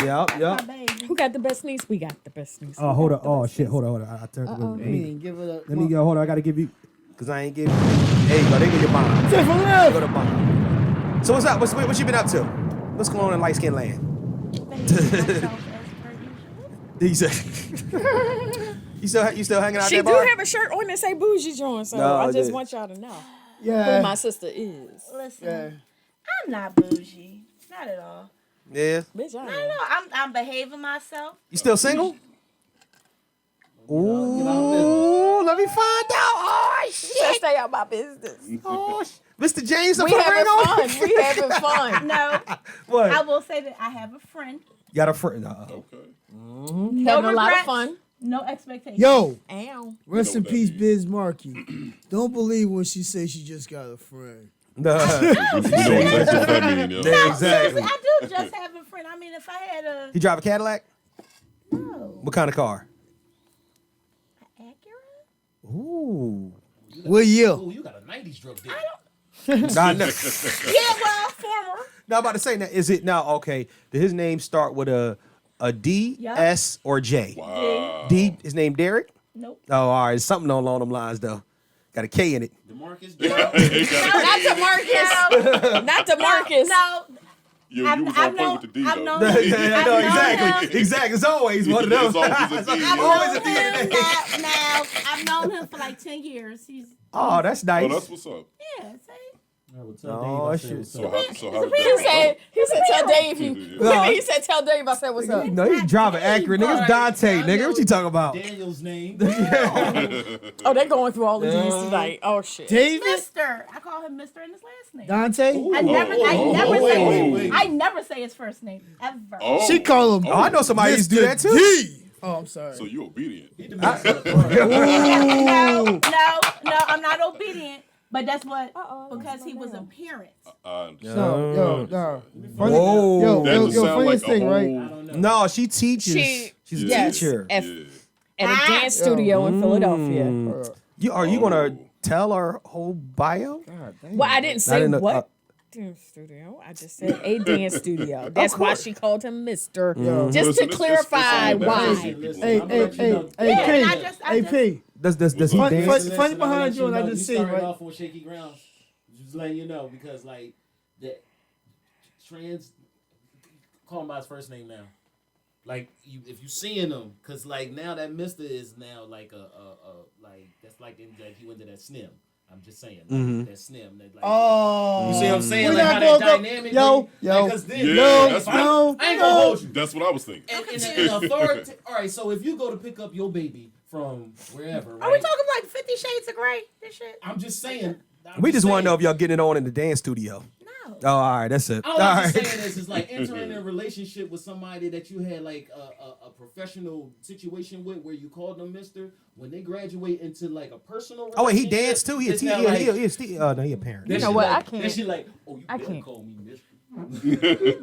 Yeah. Yep. Who got the best niece? We got the best niece. Oh, hold on. Oh, shit. Hold on. I turned. Let me go. Hold on. I got to give you. Cause I ain't giving. There you go. They get your bomb. Tiff left. Go to bomb. So what's up? What you been up to? What's going on in light skin land? He said. You still hanging out She there, do bar? have a shirt on that say bougie joint, so No, I just yeah. want y'all to know who Yeah. my sister is. Listen, Yeah. I'm not bougie. Not at all. Yeah. Bitch, I No, am. no, I'm behaving myself. You still single? Ooh, let me find out. Oh shit. Stay out my business. Oh, Mr. James, We having fun. We having fun. No, What? I will say that I have a friend. You got a friend? Okay. No Having a lot of regrets, fun. No expectations. Yo, Ow. rest know in what peace, that Biz Markie. Don't believe when she says she just got a friend. Nah. You know exactly what that mean, yo. Yeah, exactly. I do just have a friend. I mean, if I had a He drive a Cadillac? no What kind of car? Acura, Ooh. What year? Oh, you got a 90s drug dealer. Nah, no. yeah, well, former. Now I'm about to say now, is it now okay? Did his name start with a D, Yeah. S, or J? Wow. D, his name Derek? Nope. Oh, all right. Something along them lines though. Got a K in it. DeMarcus. Not to Marcus. Not to Marcus. No, You I've was on point known- with the D, I've though. known- No, I've known exactly. him. Exactly. It's always one of those. It's always a D. I've Always known a D in him it. now. I've known him for like 10 years. He's Oh, that's Oh, nice. that's what's up. yeah. See? Oh, shit. So how did He said, tell Dave you. No. He said, tell Dave I said what's up. No, he's driving accurate, nigga. It's Dante, nigga. What you talking about? Daniel's name. Oh, they're going through all of these tonight. Oh, shit. David? Mister. I call him Mister in his last name. Dante? I never say his first name ever. Oh, She call him. Oh, I know somebody used to do that too. D. Oh, I'm sorry. so you obedient. No, I'm not obedient. But that's what because he was a parent. I understand. No. Funny, Whoa. That just sound funniest like a thing, whole. right? No, she teaches. She's a yes, teacher. At Yeah. a dance studio in Philadelphia. Are you gonna tell her whole bio? Well, I didn't say didn't know- what dance studio. I just said a dance studio. That's why she called him Mister. Just Listen, to it's clarify all about why. people. Hey, P. Does he Funny- dance? funny behind you, and I just seen, right? off on shaky ground. Just letting you know because like the trans call him by his first name now. Like you, if you seeing him, cause like now that Mister is now like a like that's like he went to that SNM. I'm just saying that SNM. That, like, Oh. you see what I'm saying? We're Like not how that gonna go- dynamic. Yo. Because then, Yeah, if that's I what- ain't gonna hold you. That's what I was thinking. And in authority, all right. So if you go to pick up your baby from wherever, right? Are we talking like 50 Shades of Grey? This shit? I'm just saying. We just want to know if y'all getting it on in the dance studio. No. Oh, all right, that's it. All All I'm right. just saying is like entering a relationship with somebody that you had like a professional situation with, where you called them Mister. When they graduate into like a personal. Oh wait, he relationship, danced too. He a it's teacher. now like- No, he a parent. then You know she what? like- I can't. Then she like, oh, you I better can't. call me Mister.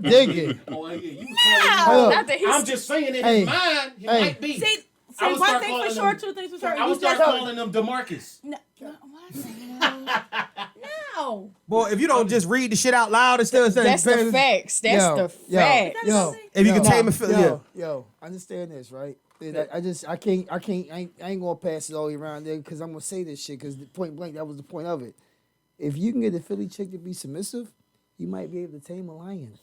Dig it. Oh yeah, you Hold call up. me. Not that he's I'm just saying in Hey. his mind, he Hey. might be. See, I would one start thing for calling sure, him- two things for sure. I would start calling them DeMarcus. No. No. Boy, if you don't just read the shit out loud and stuff, That's the facts. That's the facts. Yo, if you can yo, tame a yo, understand this, right? I ain't gonna pass it all the way around there because I'm gonna say this shit because point blank, that was the point of it. If you can get a Philly chick to be submissive, you might be able to tame a lion.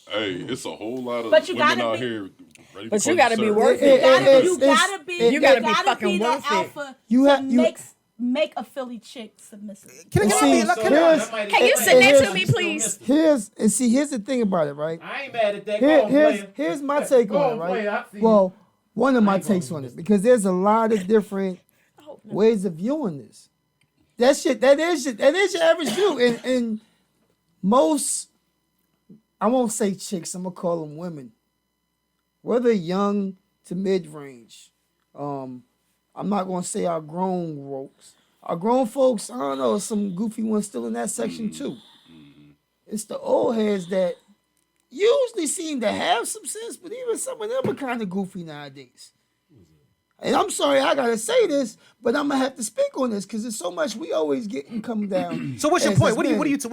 Hey, it's a whole lot of But you women gotta out be- here ready But to you call gotta be sir. worth You it. gotta be. You gotta be fucking the worth it. alpha You to have- you- make a Philly chick submissive. Can I And get see, me? Look, here's- Can you send that to me, please? Here's the thing about it, right? I ain't mad at that. Here's my take on it, right? Well, one of my takes on it because there's a lot of different ways of viewing this. That is your average view, and most, I won't say chicks, I'm gonna call them women, whether young to mid range. I'm not gonna say our grown folks. Our grown folks, I don't know, some goofy ones still in that section too. It's the old heads that usually seem to have some sense, but even some of them are kind of goofy nowadays. And I'm sorry, I gotta say this, but I'm gonna have to speak on this because there's so much we always get and come down. So what's your point? What you getting to?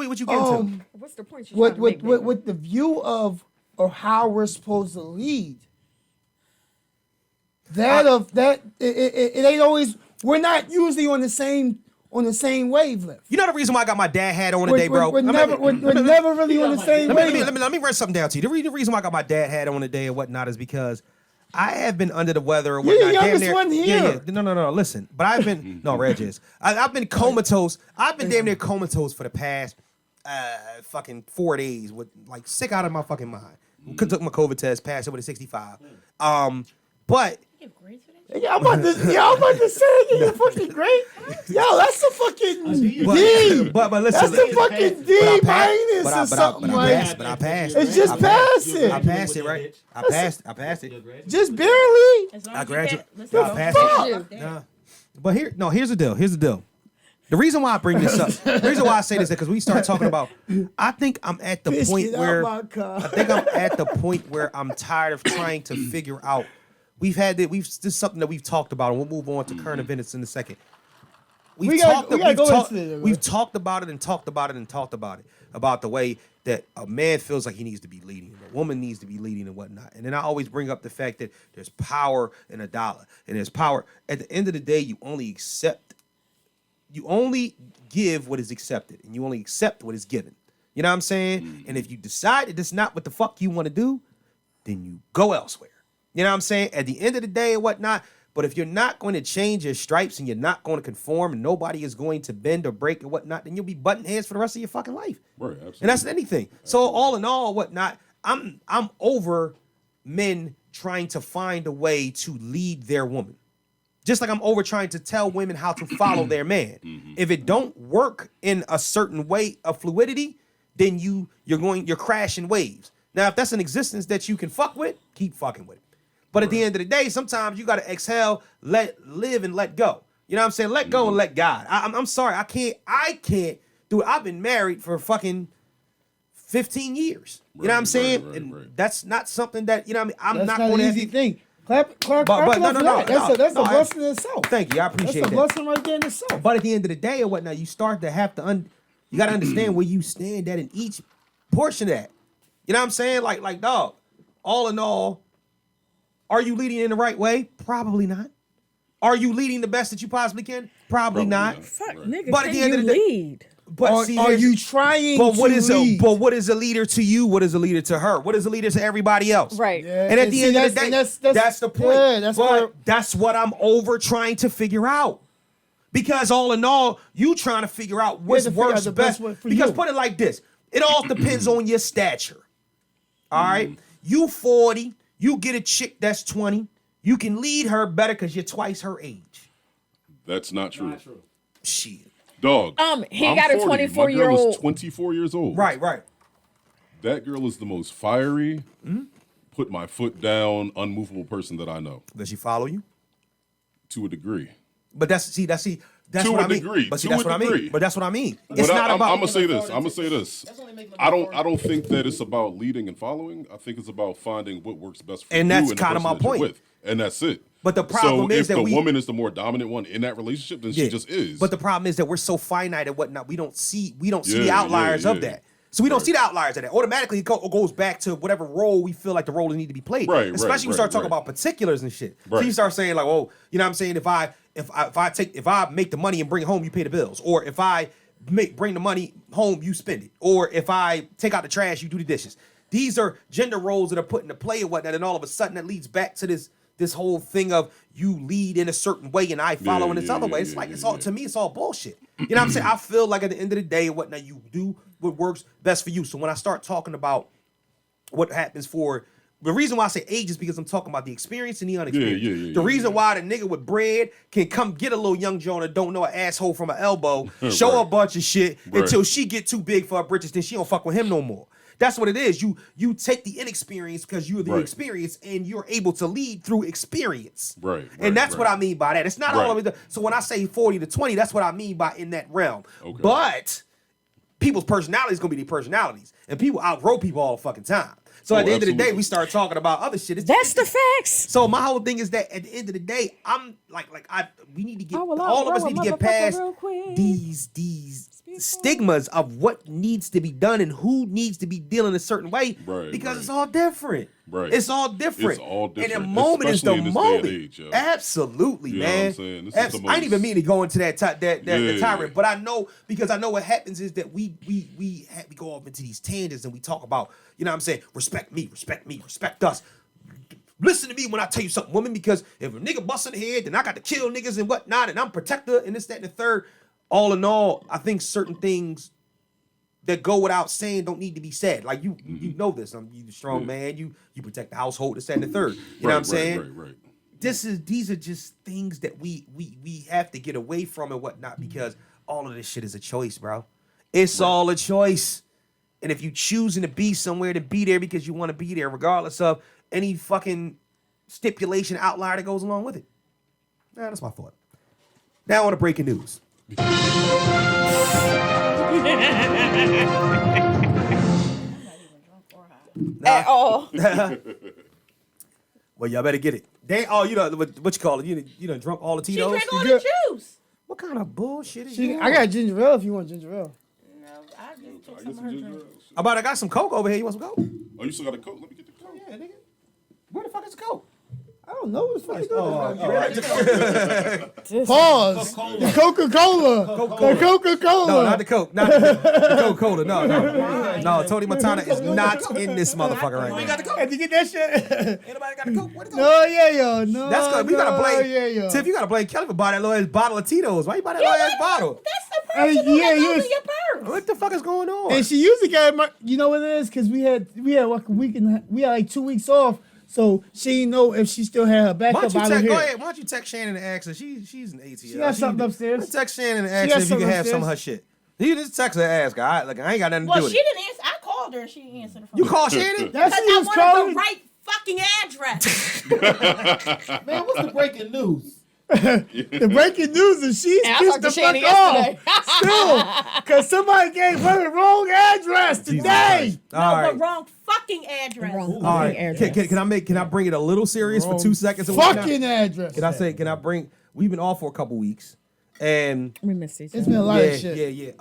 What's the point? With the view of how we're supposed to lead. It ain't always. We're not usually on the same wavelength. You know the reason why I got my dad hat on today, bro? We're never really on the same wavelength. Let me run something down to you. The reason why I got my dad hat on today and whatnot is because I have been under the weather or whatnot. You're the youngest one here. Yeah. No. Listen, but I've been Reg is. I've been comatose. I've been damn near comatose for the past fucking 4 days with like sick out of my fucking mind. Took my COVID test, passed it with a 65. But. Yeah, I'm about to say it. You're fucking great. Yo, that's a fucking D. But listen, that's a fucking D minus or something like. But I passed. It's just passing. I passed it, right? I passed it. Just barely. I graduated. I passed it. But here's the deal. The reason why I bring this up, the reason why I say this is because we start talking about. I think I'm at the point where I'm tired of trying to figure out. This is something that we've talked about, and we'll move on to current events in a second. We've talked about it about the way that a man feels like he needs to be leading, a woman needs to be leading, and whatnot. And then I always bring up the fact that there's power in a dollar, and there's power. At the end of the day, you only give what is accepted, and you only accept what is given. You know what I'm saying? And if you decide that that's not what the fuck you want to do, then you go elsewhere. You know what I'm saying? At the end of the day and whatnot. But if you're not going to change your stripes and you're not going to conform and nobody is going to bend or break and whatnot, then you'll be butting heads for the rest of your fucking life. Right, absolutely. And that's anything. Absolutely. So all in all, whatnot, I'm over men trying to find a way to lead their woman. Just like I'm over trying to tell women how to follow their man. If it don't work in a certain way of fluidity, then you're crashing waves. Now, if that's an existence that you can fuck with, keep fucking with it. But at the end of the day, sometimes you got to exhale, live and let go. You know what I'm saying? Let go and let God. I'm sorry. I can't do it. I've been married for fucking 15 years. You know what I'm saying? And that's not something that, you know what I mean? That's not an easy thing. Clap no. That's a blessing in itself. Thank you. I appreciate that. That's a blessing right there in itself. But at the end of the day or whatnot, you start to have to, you got to understand where you stand at in each portion of that. You know what I'm saying? Like dog, all in all, are you leading in the right way? Probably not. Are you leading the best that you possibly can? Probably not. Fuck, nigga, But at the end of the day, lead? but are you trying to lead? But what is a leader to you? What is a leader to her? What is a leader to everybody else? Right. Yeah, And at the end of the day, that's the point. Yeah, that's what I'm over trying to figure out. Because all in all, you trying to figure out what works best. Because put it like this, it all depends on your stature. All right? You 40, you get a chick that's 20, you can lead her better because you're twice her age. That's not true. Shit. Dog. He I'm got 40. a 24-year-old. My girl is 24 years old. Right. That girl is the most fiery, put my foot down, unmovable person that I know. Does she follow you? To a degree. But that's to what a I mean. degree. But see, To that's a what I mean. degree. But that's what I mean. But It's not about. I'm gonna say this. I don't think that it's about leading and following. I think it's about finding what works best for you. And that's the kind of person my that you're point. with. And that's it. But the problem is if that the woman is the more dominant one in that relationship, then she just is. But the problem is that we're so finite and whatnot. We don't see the outliers of that. So we don't see the outliers of that. Automatically, it goes back to whatever role we feel like the role need to be played. Right. Especially when we start talking about particulars and shit. Right. So you start saying like, oh, you know what I'm saying? If I make the money and bring it home, you pay the bills. Or if I bring the money home, you spend it. Or if I take out the trash, you do the dishes. These are gender roles that are put into play and whatnot. And all of a sudden that leads back to this whole thing of you lead in a certain way and I follow in this other way. It's like, to me, it's all bullshit. You know what I'm saying? I feel like at the end of the day and whatnot, you do what works best for you. So when I start talking about what happens for the reason why I say age is because I'm talking about the experience and the unexperienced. Yeah. The reason why the nigga with bread can come get a little young Joan that don't know an asshole from an elbow, show her a bunch of shit until she get too big for her britches, then she don't fuck with him no more. That's what it is. You take the inexperience because you're the experience, and you're able to lead through experience. And that's what I mean by that. It's not all of it. So when I say 40 to 20, that's what I mean by in that realm. Okay. But people's personalities gonna be their personalities, and people outgrow people all the fucking time. So at the end of the day, we start talking about other shit. That's the facts. So my whole thing is that at the end of the day, I'm we need to get all of us need to get past these stigmas of what needs to be done and who needs to be dealing a certain way because it's all different. It's all different. And the moment is the moment. Age, absolutely, you man. I ain't even mean to go into that tyrant, but I know because I know what happens is that we go off into these tangents and we talk about, you know what I'm saying, respect me, respect us. Listen to me when I tell you something, woman, because if a nigga bust in the head, then I got to kill niggas and whatnot, and I'm protector and this, that, and the third. All in all, I think certain things that go without saying don't need to be said. Like you know this. You the strong man. You protect the household, this, that, and the third. You know what I'm saying? Right. These are just things that we have to get away from and whatnot because all of this shit is a choice, bro. It's all a choice. And if you choosing to be somewhere to be there because you want to be there, regardless of any fucking stipulation outlier that goes along with it. That's my thought. Now on to breaking news. At all. Well, y'all better get it. You know what you call it? You done drunk all the She Tito's? drank all the juice. What kind of bullshit is that? I got ginger ale if you want ginger ale. No, I just took some of her drink. I got some Coke over here. You want some Coke? Oh, you still got a Coke? Let me get the Coke. Yeah, nigga. Where the fuck is the Coke? I don't know what the fuck you doing. Right. Pause. The Coca-Cola. The Coca-Cola. No, not the Coke. Not the Coca-Cola. No, Tony Montana is not in this motherfucker right now. You got the Coke? Have you get that shit? Ain't nobody got the Coke? Where the Coke? No, yeah, yo. No, that's good. We gotta blame. Yeah, yo. Tiff, you gotta blame Kelly for buying that little ass bottle of Tito's. Why you buy that little ass bottle? That's the person who yeah, goes yes. in your purse. What the fuck is going on? And she usually got, you know what it is? Because we had like a week and we had like 2 weeks off. So she didn't know if she still had her backup out of here. Go ahead. Why don't you text Shannon and ask her? She's an ATL. She got something upstairs. Text Shannon and ask her if you can have some of her shit. You just text her and ask her. I ain't got nothing to do with it. Well, she didn't answer. I called her and she didn't answer the phone. You call Shannon? That's because who I was wanted calling. the right fucking address. Man, what's the breaking news? The breaking news is she's pissed the fuck off. Still, because somebody gave her the wrong address today. The wrong fucking address. All right. Can I bring it a little serious for 2 seconds? Fucking address. Can I bring? We've been off for a couple weeks, and We missed each It's other. been a lot of shit. Yeah.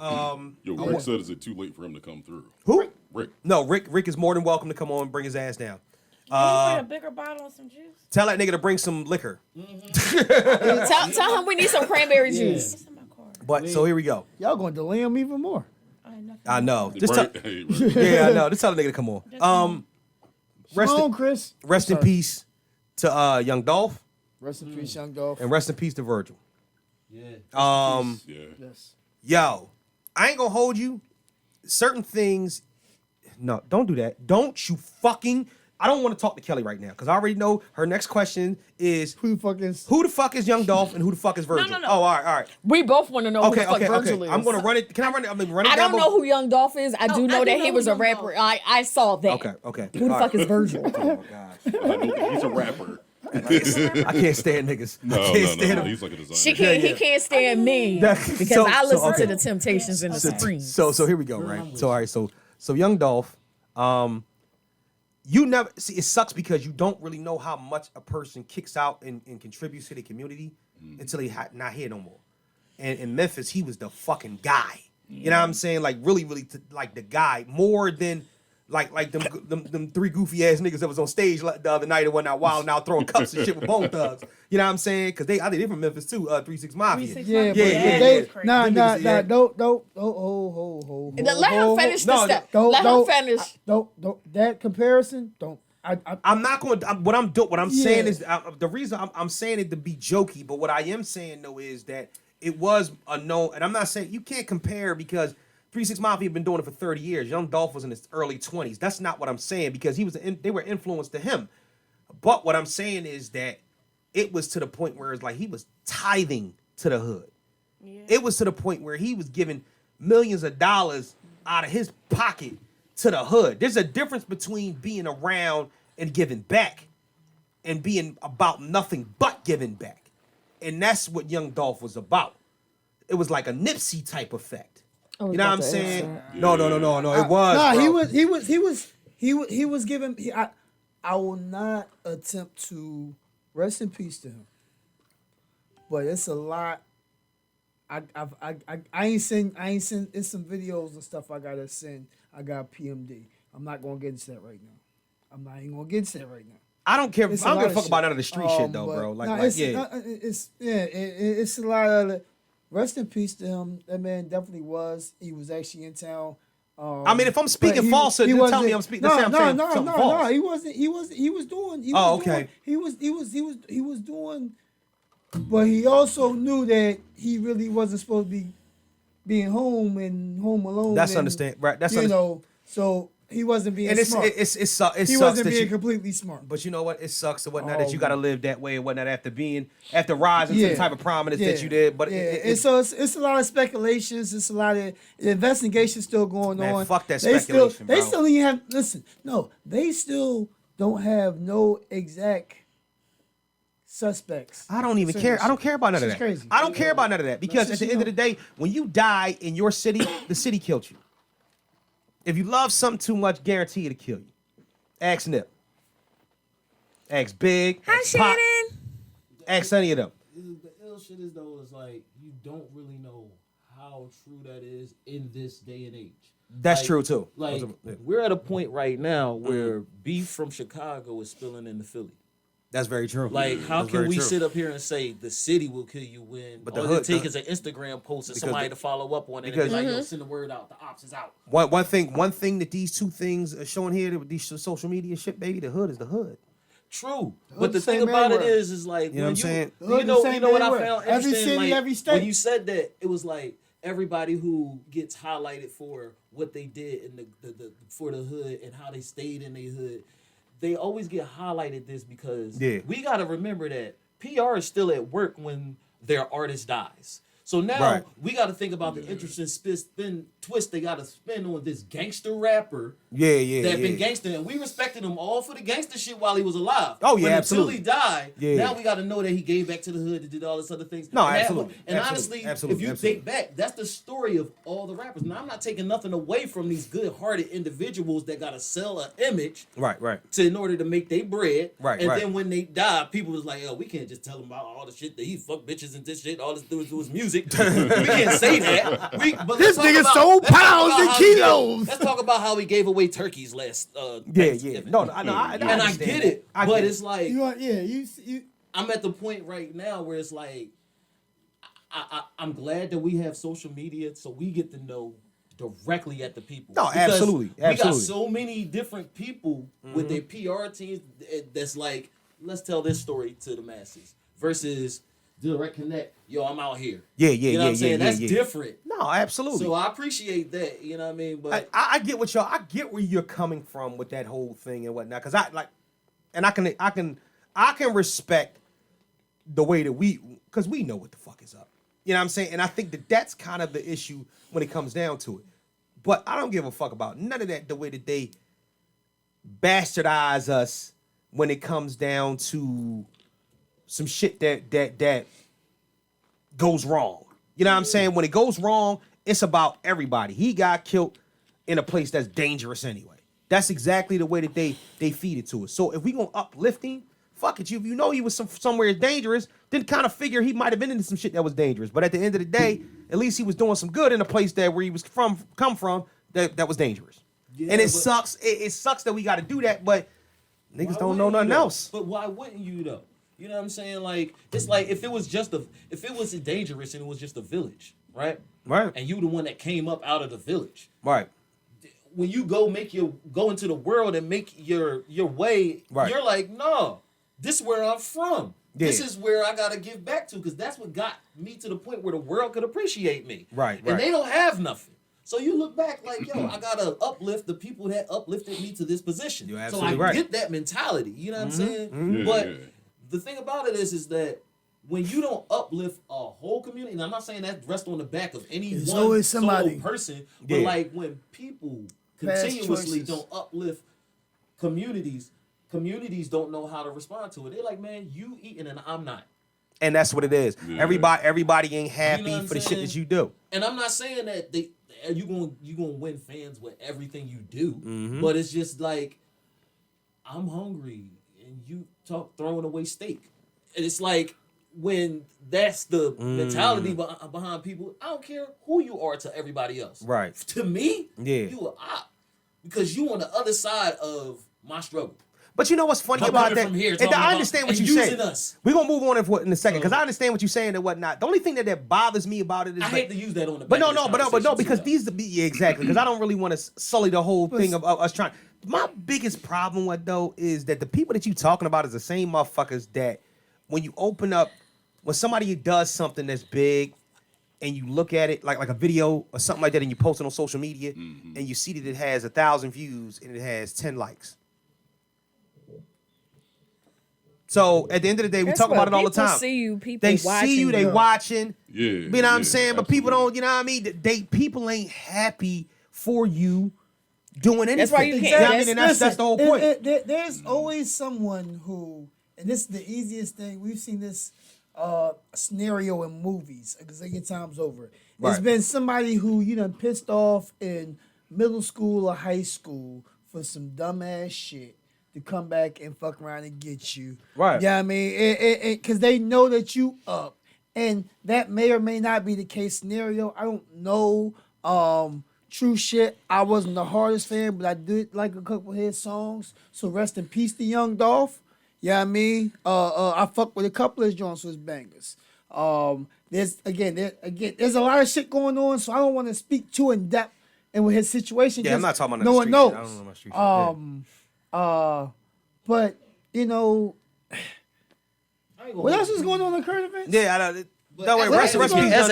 Yo, Rick said, is it too late for him to come through? Who? Rick. No, Rick is more than welcome to come on and bring his ass down. Can you put a bigger bottle and some juice? Tell that nigga to bring some liquor. Tell him we need some cranberry juice. It's in my car. But so here we go. Y'all gonna delay him even more. I know. Hey, Just right. tell, Hey, right. yeah, I know. Just tell the nigga to come on. Chris. Rest in peace to Young Dolph, Rest in peace, Young Dolph. and rest in peace to Virgil. Yeah. Yeah. Yes. Yo, I ain't gonna hold you. Certain things, no, don't do that. Don't you fucking. I don't want to talk to Kelly right now because I already know her next question is Who the fuck is Young Dolph and who the fuck is Virgil? No. Oh, all right. We both want to know who the fuck Virgil is. I'm gonna run it. Can I run it? Run it I down. don't know who Young Dolph is. I do know I do that know he who was a Young rapper. Dolph. I saw that. Okay. Who the fuck is Virgil? Oh my gosh. He's a rapper. I can't stand niggas. No, I can't stand no. them. He's like a designer. She can't. He can't stand me because So- I so, listen okay. to the Temptations and the Supremes. So here we go, right? So all right, so Young Dolph, you never see it sucks because you don't really know how much a person kicks out and contributes to the community until he not here no more. And in Memphis, he was the fucking guy. You know what I'm saying? Like really, like the guy more than like them three goofy ass niggas that was on stage the other night and whatnot, wild now throwing cups and shit with Bone Thugs. You know what I'm saying? Because I think they from Memphis too. 3-6 Mafia. Yeah, Yeah. Nah, Them niggas, yeah. don't. Oh, Let him finish the step. don't- Let him don't- finish. Don't. That comparison, don't. I'm not going. What I'm saying is the reason I'm saying it to be jokey, but what I am saying though is that it was a no, and I'm not saying you can't compare because 3 6 Mafia been doing it for 30 years. Young Dolph was in his early 20s. That's not what I'm saying because they were influenced to him. But what I'm saying is that it was to the point where it's like he was tithing to the hood. Yeah. It was to the point where he was giving millions of dollars out of his pocket to the hood. There's a difference between being around and giving back and being about nothing but giving back. And that's what Young Dolph was about. It was like a Nipsey type effect. You know what I'm saying? No. It was. He was giving. I will not attempt to rest in peace to him. But it's a lot. I ain't send. It's some videos and stuff I gotta send. I got PMD. I'm not gonna get into that right now. I'm not even gonna get into that right now. I don't care. I don't give a fuck about none of the street shit though, bro. It's a lot of. Rest in peace to him. That man definitely was. He was actually in town. I mean, if I'm speaking false, then tell me I'm speaking. No. He wasn't. He was doing. He was okay. Doing, he was doing. But he also knew that he really wasn't supposed to be being home alone. That's understand, right? That's so he wasn't being smart. It sucks. He wasn't being completely smart. But you know what? It sucks and whatnot that you got to live that way and whatnot after rising to the type of prominence that you did. But so it's a lot of speculations. It's a lot of investigation still going on. Fuck that speculation, They still even have. Listen, no, they still don't have no exact suspects. I don't even care. I don't care about none of that. Crazy. I don't care about none of that because at the end of the day, when you die in your city, the city killed you. If you love something too much, guarantee it'll kill you. Ask Nip. Ask Big. Hi, ask Pop. Shannon. Ask any of them. The ill shit is though is like you don't really know how true that is in this day and age. That's true too. Like we're at a point right now where beef from Chicago is spilling into Philly. That's very true. Like, how can we sit up here and say the city will kill you when all it takes is an Instagram post and somebody to follow up on it and be like, yo, send the word out, the ops is out. One thing that these two things are showing here with these social media shit, baby, the hood is the hood. True. But the thing about it is like, you know what I'm saying? You know what I found interesting? Every city, like, every state. When you said that, it was like everybody who gets highlighted for what they did in the for the hood and how they stayed in their hood. They always get highlighted this because we got to remember that PR is still at work when their artist dies. So now we got to think about the interesting spin twist they got to spin on this gangster rapper. That been gangster, and we respected him all for the gangster shit while he was alive. Oh yeah, but absolutely. Until he died, now we got to know that he gave back to the hood and did all this other things. No, absolutely. And honestly, if you think back, that's the story of all the rappers. Now I'm not taking nothing away from these good-hearted individuals that got to sell an image, in order to make their bread. Then when they die, people was like, "Oh, we can't just tell them about all the shit that he fuck bitches and this shit. All this do is do his music." We can't say that. But this nigga sold pounds and kilos. Let's talk about how he gave away turkeys last. No, I get it, but it's like you. I'm at the point right now where it's like I'm glad that we have social media so we get to know directly at the people. No, absolutely. We got so many different people with their PR teams that's like, let's tell this story to the masses versus direct connect. Yo, I'm out here. You know what I'm saying? That's different. No, absolutely. So I appreciate that. You know what I mean? But I get what I get where you're coming from with that whole thing and whatnot. Because I can respect the way that because we know what the fuck is up. You know what I'm saying? And I think that's kind of the issue when it comes down to it. But I don't give a fuck about none of that. The way that they bastardize us when it comes down to some shit that goes wrong. You know what I'm saying? When it goes wrong, it's about everybody. He got killed in a place that's dangerous anyway. That's exactly the way that they feed it to us. So if we gonna uplift him, fuck it. If you know he was somewhere dangerous, then kind of figure he might have been into some shit that was dangerous. But at the end of the day, at least he was doing some good in a place where he was come from that was dangerous. Yeah, and it sucks. It sucks that we got to do that, but niggas don't know nothing else. But why wouldn't you though? You know what I'm saying? Like, it's like if it was dangerous and it was just a village, right? Right. And you the one that came up out of the village. Right. When you go into the world and make your way, you're like, no, this is where I'm from. Yeah. This is where I gotta give back to, because that's what got me to the point where the world could appreciate me. Right. And they don't have nothing. So you look back like, yo, I gotta uplift the people that uplifted me to this position. You're So I absolutely right. get that mentality. You know what I'm saying? Yeah, But yeah. the thing about it is that when you don't uplift a whole community, and I'm not saying that rests on the back of any There's one always solo somebody. person, but Yeah. like when people Past continuously choices. don't uplift communities don't know how to respond to it. They're like, man, you eating and I'm not. And that's what it is. Yeah. Everybody ain't happy what I'm for the shit saying? that you do. And I'm not saying that you gonna win fans with everything you do, Mm-hmm. but it's just like I'm hungry and you throwing away steak, and it's like when that's the mentality behind people. I don't care who you are to everybody else. Right. To me, Yeah. you a op because you on the other side of my struggle. But you know what's funny But about coming that? from here, And talking I about- understand what and you using say. us. We're gonna move on in a second because So- I understand what you're saying and whatnot. The only thing that bothers me about it is I hate to use that on the. But back no, of but this no, conversation because too, yeah, exactly. Because I don't really want to sully the whole thing of us trying. My biggest problem with though is that the people that you talking about is the same motherfuckers that when you open up, when somebody does something that's big, and you look at it like a video or something like that, and you post it on social media, and you see that it has 1,000 views and it has 10 likes. So at the end of the day, we Guess talk about what? it all the People time. see you, people They watching see you, they you. watching. Yeah, You know what I'm saying? But people absolutely. don't, you know what I mean? People ain't happy for you doing anything. That's why you can't- You know what I mean? And that's the whole point. There's always someone who, and this is the easiest thing. We've seen this scenario in movies a gazillion times over. There's Right. been somebody who you done pissed off in middle school or high school for some dumbass shit to come back and fuck around and get you. Right. Yeah, I mean, because they know that you up. And that may or may not be the case scenario. I don't know. True shit. I wasn't the hardest fan, but I did like a couple of his songs. So rest in peace to Young Dolph. Yeah, I mean, I fuck with a couple of his joints with his bangers. There's a lot of shit going on, so I don't want to speak too in depth and with his situation. Yeah, I'm not talking about no the one street knows. shit. I don't know about street shit. But you know, I ain't gonna what hold else you. is going on in the current events? Yeah, I don't. But Don't worry, as rest an in peace, Young Dolph.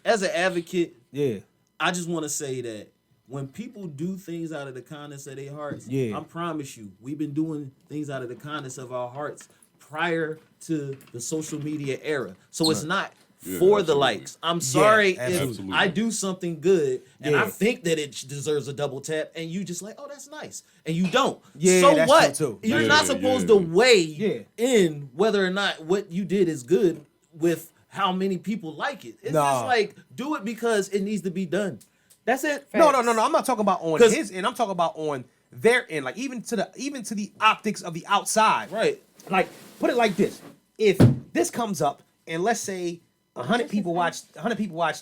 as an advocate, Yeah. I just want to say that when people do things out of the kindness of their hearts, Yeah. I promise you, we've been doing things out of the kindness of our hearts prior to the social media era. So it's not Yeah, for the absolutely. likes. I'm sorry if absolutely. I do something good and I Yeah. think that it deserves a double tap, and you just like, oh, that's nice, and you don't. Yeah, so that's what? true, too. You're Yeah, not supposed yeah. to weigh Yeah. in whether or not what you did is good with how many people like it. It's Nah. just like do it because it needs to be done. That's it. No. I'm not talking about on 'Cause- his end. I'm talking about on their end. Like even to the optics of the outside. Right. Like put it like this: if this comes up and let's say 100 people watch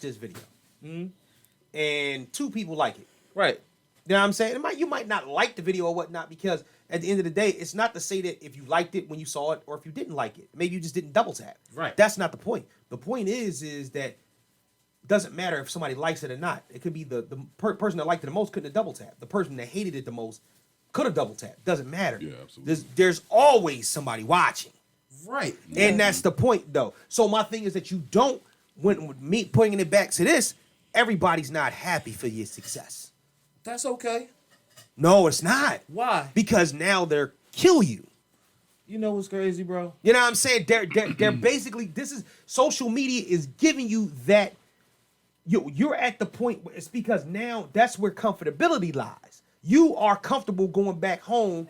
this video, and 2 people like it. Right. You know what I'm saying? You might not like the video or whatnot because at the end of the day, it's not to say that if you liked it when you saw it or if you didn't like it. Maybe you just didn't double tap. Right. That's not the point. The point is that it doesn't matter if somebody likes it or not. It could be the person that liked it the most couldn't have double tapped. The person that hated it the most could have double tapped. Doesn't matter. Yeah, absolutely. There's always somebody watching. Right. And that's the point, though. So my thing is that you don't, when with me putting it back to this, everybody's not happy for your success. That's okay. No, it's not. Why? Because now they're kill you. You know what's crazy, bro? You know what I'm saying? They're basically, this is, social media is giving you that, you're at the point where it's because now that's where comfortability lies. You are comfortable going back home,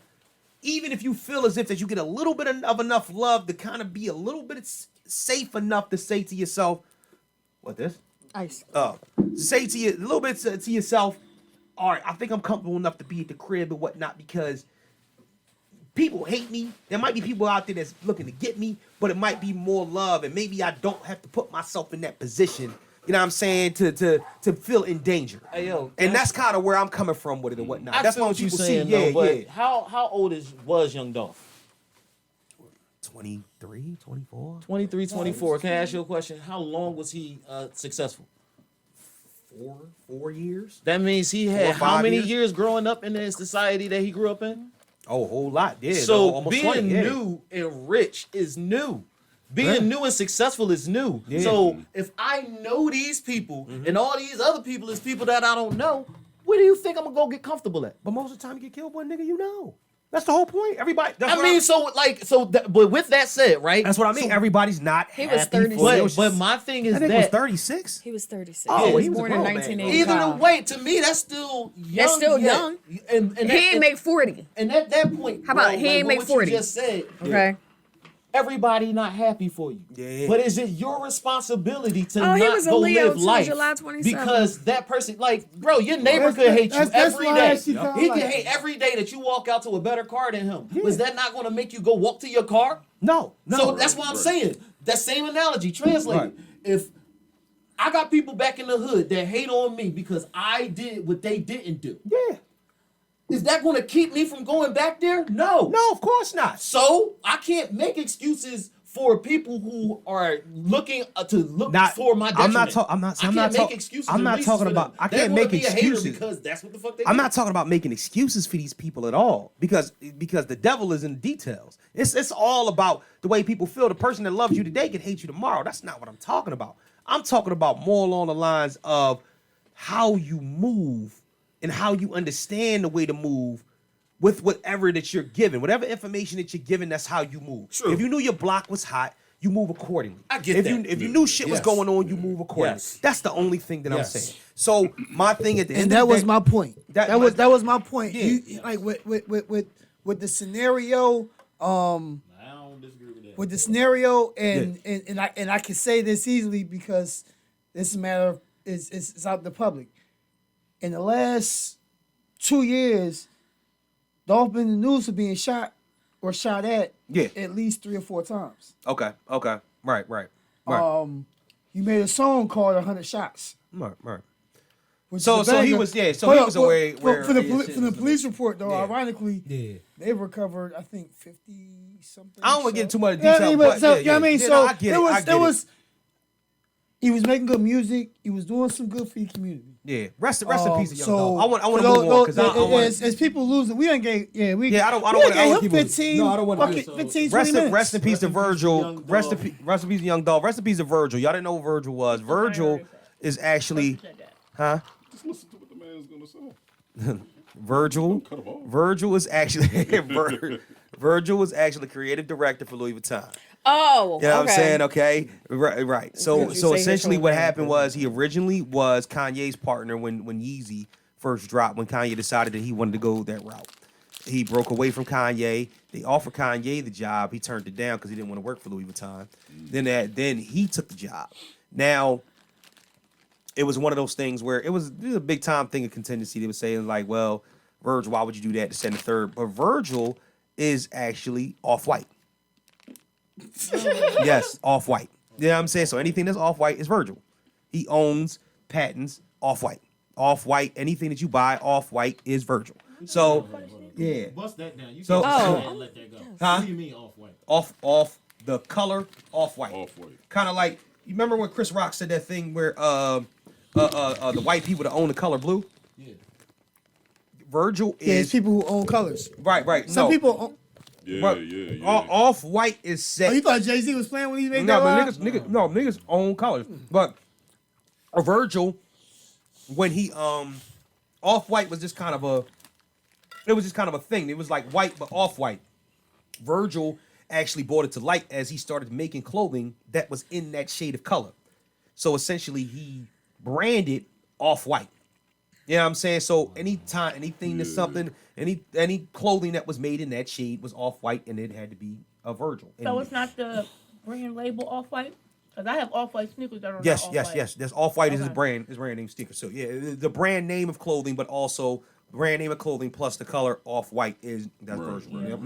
even if you feel as if that you get a little bit of enough love to kind of be a little bit safe enough to say to yourself, what this? Ice. Say to you a little bit to yourself, all right, I think I'm comfortable enough to be at the crib and whatnot because people hate me. There might be people out there that's looking to get me, but it might be more love, and maybe I don't have to put myself in that position. You know what I'm saying? To feel in danger. Hey, yo, And that's kind of where I'm coming from with it and whatnot. I That's feel what what you're people saying, see. though, Yeah, but yeah. how old was Young Dolph? 23, 24? 23, 24. Can I ask you a question? How long was he successful? 4 years? That means he 4 or had how 5 many years? years growing up in the society that he grew up in? Oh, a whole lot. Yeah, So almost being 20, yeah. new and rich is new. Being new and successful is new. Yeah. So if I know these people and all these other people is people that I don't know, where do you think I'm gonna go get comfortable at? But most of the time you get killed by a nigga you know. That's the whole point. Everybody. But with that said, right? That's what I mean. Everybody's not He was happy 36. for But my thing is I think that it was 36. He was 36. Oh, he was he was a born in grown man. 1985. either the way, to me, that's still young. That's still yet. young. And He ain't make 40. And at that point, How about bro, he ain't like make what 40? You just said, Okay. everybody not happy for you. Yeah. But is it your responsibility to Oh, he not was a go Leo live too, life? July 27th. Because that person, like, bro, your neighbor could hate you that's every why day. she kinda He like- can hate every day that you walk out to a better car than him. Was that not going to make you go walk to your car? No. So that's what I'm saying. That same analogy translated. Right. If I got people back in the hood that hate on me because I did what they didn't do, Yeah. is that going to keep me from going back there? No. No, of course not. So I can't make excuses for people who are looking to look Not- for my detriment. I'm not make talking excuses. I'm and not reasons talking for about. them. I They're can't gonna make be a hater excuses. because that's what the fuck they I'm do. not talking about making excuses for these people at all because the devil is in the details. It's all about the way people feel. The person that loves you today can hate you tomorrow. That's not what I'm talking about. I'm talking about more along the lines of how you move and how you understand the way to move with whatever that you're given. Whatever information that you're given, that's how you move. True. If you knew your block was hot, you move accordingly. I get if that. You, if you knew shit was Yes. going on, you move accordingly. Yes. That's the only thing that Yes. I'm saying. So my thing at the end And of that the was day- my point. That- That was my point. Yeah. You like with the scenario, I don't disagree with that. with the scenario, and I can say this easily because this matter of it's out in the public. In the last 2 years, Dolph been in the news for being shot or shot at at least 3 or 4 times. Okay. Right. He made a song called 100 Shots. Right. Which So- is a so he banger. was- yeah, so Hold he up, was aware where for the his shit from the was police report though. Yeah. Ironically, Yeah. they recovered I think 50 something. I don't want to get into too much Yeah, detail, but but so, yeah, you know what I mean? yeah, So no, I get it was I get it was he was making good music. He was doing some good for the community. Yeah, rest in peace, of young So dog. I want to for move on because I want. as people losing, we didn't get I don't we want gave him to. 15. No, I don't want fucking to. 15, 20 minutes. Rest in peace to Virgil. Young Rest in Dog. peace, young dog. Rest in peace to Virgil. Y'all didn't know who Virgil was. Virgil is actually, huh? Just listen to what the man's gonna say. Virgil. Cut him off. Virgil is actually Virgil was actually creative director for Louis Vuitton. Oh, You know what I'm okay. saying? Okay, right. So Did you say his essentially, whole what name? happened was he originally was Kanye's partner when Yeezy first dropped. When Kanye decided that he wanted to go that route, he broke away from Kanye. They offered Kanye the job. He turned it down because he didn't want to work for Louis Vuitton. Then he took the job. Now, it was one of those things where it was a big time thing of contingency. They were saying like, well, Virgil, why would you do that to send a third? But Virgil is actually Off-White. Yes, Off-White. You know what I'm saying? So anything that's Off-White is Virgil. He owns patents Off-White. Off-White, anything that you buy Off-White is Virgil. So, yeah. Bust that down. You So- can't Oh. say that and let that go. Huh? What do you mean off white? Off the color Off-White. Off-White. Kind of like, you remember when Chris Rock said that thing where the white people that own the color blue? Yeah. Virgil Yeah, it's is people who own colors. right. Some no, people. Own, Yeah, but yeah. Off-White is set. oh, you thought Jay-Z was playing when he made No, that but line? niggas own colors. But Virgil, when he Off-White was just kind of a thing. It was like white but off-white. Virgil actually brought it to light as he started making clothing that was in that shade of color. So essentially he branded Off-White. You know what I'm saying? So anything that's something, any clothing that was made in that shade was Off-White, and it had to be a Virgil. So And it's not the brand label Off-White? Because I have Off-White sneakers that are yes. not Off-White. That's Off-White is Okay. his brand name sticker. So yeah, the brand name of clothing, but also brand name of clothing plus the color Off-White that's Right. Virgil. Yep.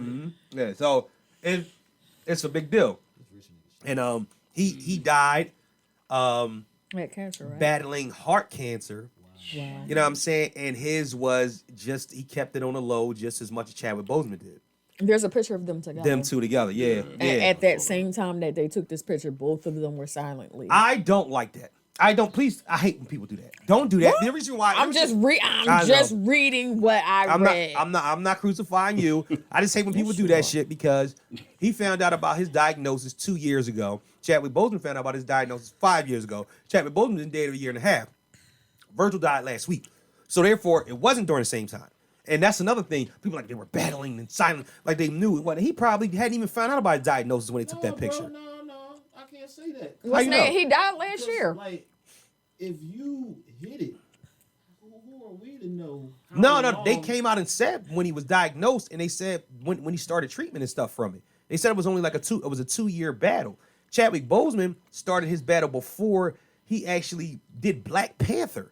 Yeah. So it's a big deal. And he died Had cancer, right? battling heart cancer. Wow. You know what I'm saying? And his was just he kept it on the low just as much as Chadwick Boseman did. There's a picture of them together. Them two together, yeah. And at that same time that they took this picture, both of them were silently. I don't like that. I don't. Please, I hate when people do that. Don't do that. The reason why I'm just reading what I read. I'm not crucifying you. I just hate when people do that shit because he found out about his diagnosis 2 years ago. Chadwick Boseman found out about his diagnosis 5 years ago. Chadwick Boseman been dead a year and a half. Virgil died last week. So therefore, it wasn't during the same time. And that's another thing. People like they were battling and silent, like they knew it wasn't. He probably hadn't even found out about his diagnosis when they took that picture. No, I can't say that. What's name? He died last year. Like, if you hit it, who are we to know? No, they came out and said when he was diagnosed, and they said when he started treatment and stuff from it. They said it was only like a 2-year battle. Chadwick Boseman started his battle before he actually did Black Panther.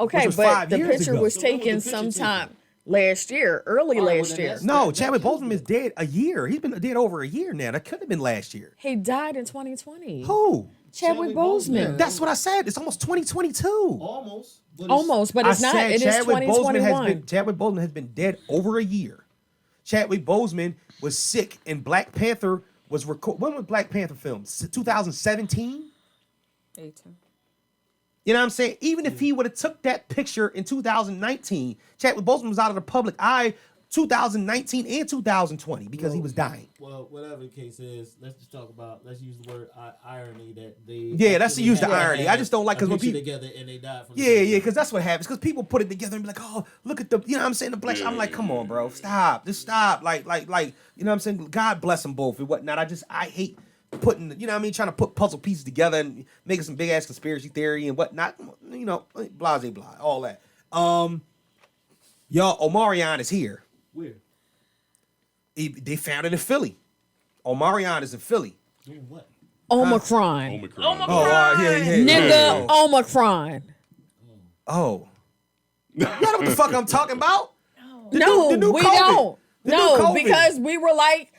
Okay, but the picture was taken sometime last year, last year. No, Chadwick Boseman is dead a year. He's been dead over a year now. That couldn't have been last year. He died in 2020. Who? Chadwick Boseman. That's what I said. It's almost 2022. Almost, but it's not. It is 2021. Chadwick Boseman has been dead over a year. Chadwick Boseman was sick, and Black Panther was recorded. When was Black Panther filmed? 2017? 18. You know what I'm saying? Even if he would have took that picture in 2019, Chadwick Boseman was out of the public eye 2019 and 2020 because he was dying. Well, whatever the case is, let's use the word irony that they. Yeah, let's use the irony. I just don't like because when people together and they died from. Yeah, because that's what happens. Because people put it together and be like, oh, look at the, you know what I'm saying? The black. I'm like, come on, bro, stop, just stop. Like, you know what I'm saying? God bless them both and whatnot. I hate putting, you know what I mean, trying to put puzzle pieces together and making some big ass conspiracy theory and whatnot. You know, blah, all that. Y'all, Omarion is here. Where? They found it in Philly. Omarion is in Philly. Doing what? Omicron. Oh, yeah. Nigga, Omicron. Oh. Y'all know what the fuck I'm talking about? No, the new we COVID. don't. The new No, COVID. because we were like,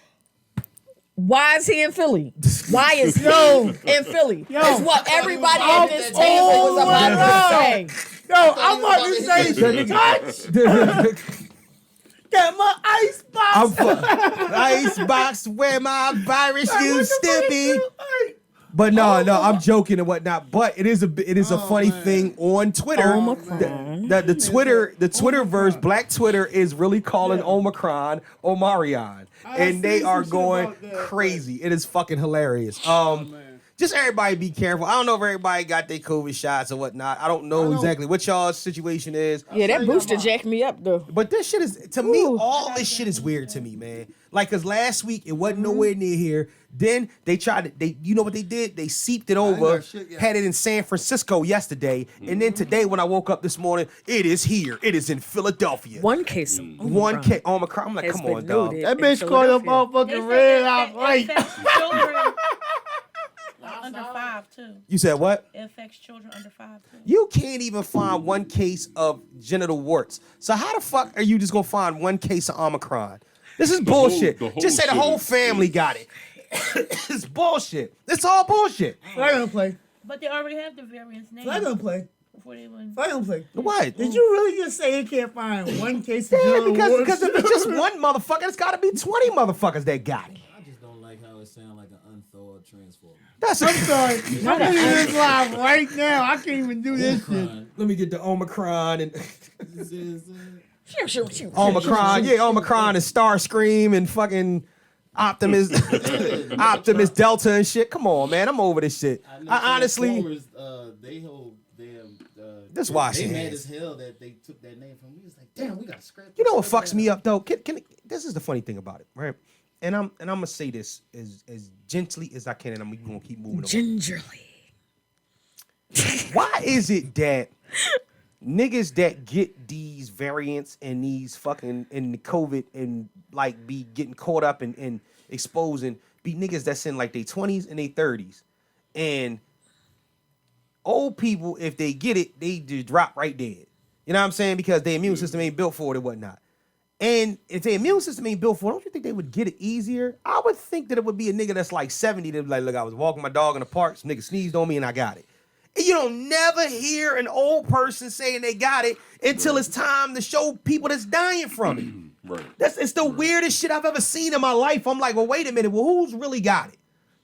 why is he in Philly? Why is he in Philly? It's what everybody at this table was about to say. Yo, I'm about to say, touch. Get my ice box. Ice box where my virus used to be. But no, I'm joking and whatnot. But it is a funny thing on Twitter. Omicron. The Twitterverse, Black Twitter is really calling Omicron Omarion. And they are going crazy. It is fucking hilarious. Just everybody be careful. I don't know if everybody got their COVID shots or whatnot. I don't know exactly what y'all's situation is. Yeah, that booster jacked me up though. But this shit is, to me, all this shit is weird to me, man. Like, cause last week it wasn't nowhere near here. Then they tried to, you know what they did? They seeped it over, had it in San Francisco yesterday. And then today when I woke up this morning, it is here. It is in Philadelphia. One case. Omicron. I'm like, come on, dog. That bitch called a motherfucking red out right. Under 5 too. You said what? It affects children under 5 too. You can't even find one case of genital warts. So how the fuck are you just gonna find one case of Omicron? This is bullshit. Just say the whole family got it. It's bullshit. It's all bullshit. Flag on play. But they already have the variants named. Flag on play. Before they went. Flag on play. What? Did you really just say you can't find one case of Yeah, genital because if it's just one motherfucker, it's gotta be 20 motherfuckers that got it. I just don't like how it sounds like an unthawed transformer. That's I'm sorry. I'm doing this live right now. I can't even do this shit. Let me get the Omicron and Shoot. Omicron. Yeah, Omicron and Starscream and fucking Optimus Delta and shit. Come on, man. I'm over this shit. I honestly. They hold damn. Just wash They your mad hands. as hell that they took that name from me. It's like, damn, we gotta scrap. You know what fucks me up though? This is the funny thing about it, right? And I'm gonna say this as gently as I can, and I'm gonna keep moving on. Gingerly. Why is it that niggas that get these variants and these fucking and the COVID and like be getting caught up and exposing be niggas that's in like their 20s and their 30s, and old people, if they get it, they just drop right dead. You know what I'm saying? Because their immune system ain't built for it and whatnot. And if their immune system ain't built for it, don't you think they would get it easier? I would think that it would be a nigga that's like 70 that be like, look, I was walking my dog in the park, some nigga sneezed on me and I got it. And you don't never hear an old person saying they got it until it's time to show people that's dying from it. Right. It's the weirdest shit I've ever seen in my life. I'm like, well, wait a minute. Well, who's really got it?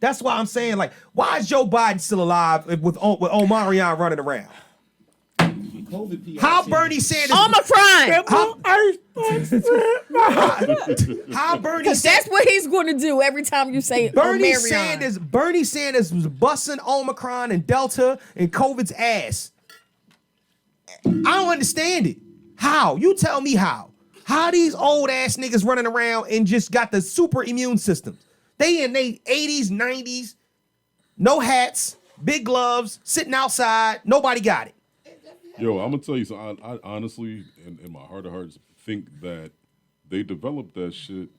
That's why I'm saying, like, why is Joe Biden still alive with Omarion running around? COVID PRC. How Bernie Sanders? Omicron. How Bernie? Because that's what he's going to do every time you say Bernie Omarion. Sanders was busting Omicron and Delta and COVID's ass. I don't understand it. How? You tell me how. How these old ass niggas running around and just got the super immune system? They in their 80s, 90s, no hats, big gloves, sitting outside. Nobody got it. Yo, I'm gonna tell you, so I honestly, in my heart of hearts, think that they developed that shit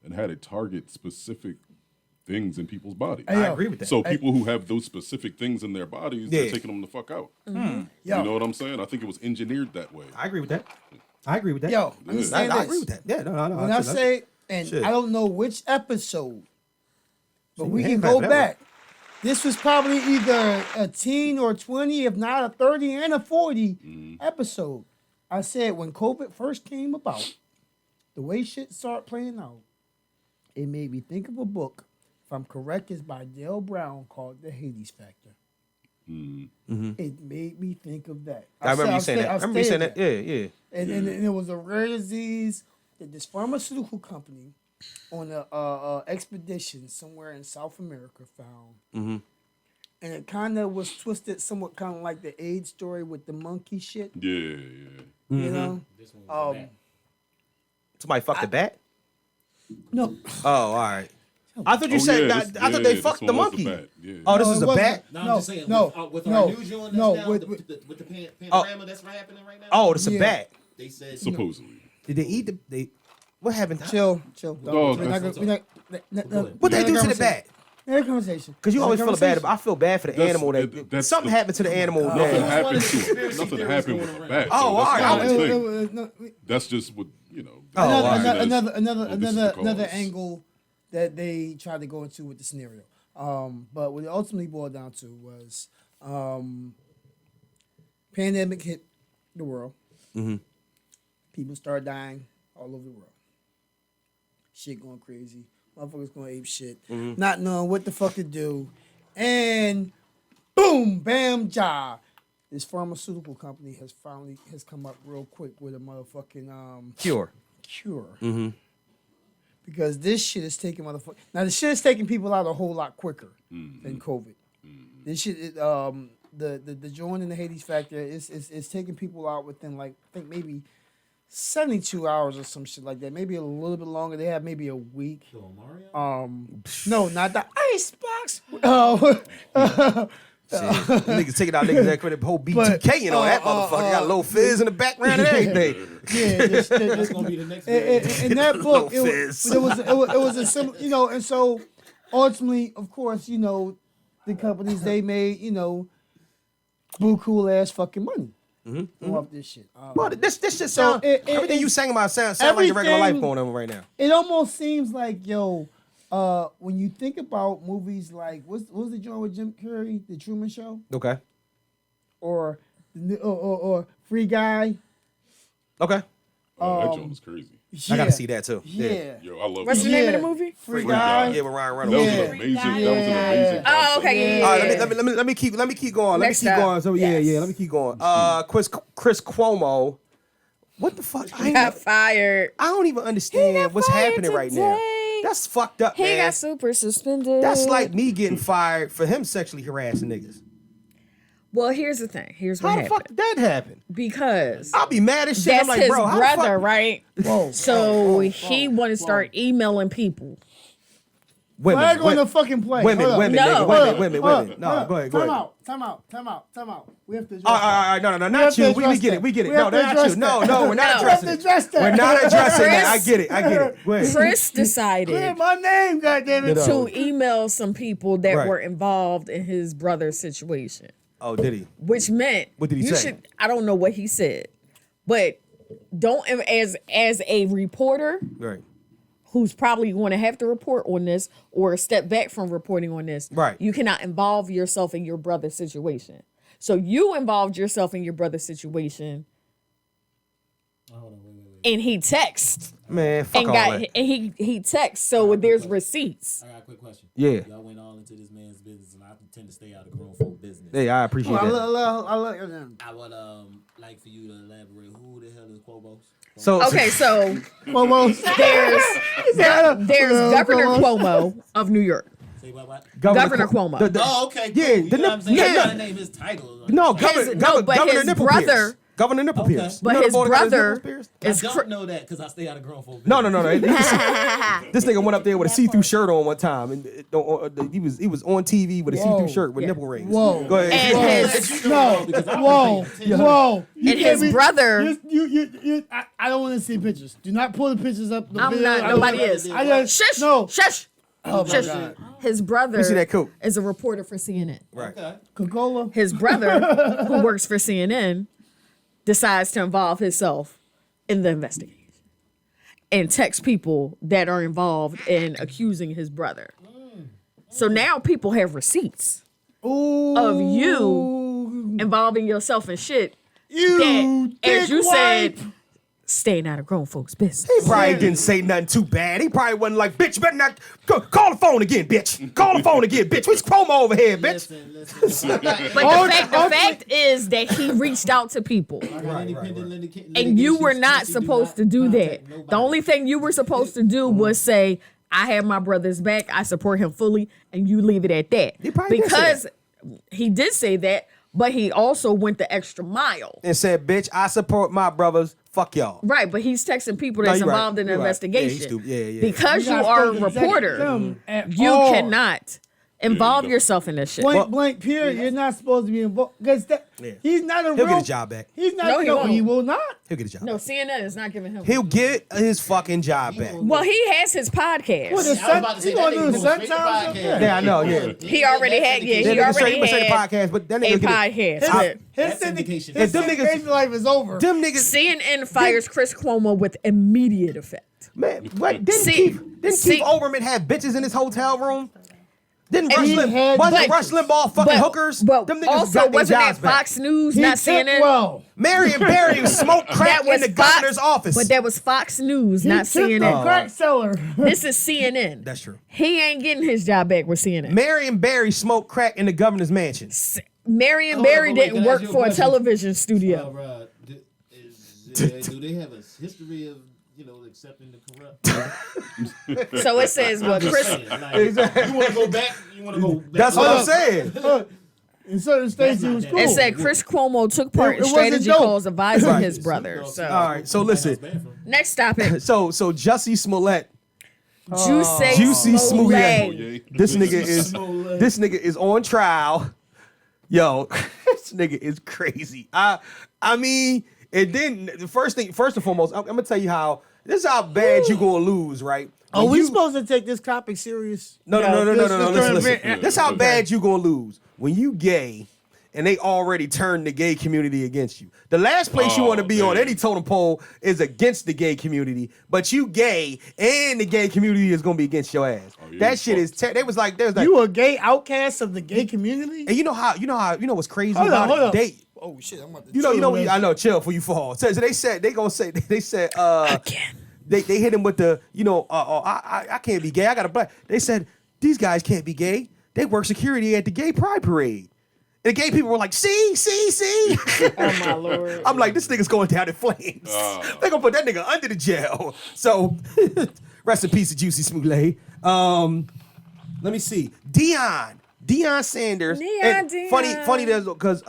and had it target specific things in people's bodies. I agree with that. So people who have those specific things in their bodies, they're taking them the fuck out. You know what I'm saying? I think it was engineered that way. I agree with that. I agree with that. Yo, understand I this. agree with that. Yeah, no. When I say, and Shit. I don't know which episode, but See, we you can had go that back. This was probably either a 10 or 20, if not a 30 and a 40 episode. I said when COVID first came about, the way shit started playing out, it made me think of a book, if I'm correct, it's by Dale Brown called The Hades Factor. It made me think of that. I remember you saying that. I remember you saying that. Yeah. And it was a rare disease that this pharmaceutical company on a expedition somewhere in South America found. And it kind of was twisted somewhat kind of like the AIDS story with the monkey shit. Yeah. You know? This one was bad. Somebody fucked the bat? No. Oh, all right. I thought you said that. I thought they fucked the monkey. Yeah. Oh, this No, is it a wasn't. bat? No, I'm No, just saying, no, with no, our news you on this no, now, with- with the panorama that's happening right now, Oh, it's a Yeah. bat. they said Supposedly. Did they eat the? What happened? Chill. No, We're not gonna- What they do to the bat? Another conversation. Because you always feel bad. I feel bad for the That's- animal. that's Something the- happened to the animal. Nothing that- happened to conspiracy it. Nothing theories happened going with the around. bat. Oh, So all that's right. not a thing. That's just what, you know. Oh, all right. that's- Another oh, this is the another cause. angle that they tried to go into with the scenario. But what it ultimately boiled down to was pandemic hit the world. People started dying all over the world. Shit going crazy. Motherfuckers going ape shit. Not knowing what the fuck to do. And boom, bam, ja. This pharmaceutical company has come up real quick with a motherfucking Cure. Because this shit is taking motherfuckers. Now the shit is taking people out a whole lot quicker than COVID. This shit, the joint in the Hades factor is taking people out within like I think maybe 72 hours or some shit like that. Maybe a little bit longer. They have maybe a week. No, not the icebox. Niggas taking out niggas that credit whole BTK on that motherfucker. Got a little fizz in the background and everything. Yeah, that's gonna be the next in that book, Little it fizz. was a similar, you know, and so ultimately, of course, you know, the companies they made, you know, buku ass fucking money off this shit. Well, this shit sound. Everything you saying about sound like your regular life going on right now. It almost seems like when you think about movies like what's the joint with Jim Carrey, The Truman Show, Okay. or Free Guy. Okay. Oh, that joint was crazy. Yeah. I gotta see that too. Yeah. Yo, I love What's the that. name of the movie? Free Guy. Guy. Yeah, with Ryan That Reynolds. was Yeah. an amazing. That was an amazing. Oh, concept. okay. All right, let me keep going. Next Let me keep up. going. So Yes. let me keep going. Chris Cuomo. What the fuck? He got fired. I don't even understand what's fired happening right now. today. That's fucked up, He man. got super suspended. That's like me getting fired for him sexually harassing niggas. Well, here's the thing. Here's what How the happened. fuck did that happen? Because I'll be mad as shit. that's I'm like, his bro, how the brother, fuck? right? Whoa. So he want to start emailing people. Flag on the fucking play. Women, Hold up. women, No. nigga, women. Hold up. No, go ahead. Time out. We have to address All right, no, We have not to you. address We get that. it. We get it. We No, have to not address you. No, that. we're not No. We have addressing to it. address that. We're not addressing that. I Chris. get it. Go ahead. Chris Clear decided my name, goddammit. No. to email some people that Right. were involved in his brother's situation, Oh, did he? which meant What did he you say? should. I don't know what he said, but don't as a reporter Right. who's probably going to have to report on this or step back from reporting on this. Right. You cannot involve yourself in your brother's situation. So you involved yourself in your brother's situation. Hold on, wait. and he texts Man, fuck and all got that. and he texts, so there's receipts. I got a quick question. Yeah. Y'all went all into this man's business, and I tend to stay out of grown folk business. Hey, I appreciate that. I would like for you to elaborate. Who the hell is Quobos? So Okay, so Almost. there's Governor Cuomo of New York. Say what? Governor Cuomo. Okay. Yeah, cool. You know what I'm saying? yeah. My name is title. No, but Governor his Nipple brother- Pierce. Governor Nipple Okay. Pierce. But You know his the boy that got his brother nipples pierced? I is don't know that because I stay out of grown folk. No. This nigga went up there with a see-through shirt on one time, and he was on TV with a see-through shirt with nipple rings. Whoa. Go ahead. And his Whoa. You and can't his be- brother. I don't want to see pictures. Do not pull the pictures up. The I'm video. not. I don't Nobody wanna- is. I just, Shush. No. Shush. Oh my Shush. God. His brother You see that coat? is a reporter for CNN. Right. Okay. Coca-Cola. His brother, who works for CNN, decides to involve himself in the investigation and text people that are involved in accusing his brother. So now people have receipts of you involving yourself in shit You that, as dick you wipe. said, staying out of grown folks' business. He probably didn't say nothing too bad. He probably wasn't like, bitch, you better not call the phone again, bitch. Call the phone again, bitch. Which promo over here, bitch? Listen. But the fact is that he reached out to people. And you were not supposed to do that. The only thing you were supposed to do was say, I have my brother's back. I support him fully. And you leave it at that. He probably did say Because he did say that, but he also went the extra mile. And said, bitch, I support my brothers. Fuck y'all. Right, but he's texting people No, that's you're right. involved in the You're right. Yeah, he's investigation. stupid. Yeah. Because you You're not are a supposed to reporter, them at you all. cannot involve yourself in this shit. Blank, period. You're not supposed to be involved. Because he's not a He'll real. get his job back. He's not. No, he won't. He will not. He'll get his job No, back. CNN is not giving him. He'll get his fucking job back. Well, he has his podcast. What, the I was sun, about to say he that gonna nigga do the goes sun straight to time? podcast. Yeah, I know, yeah. He already had, yeah, That he nigga straight already to say the had podcast, but that a nigga get podcast. His, But That's syndication. syndication. His Them niggas- syndication life is over. them niggas, CNN fires Chris Cuomo with immediate effect. man, what? Didn't See- Keith see- Olbermann have bitches in his hotel room? Didn't And Rush he had wasn't bitches. Rush Limbaugh fucking hookers? But Them niggas also, got their wasn't that jobs back. Fox News, He not took CNN? well. Marion Barry smoked crack in the governor's office. But that was Fox News, He not took the CNN. crack seller. This is CNN. That's true. He ain't getting his job back with CNN. Marion Barry smoked crack in the governor's mansion. Marion Hold on, Barry but wait, didn't can I work ask you a for a question? television studio. Rod, do they have a history of accepting the corrupt? So it says, well, Just Chris. saying, like, you want to go back? You want to go back? That's what I'm saying. In certain states, That's he was not cool. It said Chris Cuomo took part It in wasn't strategy dope. calls advising Right. his brother. All So right, so listen. next topic. So Jussie Smollett, Juicy Smollett. This nigga Smollett. is on trial. Yo, this nigga is crazy. I mean, and then the first and foremost, I'm gonna tell you how this is how bad you gonna lose, right? Are When we you- supposed to take this topic serious? No. Listen. Yeah. That's how bad you gonna lose when you gay, and they already turned the gay community against you. The last place you want to be on any totem pole is against the gay community, but you gay, and the gay community is gonna be against your ass. yeah, That you shit is. They was like, You a gay outcast of the gay community? and you know what's crazy Hold about on. it? Oh shit! I'm about to. You know, chill, I know, chill before you fall. So they said, Again. they hit him with the, I can't be gay. I got a black. They said, these guys can't be gay. They work security at the gay pride parade. And the gay people were like, see. Oh my lord. I'm like, this nigga's going down in flames. They're gonna put that nigga under the jail. So rest in peace to Juicy Smollett. Let me see. Deion Sanders. And Deion. Funny because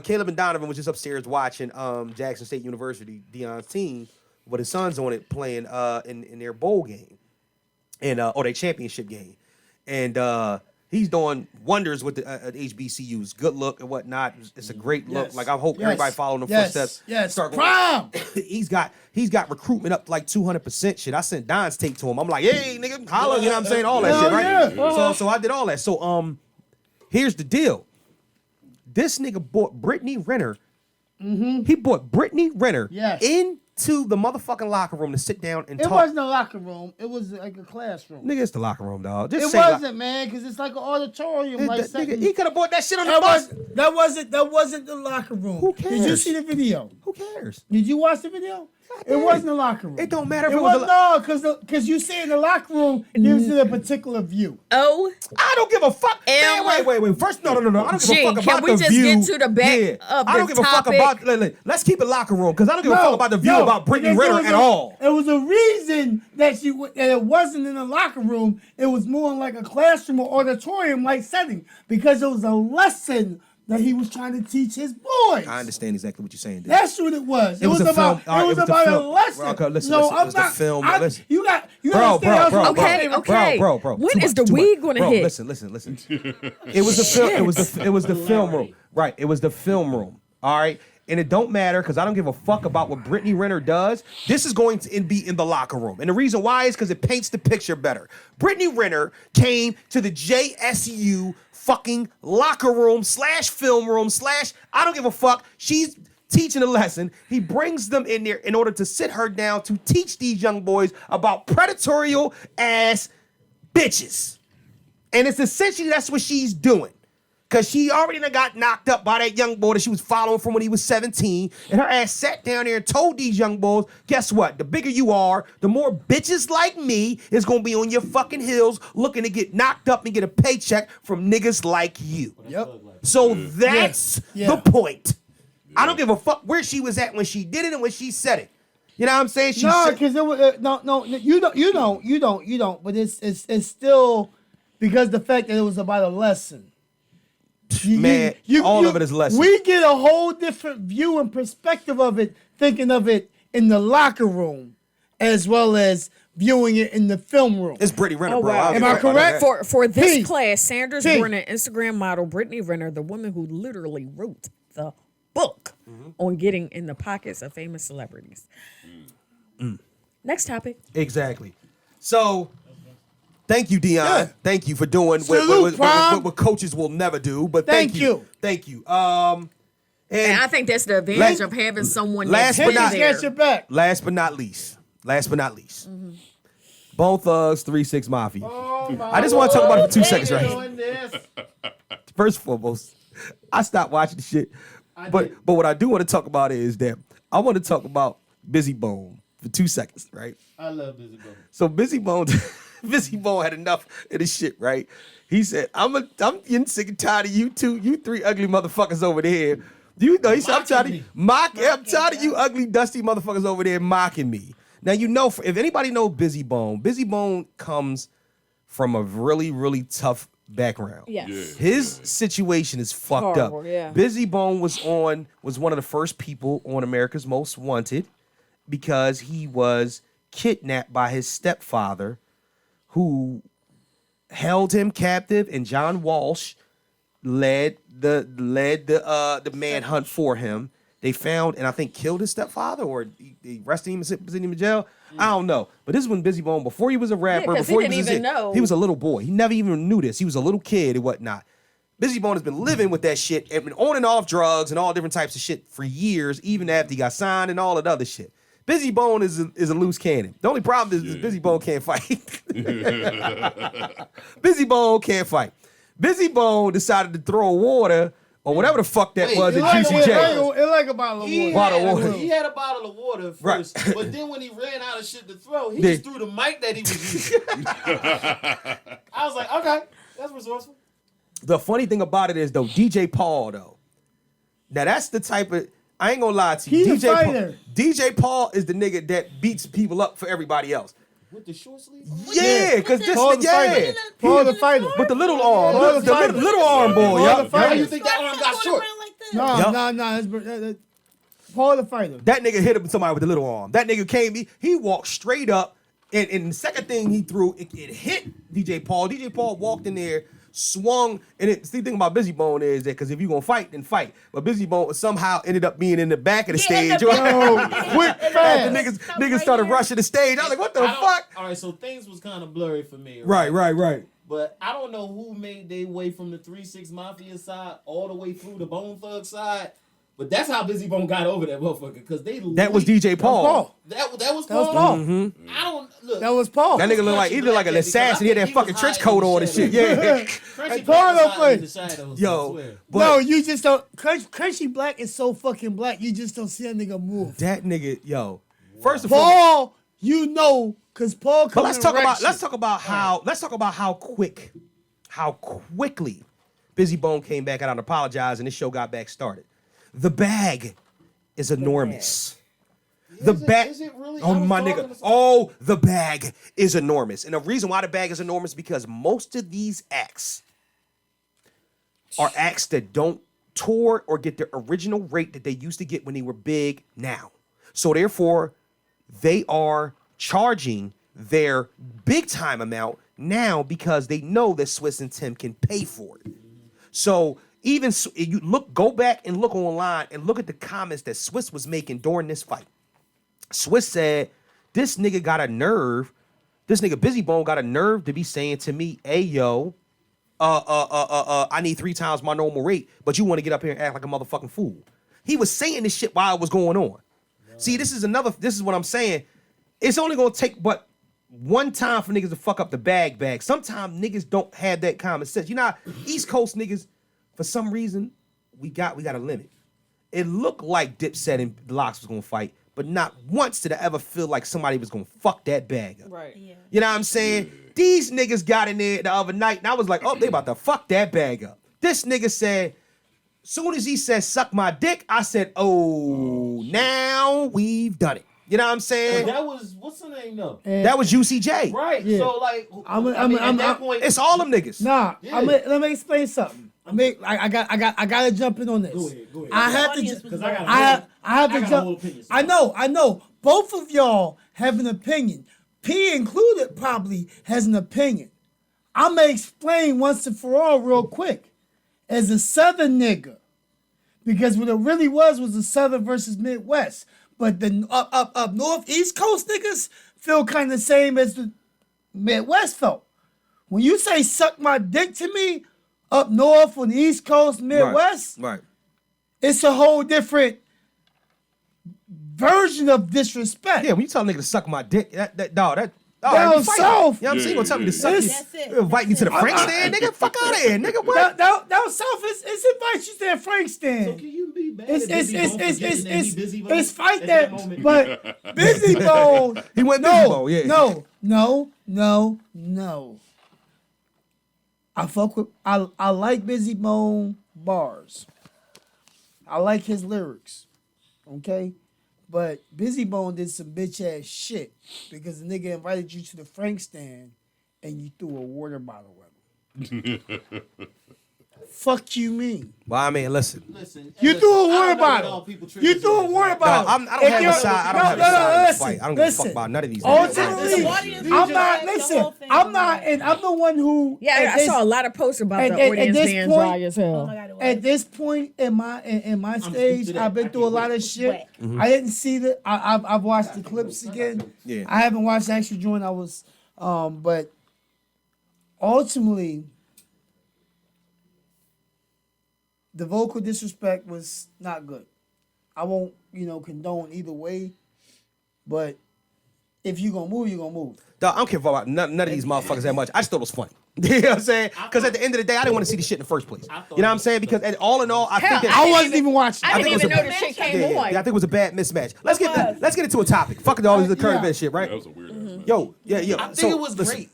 Caleb and Donovan was just upstairs watching Jackson State University, Deion's team, with his sons on it playing in their bowl game and their championship game. And he's doing wonders with the HBCUs. Good look and whatnot. It's a great look. Yes. Like I hope Yes. everybody following the Yes. footsteps. Yes. Start going. Prime. He's got recruitment up like 200% shit. I sent Don's tape to him. I'm like, hey, nigga, holla, you know what I'm saying? All that shit, right? yeah. So I did all that. So here's the deal. This nigga bought Brittany Renner. He bought Brittany Renner Yes. into the motherfucking locker room to sit down and It talk. wasn't a locker room. It was like a classroom. Nigga, it's the locker room, dog. It Just say wasn't, man, because it's like an auditorium. Like nigga, he could have bought that shit on the that bus. wasn't the locker room. Who Did you cares? see the video? Who cares? Did you watch the video? It wasn't the locker room. It don't matter if It it was was because you see in the locker room gives it a particular view. Oh, I don't give a fuck. Man, wait. First, no. I don't give Gee, a fuck can about we the just view. get to the back of I don't the give a fuck topic? about. Let's keep it locker room because I don't give a fuck about the view about Brittany because Renner at all. It was a reason that it wasn't in the locker room. It was more in like a classroom or auditorium-like setting because it was a lesson that he was trying to teach his boys. I understand exactly what you're saying. Dude. That's what it was. It was a about. film. All right, It was about a lesson. Okay, listen. No, It was the film. Listen. You got. Bro. Okay. Bro. When Too is the much, too weed much. gonna hit? Listen. It was the film. It was the film room. Right. It was the film room. All right. And it don't matter because I don't give a fuck about what Brittany Renner does. This is going to be in the locker room. And the reason why is because it paints the picture better. Brittany Renner came to the JSU fucking locker room / film room / I don't give a fuck. She's teaching a lesson. He brings them in there in order to sit her down to teach these young boys about predatorial ass bitches. And it's essentially that's what she's doing. Because she already done got knocked up by that young boy that she was following from when he was 17. And her ass sat down there and told these young boys, guess what? The bigger you are, the more bitches like me is going to be on your fucking heels looking to get knocked up and get a paycheck from niggas like you. Yep. So that's Yeah. the point. I don't give a fuck where she was at when she did it and when she said it. You know what I'm saying? No, because it was no. You don't. But it's still because the fact that it was about a lesson. All of it is lesson. We get a whole different view and perspective of it, thinking of it in the locker room, as well as viewing it in the film room. It's Brittany Renner, Oh, bro. wow. Am I correct? For this T. class, Sanders T. Brenner, Instagram model Brittany Renner, the woman who literally wrote the book on getting in the pockets of famous celebrities. Next topic. Exactly. So, thank you, Dion. Yeah. Thank you for doing Salute, Prime. what coaches will never do. But Thank you. Thank you. And And I think that's the advantage of having someone last that's but not- been there. Got your back. last but not least, Bone Thugs 3-6 Mafia. I just want to talk about it for 2 seconds, right? First and foremost, I stopped watching the shit. But what I do want to talk about is that I want to talk about Busy Bone for 2 seconds, right? I love Busy Bone. So Busy Bone had enough of this shit, right? He said, I'm getting sick and tired of you three ugly motherfuckers over there. You know, he said, I'm tired of you ugly, dusty motherfuckers over there mocking me. Now, you know, if anybody knows Busy Bone comes from a really, really tough background. Yes. Yeah. His situation is fucked Horrible, up. yeah. Busy Bone was one of the first people on America's Most Wanted because he was kidnapped by his stepfather, who held him captive, and John Walsh led the manhunt for him. They found and I think killed his stepfather, or they arrested him and put him in jail. I don't know. But this is when Busy Bone, before he was a rapper, 'cause before he he didn't was even know. he was a little boy. He never even knew this. He was a little kid and whatnot. Busy Bone has been living with that shit and been on and off drugs and all different types of shit for years, even after he got signed and all that other shit. Busy Bone is a loose cannon. The only problem is Busy Bone can't fight. Busy Bone can't fight. Busy Bone decided to throw water or whatever the fuck that was at Juicy J. It like a bottle of water. Bottle of water. He had a bottle of water first, Right. but then when he ran out of shit to throw, he Yeah. just threw the mic that he was using. I was like, okay, that's resourceful. The funny thing about it is though, DJ Paul though. Now that's the type of, I ain't gonna lie to you. He's a fighter. DJ Paul is the nigga that beats people up for everybody else. With the short sleeve? Yeah, because this Paul the nigga, fighter. Paul the fighter. with the little arm, Paul the the fighter. little arm boy, Paul yeah. the fighter. How you think that arm got short? No. Paul the fighter. That nigga hit him somebody with the little arm. That nigga came, he walked straight up, and the second thing he threw, it hit DJ Paul. DJ Paul walked in there, swung, and the thing about Busy Bone is that because if you're gonna fight, then fight. But Busy Bone somehow ended up being in the back of the stage. Yo, quick, The fast. niggas started rushing the stage. I was like, what the fuck? All right, so things was kind of blurry for me. Right. But I don't know who made their way from the 3-6 Mafia side all the way through the Bone Thug side. But that's how Busy Bone got over that motherfucker, because they That was DJ Paul. That was That was Paul. Paul. I don't look. That was Paul. That nigga looked like, he looked like an assassin. He had that fucking trench coat on and shit. Yeah. Crunchy Paul Black don't was play. in the shadows, I Yo, swear. but No, you just don't. Crunchy Black is so fucking black. You just don't see that nigga move. that nigga, yo, First of all, Paul, you know, because Paul. but let's talk about how quickly Busy Bone came back out and apologized, and this show got back started. The bag is enormous. The bag, Is it really? oh my nigga, oh the bag is enormous, and the reason why the bag is enormous because most of these acts are acts that don't tour or get the original rate that they used to get when they were big now. So therefore, they are charging their big time amount now because they know that Swiss and Tim can pay for it. So even you go back and look online and look at the comments that Swiss was making during this fight. Swiss said, this nigga got a nerve. This nigga Busy Bone got a nerve to be saying to me, hey yo, I need 3 times my normal rate, but you want to get up here and act like a motherfucking fool. He was saying this shit while it was going on. No. See, this is what I'm saying. It's only gonna take but one time for niggas to fuck up the bag. Sometimes niggas don't have that common sense. You know, East Coast niggas, for some reason, we got a limit. It looked like Dipset and Locks was gonna fight, but not once did I ever feel like somebody was gonna fuck that bag up. Right. Yeah. You know what I'm saying? These niggas got in there the other night, and I was like, oh, they about to fuck that bag up. This nigga said, soon as he said, suck my dick, I said, oh, now we've done it. You know what I'm saying? That was, what's the name though? That was UCJ. Right. Yeah. So like, at that point, It's all them niggas. Nah, Yeah. let me explain something. I gotta jump in on this. Go ahead. I have Audience to. was I got I have I to got a jump. whole opinion, so- I know. Both of y'all have an opinion. P included probably has an opinion. I'm gonna explain once and for all real quick. As a Southern nigga, because what it really was a Southern versus Midwest. But the up north, East Coast niggas feel kind of the same as the Midwest felt. When you say suck my dick to me, up north on the East Coast, Midwest, Right. it's a whole different version of disrespect. Yeah, when you tell a nigga to suck my dick, that Down we fighting. south. You know what I'm saying? You gonna tell me to Yeah, suck yeah. you? That's it. You invite me to the That's Frank it. stand, nigga? Fuck out of here, nigga. What? Down south is invite you to that Frank stand. so can you be mad It's at Busy Bone for getting that he Busy Bone it's fight at that, moment? but Busy Bone. He went Busy Bone, yeah. No. I fuck with. I like Busy Bone bars. I like his lyrics. Okay, but Busy Bone did some bitch ass shit because the nigga invited you to the Frank stand and you threw a water bottle at him. Fuck you mean? Well, I mean, listen. You threw a water bottle. You threw a water bottle. I don't have a side. I don't have a side in the fight. I don't give a fuck listen. about none of these. Ultimately, The audience I'm just not. the Listen, whole thing. I'm not, and I'm the one who. Yeah, at I this- saw a lot of posts about at- the at audience this being point- dry as hell. Oh my God, it was. At this point in my stage, to that. I've been I through a can't lot wait. of shit. Wet. I didn't see the. I've watched the clips again. Yeah. I haven't watched the actual joint. I was, but ultimately, the vocal disrespect was not good. I won't, condone either way, but if you gonna move, you gonna move. Dog, I don't care about none of these motherfuckers that much. I just thought it was funny. You know what I'm saying? Because at the end of the day, I didn't want to see the shit in the first place. You know what I'm saying? Because all in all, I think that I wasn't even watching. I think didn't it was even a- know the shit came yeah, on. I think it was a bad mismatch. Let's get into a topic. Fuck all this current event shit, right? That was a weird ass. Yo. I think it was listen. great.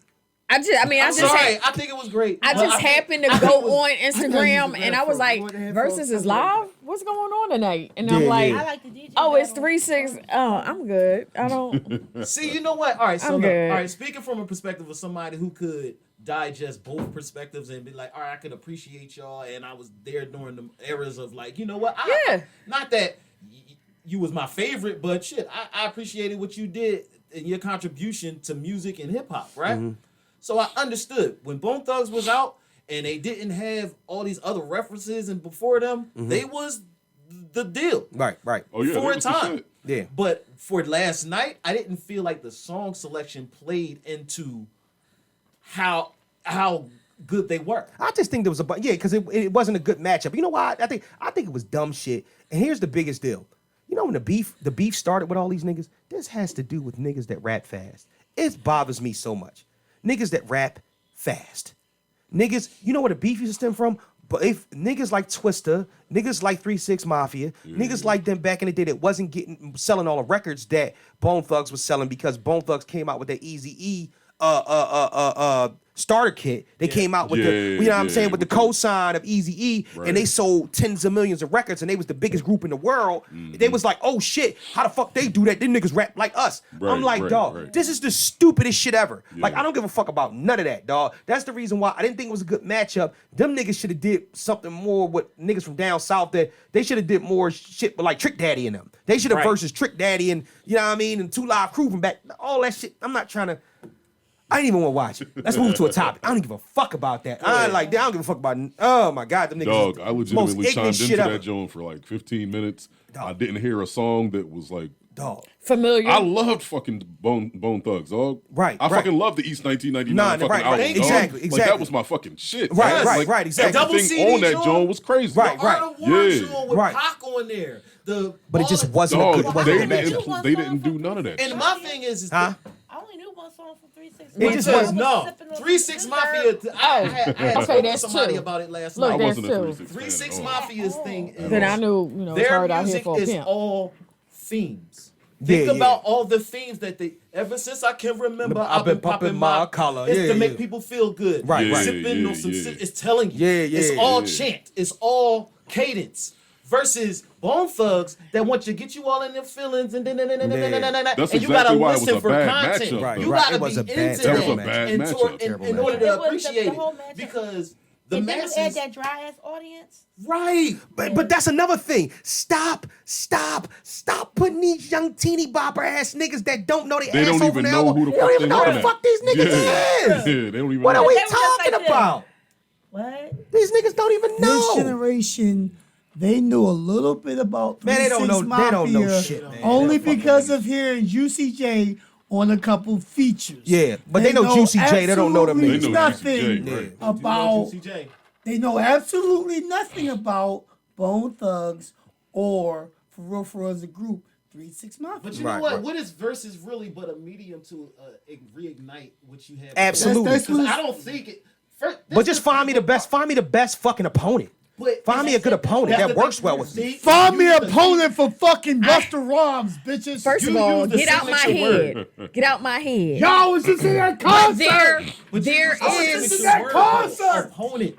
I I think it was great. I But just think- happened to I think it go was- on Instagram and I was like, Versus is live? What's going on tonight? And I'm Yeah, like, I like the DJ. oh, it's battle. 3-6. Oh, I'm good. I don't. See, you know what? All right, so I'm look, good. all right. Speaking from a perspective of somebody who could digest both perspectives and be like, all right, I could appreciate y'all, and I was there during the eras of like, you know what? Yeah. Not that you was my favorite, but shit, I appreciated what you did and your contribution to music and hip hop, right? So I understood when Bone Thugs was out and they didn't have all these other references and before them, they was the deal. Right. Oh yeah, For that a was the time. shit. Yeah. But for last night, I didn't feel like the song selection played into how good they were. I just think there was because it wasn't a good matchup. You know why? I think it was dumb shit. And here's the biggest deal. You know when the beef started with all these niggas? This has to do with niggas that rap fast. It bothers me so much. Niggas that rap fast. Niggas, you know where the beef used to stem from? But if niggas like Twista, niggas like 3-6 Mafia, niggas like them back in the day that wasn't selling all the records that Bone Thugs was selling because Bone Thugs came out with that Eazy-E starter kit. They came out with the, you know what I'm saying, with the cosign of Eazy-E, and they sold tens of millions of records, and they was the biggest group in the world. They was like, oh shit, how the fuck they do that? Them niggas rap like us. I'm like, dog, this is the stupidest shit ever. Like, I don't give a fuck about none of that, dog. That's the reason why I didn't think it was a good matchup. Them niggas should have did something more with niggas from down south that they should have did more shit with like Trick Daddy and them. They should have versus Trick Daddy and, you know what I mean, and 2 Live Crew from back, all that shit. I'm not trying to, I didn't even want to watch it. Let's move to a topic. I don't give a fuck about that. I don't give a fuck about. Oh my god, them niggas. Dog, I legitimately chimed into ever. that joint for like 15 minutes. Dog. I didn't hear a song that was like familiar. I loved fucking Bone Thugs, dog. Right. I fucking loved the East 1999 fucking album. Exactly. Like that was my fucking shit. Right. Exactly. Everything on that joint was crazy. Right. With Pac on there. But it just wasn't a good. It wasn't a matchup. They didn't do none of that. And my thing is I only knew one song from 3-6. It just was 3-6 Mafia. I had Okay, talked to that's somebody true. about it last Look, night. I wasn't a that's 3-6 fan 3-6 at all. Mafia's thing is Then I knew, it's their hard out here music for a is pimp. all themes. Think about all the themes that they, ever since I can remember, I've been popping my collar. It's to make people feel good. Right. Sipping on some shit. It's telling you. It's all chant. It's all cadence. Versus Bone Thugs that want to get you all in their feelings and That's and you gotta exactly why it was listen a for bad content. matchup, You though. gotta It was be a bad- into that was a that bad in matchup. order It to was appreciate the whole it matchup. because the And then you add masses. that dry ass audience. Right. But that's another thing. Stop putting these young teeny bopper ass niggas that don't know They don't even know who the They don't even know who the looking fuck at. these niggas is. They don't even What know. are we They were just talking like this. about? What? These niggas don't even This know. generation, they knew a little bit about Man, they don't 3-6 know- Mafia, they don't know shit, man. only They don't because of hearing Juicy J on a couple features. Yeah, but they know Juicy J, they don't know them absolutely niggas. They know nothing Juicy J, right. about. CJ. They know absolutely nothing about Bone Thugs or for real as a group 3-6 Mafia. But you Right, know what? right. What is versus really but a medium to reignite what you have? Absolutely. That's Because what I don't think it. But just find me the best fucking opponent. Find me a good opponent that works well with me. Find me an opponent for fucking Busta Rhymes, bitches. First of You all, use the get out my signature head. Get out my head. Y'all was just in that But concert. there is- is. that concert. Opponent.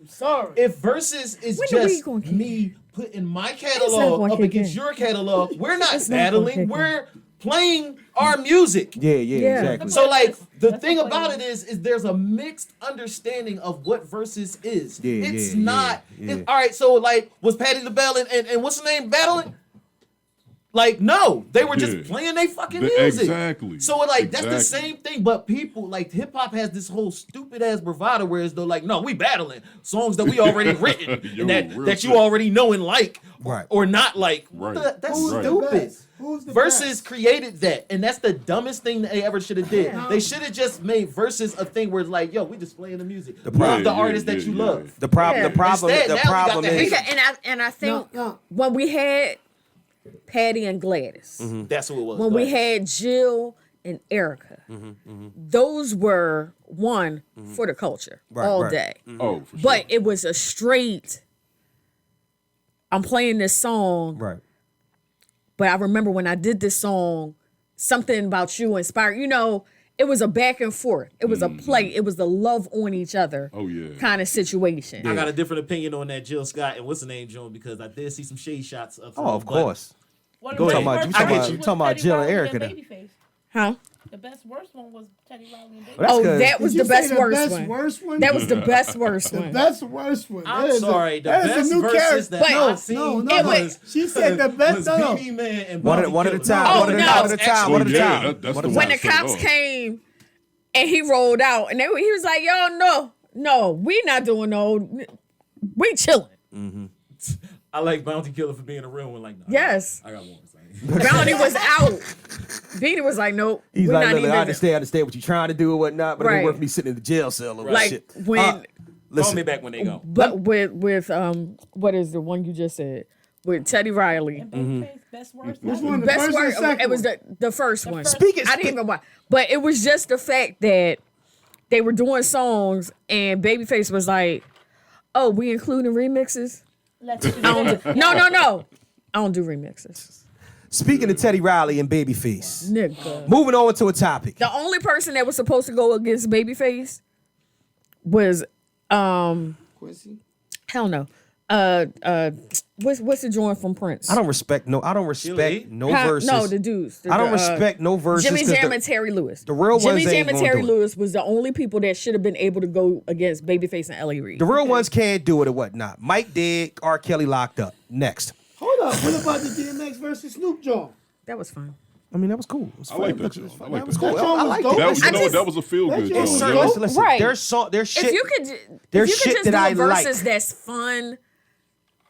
Sorry. If versus is When the weed just gonna kick me putting my not catalog gonna up kick against in. your catalog, we're not It's not gonna battling. kick in. We're playing our music. Yeah, Yeah. exactly. So like the That's thing the about it point. is there's a mixed understanding of what versus is. Yeah, It's yeah, not. yeah. All right, so like was Patti LaBelle and what's the name battling? Like no, they were just Yeah. playing their fucking music. Exactly. So like that's the Exactly. same thing, but people like hip hop has this whole stupid ass bravado where it's though like no, we battling songs that we already written Yo, and that real you shit. already know and like, Right. or not like. Right. That's Who's the stupid. best? Who's the Versus best? created that, and that's the dumbest thing that they ever should have did. Yeah. They should have just made Versus a thing where it's like, yo, we just playing the music. The Love problem- the Yeah, artists yeah, that you yeah, love. yeah. The problem Instead, the now we got problem the is haters. And I think No. when we had Patty and Gladys, That's who it was. when Go we ahead. had Jill and Erica, those were one for the culture all right. day. Oh, for sure. But it was a straight. I'm playing this song, right. but I remember when I did this song, something about you inspired. It was a back and forth. It was a play. It was the love on each other. Oh, yeah. Kind of situation. I got a different opinion on that Jill Scott and what's the name, Joan, because I did see some shade shots of Oh, of but course. One of Go the ahead. worst You talking ones about- was talking about Teddy Jill and Riley Erica then. Babyface. Huh? The best worst one was Teddy Riley and Babyface. Well, that's Oh, 'cause- that was Did the you say best worst best one. worst one? That was the best worst the one. best worst one. I'm That is sorry, a, the that is best a new verses character. that But- I've seen No, It was- no. She said the best. was No, no. BB Man and One at Bounty a Killer. time. Oh, One at a no. time. One at a time. Oh, One at a yeah, time. that's One the at a When time. the Set it cops off. came and he rolled out, and he was like, "Yo, no, we not doing no, we chilling." I like Bounty Killer for being a real one. Like, nah, Yes. I got one. Bounty was out. Beanie was like, "Nope, He's we're like, not look, even." I understand what you're trying to do or whatnot, but it Right. ain't worth me sitting in the jail cell or Like shit. when, Call Listen, me back when they go. but with what is the one you just said with Teddy Riley? And Babyface, best worst. Which one? The Best first or word. the second It was one? the first one. first- Speaking- I didn't even watch, but it was just the fact that they were doing songs and Babyface was like, Oh, we including remixes? Let's do I don't that. do, no. I don't do remixes. Speaking of Teddy Riley and Babyface, Nigga. moving on to a topic. The only person that was supposed to go against Babyface was Quincy. hell no. What's the joint from Prince? I don't respect no Kellie? verses. No, the dudes. I don't respect no verses. Jimmy 'cause Jam and Terry Lewis. the real Jimmy ones ain't Jam and gonna Terry do it. Lewis was the only people that should have been able to go against Babyface and Ellie Reed. The real ones can't do it or whatnot. Mike did. R. Kelly locked up. Next. Hold up. What about the DMX versus Snoop Dogg? That was fun. I mean, that was cool. It was I like fun. that joint. I like That was that cool. joint. I like dope. it. That was, I you know, just- that was a feel good That joint. joint- yo. Listen. Right. There's shit. If you could there's just shit do that a I versus like. that's fun.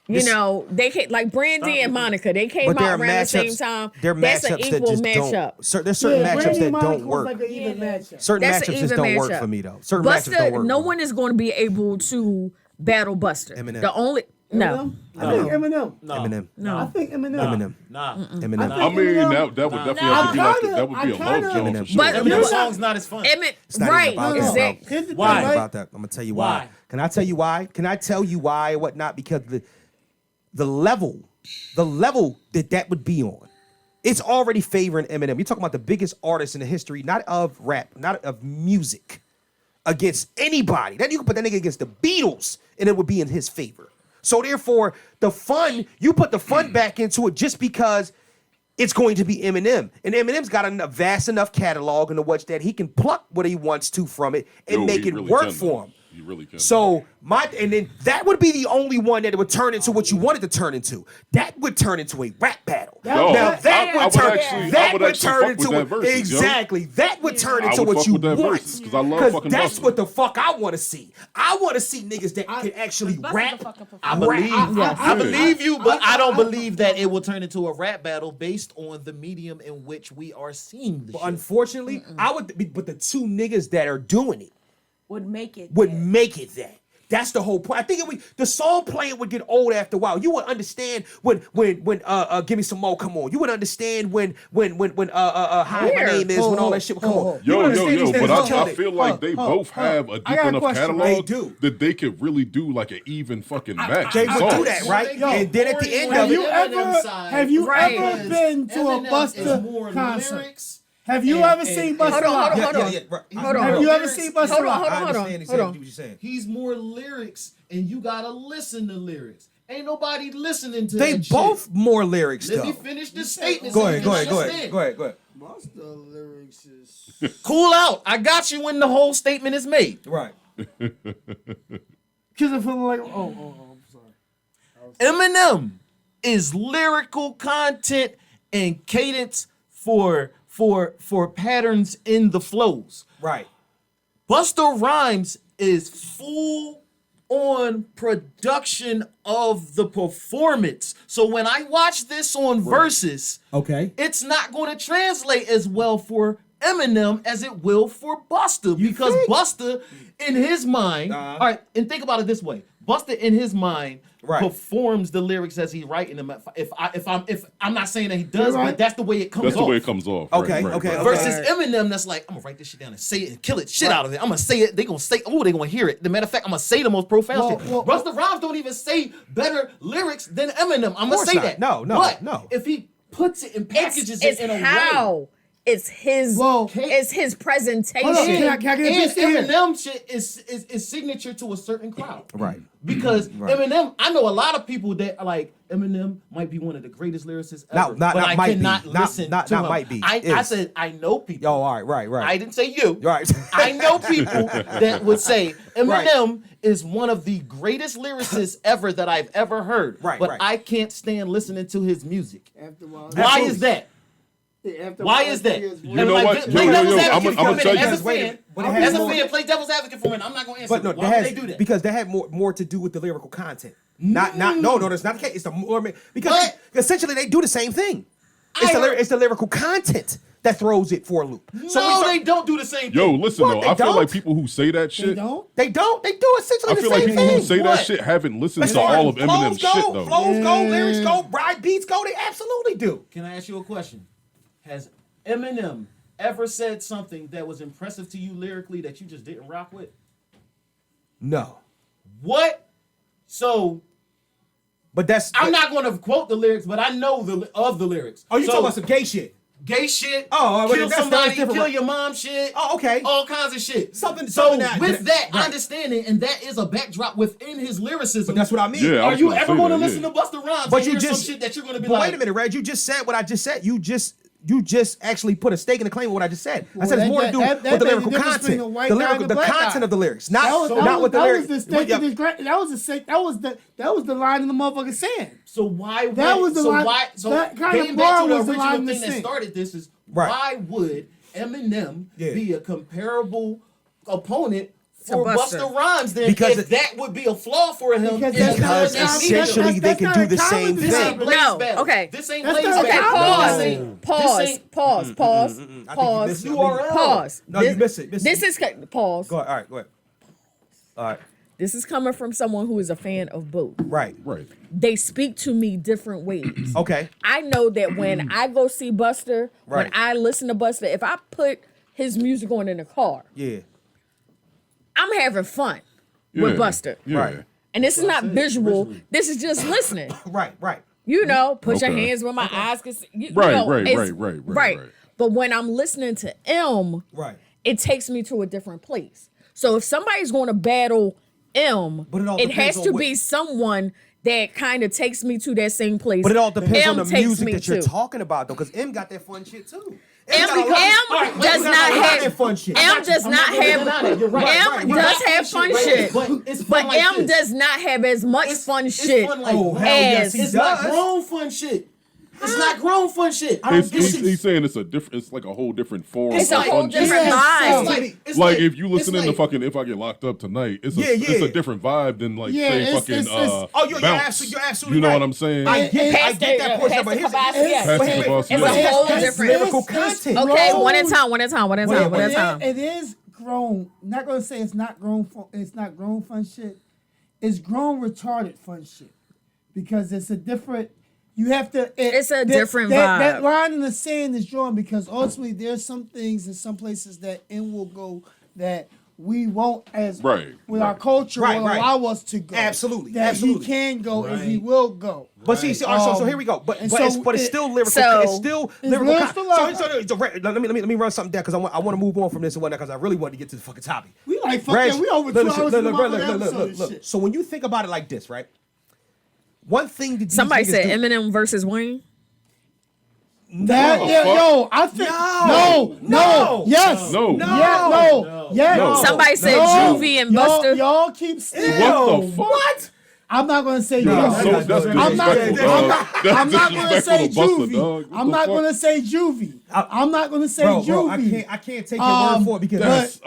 You know, they came like Brandy and Monica. They came But there out are around the same matchups. time. There are That's an matchups that equal just matchup. don't. There's certain matchups Brandy that Monica don't was work. like an even matchup. Certain That's an matchups just even don't work matchup. for me though. Certain matchups don't Buster, work. no for me. one is going to be able to battle Buster. Eminem. The only no. I think Eminem. No. Eminem. No. I think Eminem. Eminem. Nah. Eminem. I mean, that would definitely have to be like that would be a love joint for sure. But Eminem song's not as fun. It's not right, even about that, exactly. bro. Here's the Why? thing, It's right? about that. I'm gonna tell you why. Why? Can I tell you why? Can I tell you why or whatnot? Because the level that would be on, it's already favoring Eminem. You're talking about the biggest artist in the history, not of rap, not of music, against anybody. Then you can put that nigga against the Beatles, and it would be in his favor. So therefore, you put the fun back into it just because it's going to be Eminem. And Eminem's got a vast enough catalog and to watch that he can pluck what he wants to from it and Yo, make he it really work can, for though. him. You really can. So and then that would be the only one that would turn into what you wanted to turn into. That would turn into a rap battle. Yo, Now that I would turn actually that fuck would with turn into that versus, yo. exactly. That would turn I into would what fuck you with that want. versus, 'cause I love fucking that's Busta. what the fuck I want to see. I want to see niggas that can actually Busta's rap. the fucking I performer. believe, Yes. I believe you, but I don't believe that it will turn into a rap battle based on the medium in which we are seeing the But shit. unfortunately, but the two niggas that are doing it Would make it. would make it that. That's the whole point. I think the song playing would get old after a while. You would understand when Give Me Some More come on. You would understand when How My Name Is, when all that shit would come on. You would Yo, understand these but niggas I killing feel it. like they both have a deep got a enough question. catalog They do. that they could really do like an even fucking match. They in would songs. do that, right? Yo, And then at the end Have of you it, ever Right. been to a Eminem is Busta more concert? lyrics. Have you ever seen Busta Hold on, live? hold on. Hold on. Have you ever seen Busta Hold on, live? hold on. I understand exactly what you're saying. He's more lyrics, and you gotta listen to lyrics. Ain't nobody listening to They that both shit. more lyrics Let though. me finish this statement. Go so ahead, you go can ahead, go understand. ahead, go ahead, go ahead. Busta lyrics is Cool out. I got you when the whole statement is made. Right. because I feel like I'm sorry. Eminem is lyrical content and cadence for patterns in the flows. Right. Busta Rhymes is full on production of the performance. So when I watch this on Versus, Okay. it's not going to translate as well for Eminem as it will for Busta because think? Busta in his mind, all right, and think about it this way. Busta in his mind Right. performs the lyrics as he's writing them. If I'm not saying that he does, You're right. but that's the way it comes That's off. the way it comes off. Okay, right, okay, right. okay. Versus Eminem, that's like, I'm gonna write this shit down and say it and kill it shit out of it. I'm gonna say it. They gonna say, oh, they gonna hear it. The matter of fact, I'm gonna say the most profound shit. Busta Rhymes don't even say better lyrics than Eminem. I'm gonna course say not. that. No, But no. if he puts it and packages It's it in a way. how. It's his. Well, it's his presentation. Hold on, can I get a And piece here? Eminem shit is signature to a certain crowd. Right. Because Eminem, I know a lot of people that are like, Eminem might be one of the greatest lyricists ever. Not but I might be. cannot Not- listen not- to not him. might be. I Is. said, I know people. Yo, all right, right. I didn't say you. Right. I know people that would say Eminem is one of the greatest lyricists ever that I've ever heard. Right, But right. I can't stand listening to his music. After a while, Why is that? after a Why while, is that? years, You know what? Play Yo, devil's yo, advocate I'ma for a minute. tell you As a this. fan, But it has as a more- fan, play devil's advocate for a minute. I'm not gonna answer. But no, Why would they do that? because that had more to do with the lyrical content. No, that's not the case. It's the more because But- essentially they do the same thing. I- It's the lyrical content that throws it for a loop. No, they don't do the same thing. Yo, listen What, though, they I feel don't? like people who say that They shit, don't. They do essentially I the feel same like people thing. who say What? that shit haven't listened As to far all as of Eminem's flows shit go, though. Flows go, lyrics go, ride beats go. They absolutely do. Can I ask you a question? Has Eminem ever said something that was impressive to you lyrically that you just didn't rock with? No. What So, But that's. I'm not going to quote the lyrics, but I know the lyrics. Oh, you so, talking about some gay shit? Gay shit. Oh, well, kill that's somebody, different. kill your mom shit. Oh, okay. All kinds of shit. Something with that right. understanding, and that is a backdrop within his lyricism. But that's what I mean. Yeah, I Are was you gonna ever say going to that, listen yeah. to Busta Rhymes But and you hear just some shit that you're going to be but like? wait a minute, Reg. You just said what I just said. You just actually put a stake in the claim of what I just said. I said it's more to do with the lyrical content, the content of the lyrics, not what the lyrics. That was the line in the motherfucker saying. So why would That was the line- so that kind of getting bar back to the was the line original to thing that sing. started this is Right. why would Eminem Yeah. be a comparable opponent for Busta. Busta Rhymes then Because if that would be a flaw for him? Because in that's the not Because a conversation? essentially they that's can not do a the same comedy This ain't thing. Blaze No, battle. okay. This ain't That's Blaze not a battle. Pause. This ain't- Pause. this ain't- Pause. Pause. I think you Pause. missed it. URL. Pause. No, you missed it. This is pause. Go ahead. All right. Go ahead. All right. This is coming from someone who is a fan of both. Right. Right. They speak to me different ways. Okay. I know that when I go see Buster, when Right. I listen to Buster, if I put his music on in the car, Yeah. I'm having fun with Yeah. Buster. Yeah. Right. And this is not visual. This is just listening. Right. Right. You know, put your Okay. hands where my eyes can see. You Right, know, right, it's- right. But when I'm listening to M, Right. it takes me to a different place. So if somebody's going to battle M, But it all it depends has on to what- be someone that kind of takes me to that same place. But it all depends on M the takes music me that you're to. talking about, though, because M got that fun shit too. M got a lot- M does not that have fun shit. M does not have You're right. M does have fun shit, But it's but fun like M this. does not have as much fun It's shit fun like Oh, that. hell yes, as he It's not does. grown fun shit. It's not grown fun shit. He's saying it's a different. It's like a whole different form. It's of a whole fun different shit. vibe. It's Like if you listen it's to like- fucking If I Get Locked Up Tonight, it's Yeah, it's yeah. a different vibe than like Yeah, say it's- fucking it's- Oh, you're Bounce. absolutely You know right. what I'm saying? I get Past that the- portion, past but the here's Kabasi, yes. Past the wait, Kabasi, wait, yes. wait, It's a whole that's different- lyrical It's- content. Okay, Grown. one at a time, one at a time, one at a time, one at a time. It is grown. Not gonna say it's not grown. It's not grown fun shit. It's grown retarded fun shit because it's a different. You have to. It's a different That vibe. line in the sand is drawn because ultimately there's some things in some places that in will go that we won't as Right, with our right. culture Right, will right. allow us to go. Absolutely, That absolutely. he can go and he will go. But see, all right, so here we go. But and it's so still lyrical. so- It's still It's lyrical. lyrical Let me run something down because I want to move on from this and whatnot because I really want to get to the fucking topic. We like fuck Reg, that. We over 2 look, hours look, in the look, motherfucking look, episode and look. shit. So when you think about it like this, right? One thing that these Somebody niggas said do- Eminem versus Wayne. That No, yeah, fuck. yo, I think No. yes, No. yeah, no, yeah, No. Somebody said no. Juvie and Buster. Y'all keep What the fuck? What? I'm not gonna say Yo, Juvie. that's I'm I'm not. disrespectful, I'm dog. not. That's I'm not gonna say disrespectful to Busta, Juvie. dog. What I'm the not fuck? gonna say Juvie. I'm not gonna say Bro, Juvie. I can't take your word for it because That's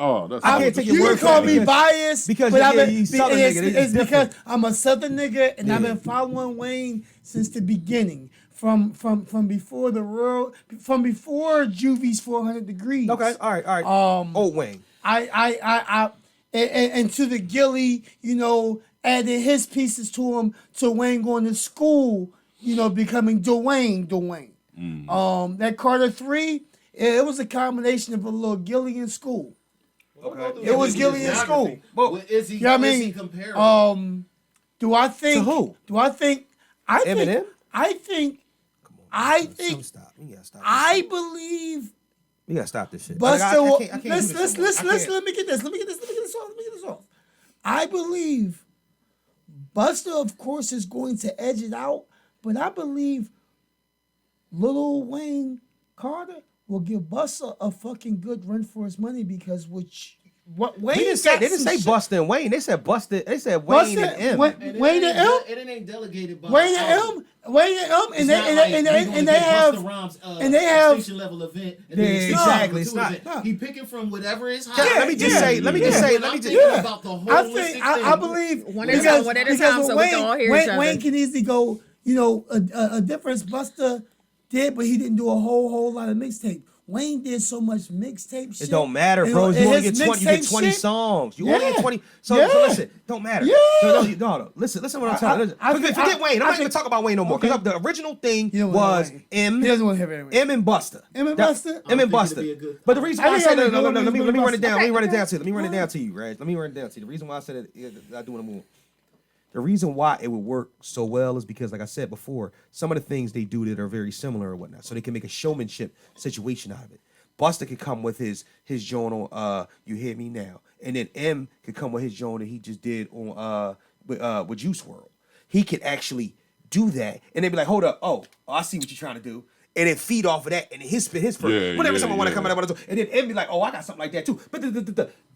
I can't take your You word can for call it me because- biased because but yeah, I've been, he's Southern it's, nigga, it's it's because different. I'm a Southern nigga and I've Yeah. been following Wayne since the beginning. From before the world, from before Juvie's 400 Degrees. Okay, all right. Old Wayne. And to the Gilly, you know, adding his pieces to him, to Wayne going to school, you know, becoming Dwayne. That Carter 3, it was a combination of a little Gilly in school. Okay. It was Gilly in school. What is he? You know what I is he mean? comparable? Do I think? To who? Eminem? I think Stop. We gotta stop. I believe We gotta stop this shit. Buster will. I can't do Listen, this no more. I listen. can't. Let me get this off. I believe Buster, of course, is going to edge it out, but I believe Lil Wayne Carter will give Buster a fucking good run for his money because what Wayne They didn't say Buster and Wayne. They said Buster. They said Wayne and M. Wayne and M. It ain't delegated by Wayne and M. And they have station level event. And Yeah, then it's exactly. It's It's not- not. He picking from whatever is hot. Yeah, let me just say. I'm Yeah. thinking about the whole I believe One at a time, one at a time, so we can all hear each other. Wayne can easily go, you know, a difference Buster did, but he didn't do a whole lot of mixtape. Wayne did so much mixtape shit. It don't matter, bro. And You only his get 20. You get mixtape 20 shit- songs. You Yeah. only get 20. So Yeah. listen. Don't matter. Yeah. No. Listen what I'm telling you. I Forget think- Wayne. I'm I not even think- talking about Wayne no more. Because Okay. the original thing You don't wanna was hear Wayne. M. He doesn't want to hear it. M and Buster. M and That- Buster? M and think Buster. it'd be a good- But the reason I why I think said I'm it, gonna let me run it down. Okay, Let me run it okay. down to you. Let me run it down to you, Reg. Let me run it down to you. The reason why I said it, I do want to move. The reason why it would work so well is because, like I said before, some of the things they do that are very similar or whatnot, so they can make a showmanship situation out of it. Busta could come with his joint on You Hear Me Now, and then M could come with his joint that he just did on with Juice WRLD. He could actually do that, and they'd be like, "Hold up, oh, I see what you're trying to do." And then feed off of that, and his first. Whenever someone want to come out, and then M be like, "Oh, I got something like that too." But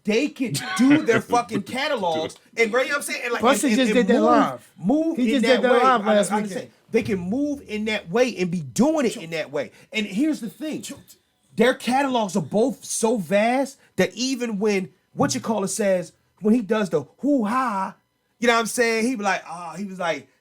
they can do their fucking catalogs, and right, you know what I'm saying? And like, Busta just did that live. Move He in just that did that way. live last I weekend. understand. They can move in that way and be doing it in that way. And here's the thing: their catalogs are both so vast that even when says when he does the hoo ha, you know what I'm saying? He be like,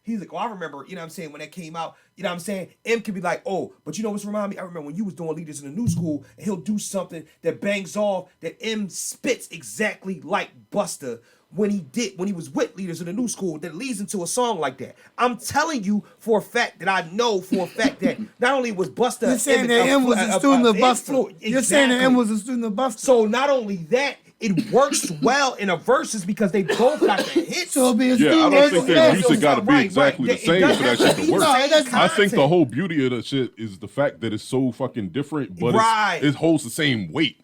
he's like, oh, I remember, you know what I'm saying, when that came out, you know what I'm saying? M could be like, oh, but you know what's remind me? I remember when you was doing Leaders in the New School, and he'll do something that bangs off that M spits exactly like Busta when he was with Leaders in the New School that leads into a song like that. I'm telling you for a fact that I know for a fact that not only was Busta... You're saying that M was a student of Busta. You're saying that M was a student of Busta. So not only that, it works well in a versus because they both got the hits. So it'll be a Yeah, I student. don't think their music got to be Right, exactly right. the same for that shit to work. No, it doesn't. I think the whole beauty of the shit is the fact that it's so fucking different, but Right. it holds the same weight.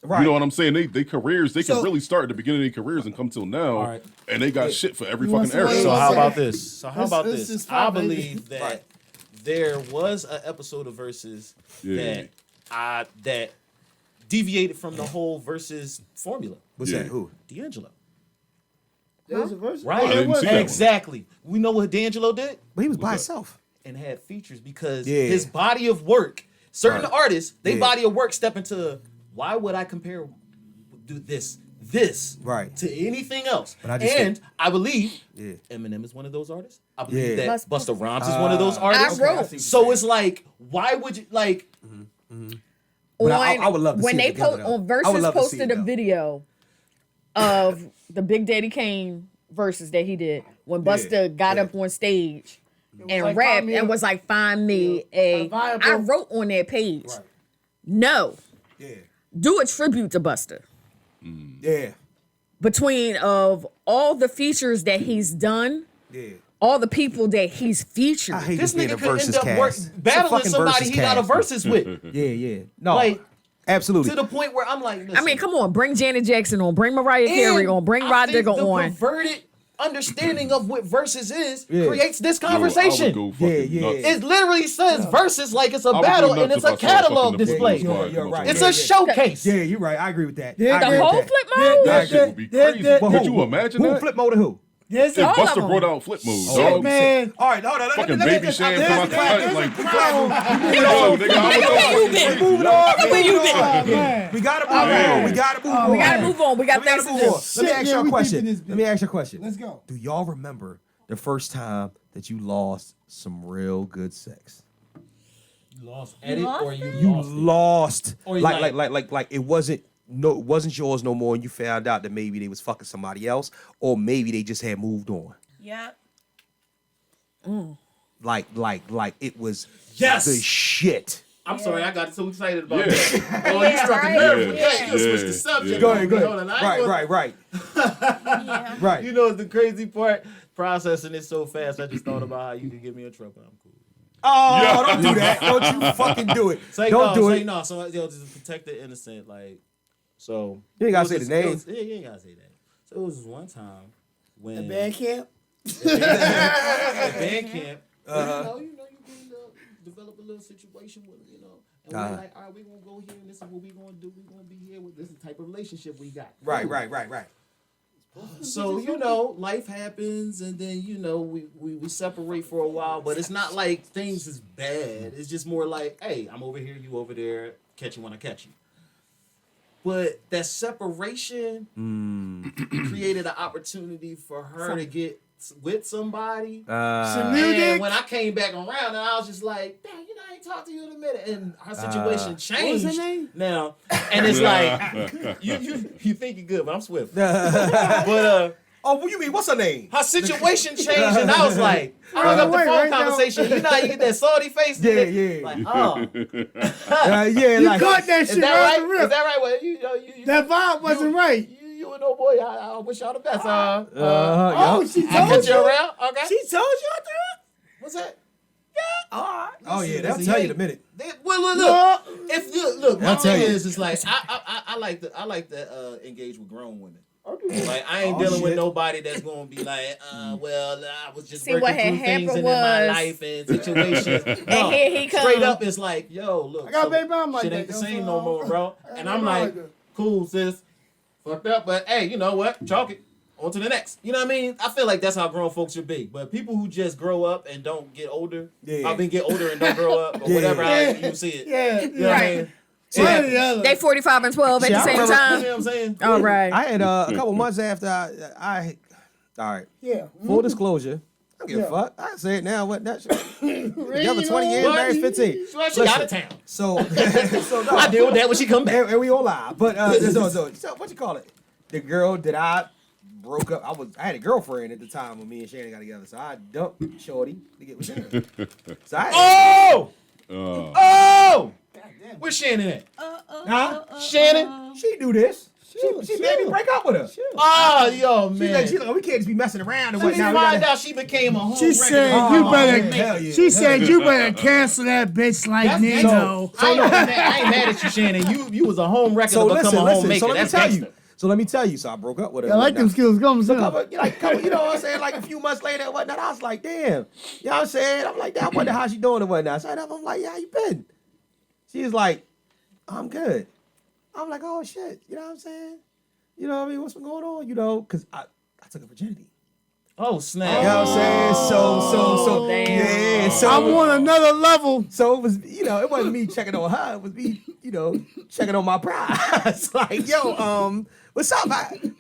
Right. You know what I'm saying? They careers, they So- can really start at the beginning of their careers and come till now, All right. and they got shit for every You want fucking era. some- So Well, how okay. about this? This is I fine, baby. believe that Right. there was an episode of Versus Yeah. that deviated from the whole Versus formula. What's Yeah. that? Who? D'Angelo. There was a verse. Right. I didn't see that one. Exactly. We know what D'Angelo did But he was by What's that? himself. and had features because Yeah. his body of work, certain Right. artists, they Yeah. body of work step into why would I compare do this Right. to anything else? But I just And I believe Yeah. Eminem is one of those artists. I believe Yeah. that Busta Rhymes is one of those artists. I wrote. see what So you're it's like, why would you like? But I would love to when see it they together, though. on I would Versus love to see posted it, a though. video of the Big Daddy Kane verses that he did when Busta got up on stage and like, rapped find me and was like, "Find me a." viable- I wrote on that page, no, Yeah. do a tribute to Busta. Yeah. Between of all the features that he's done, Yeah. all the people that he's featured. I hate This being a nigga could versus end up cast. It's a battling fucking somebody versus he got a cast. versus with. Yeah. No. Like, absolutely. to the point where I'm like, I mean, come on, bring Janet Jackson on, bring Mariah Carey on, bring Rod Digger the on. perverted understanding of what versus is Yeah. creates this Yo, I would conversation. go fucking Yeah. nuts. It literally says versus like it's a I would go battle nuts and it's if I a saw catalog fucking the display. Flip Mode You're come right. up It's to a it. showcase. Yeah, you're right. I agree with that. Yeah, I The agree whole with that. flip mode? That shit would be crazy. Could you imagine Who that? flip mode to who? There's If a All of Busta them. brought out flip mode, shit, dog. man. All right, hold on. Fucking baby sham come out the cut there's like, a crowd. yo, nigga, I was been? Moving on. Where you been? Oh, man. We gotta move on. We gotta move on. We gotta move on. We got We gotta things to move do. on. Let me Shit, ask yeah, you a we question. deep in this Let me ask you a question. Let's go. Do y'all remember the first time that you lost some real good sex? You lost at it or you You lost it? lost. Or Like it wasn't yours no more, and you found out that maybe they was fucking somebody else, or maybe they just had moved on. Yep. Like it was Yes. the shit. I'm sorry, I got so excited about Yeah. that. Oh, you Yeah, struck a right? nerve with Yeah. that. You switched the Yeah. subject. Go ahead. Hold on, I ain't gonna- Right. Yeah. Right. You know the crazy part? Processing it so fast, I just thought about how you could get me in trouble. I'm cool. Oh, don't do that. Don't you fucking do it. Don't do it. No, so just protect the innocent. Like, so You ain't gotta it say was the this- name. it was- Yeah, you ain't gotta say that. So it was this one time when Band camp. at band camp, you know, you can develop a little situation with, you know, and we're like, all right, we're gonna go here, and this is what we're gonna do. We're gonna be here with this is the type of relationship we got. Right. So, you know, life happens, and then, you know, we separate for a while, but it's not like things is bad. It's just more like, hey, I'm over here, you over there, catch you when I catch you. But that separation created an opportunity for her to get with somebody. And when I came back around, and I was just like, damn, you know, I ain't talked to you in a minute. And her situation changed. What was her name? Now, and it's like, you think you're good, but I'm swift. But Oh, what you mean? What's her name? her situation changed, and I was like, I hung up the Wait, phone right now. conversation. You know how you get that salty face? Yeah. Like, oh, Yeah, You like caught that is shit that right right? the rip. Is that right? Well, you That vibe wasn't right. You it, no boy. I wish y'all the best. She I told catch you you. around. Okay. She told you out there. What's that? Oh yeah, they'll tell you in a minute. Well, look. If you look, my thing is like I like to engage with grown women. Okay. Like I ain't dealing with nobody that's gonna be like, well, I was just working through things in my life and situations. And here he comes. Straight up, it's like, yo, look, I got a baby mom like shit that. ain't the same no more, bro. And I'm like, cool, sis, fucked up, but hey, you know what? Chalk it. On to the next. You know what I mean? I feel like that's how grown folks should be. But people who just grow up and don't get older, get older and don't grow up, or whatever, however you see it. Yeah. You know what I mean? They 45 and 12 at the same You know time. what I'm saying? All right. I had a couple months after I all right. Yeah. Full disclosure. I don't give a fuck. I say it now. What that shit? Together 20 years, married 15. She out of town. So no. I deal with that when she come back. And we all lie. But so what you call it? The girl that I broke up. I had a girlfriend at the time when me and Shannon got together. So I dumped Shorty to get with her. So Where's Shannon at? Shannon, she do this. She made me break up with her. Oh, yo, man. She's like, we can't just be messing around and Let me whatnot. find out she became a home She wrecker. said you better. hell yeah. She said you better cancel that bitch like Nino. I ain't mad at you, Shannon. You was a home wrecker to become a homemaker. So let me That's tell you. gangster. So let me tell you. So I broke up with her. I like them skills. Come So on. couple, you know what I'm saying? Like a few months later and whatnot, I was like, damn. You know what I'm saying? I'm like, damn, I wonder how she doing and whatnot. So I'm like, yeah, how you been? She's like, I'm good. I'm like, oh shit. You know what I'm saying? You know what I mean? What's been going on? You know, because I took a virginity. Oh, snap. You know what I'm saying? So damn. yeah. So I'm on another level. So it was, it wasn't me checking on her. It was me, checking on my pride. It's like, yo, what's up?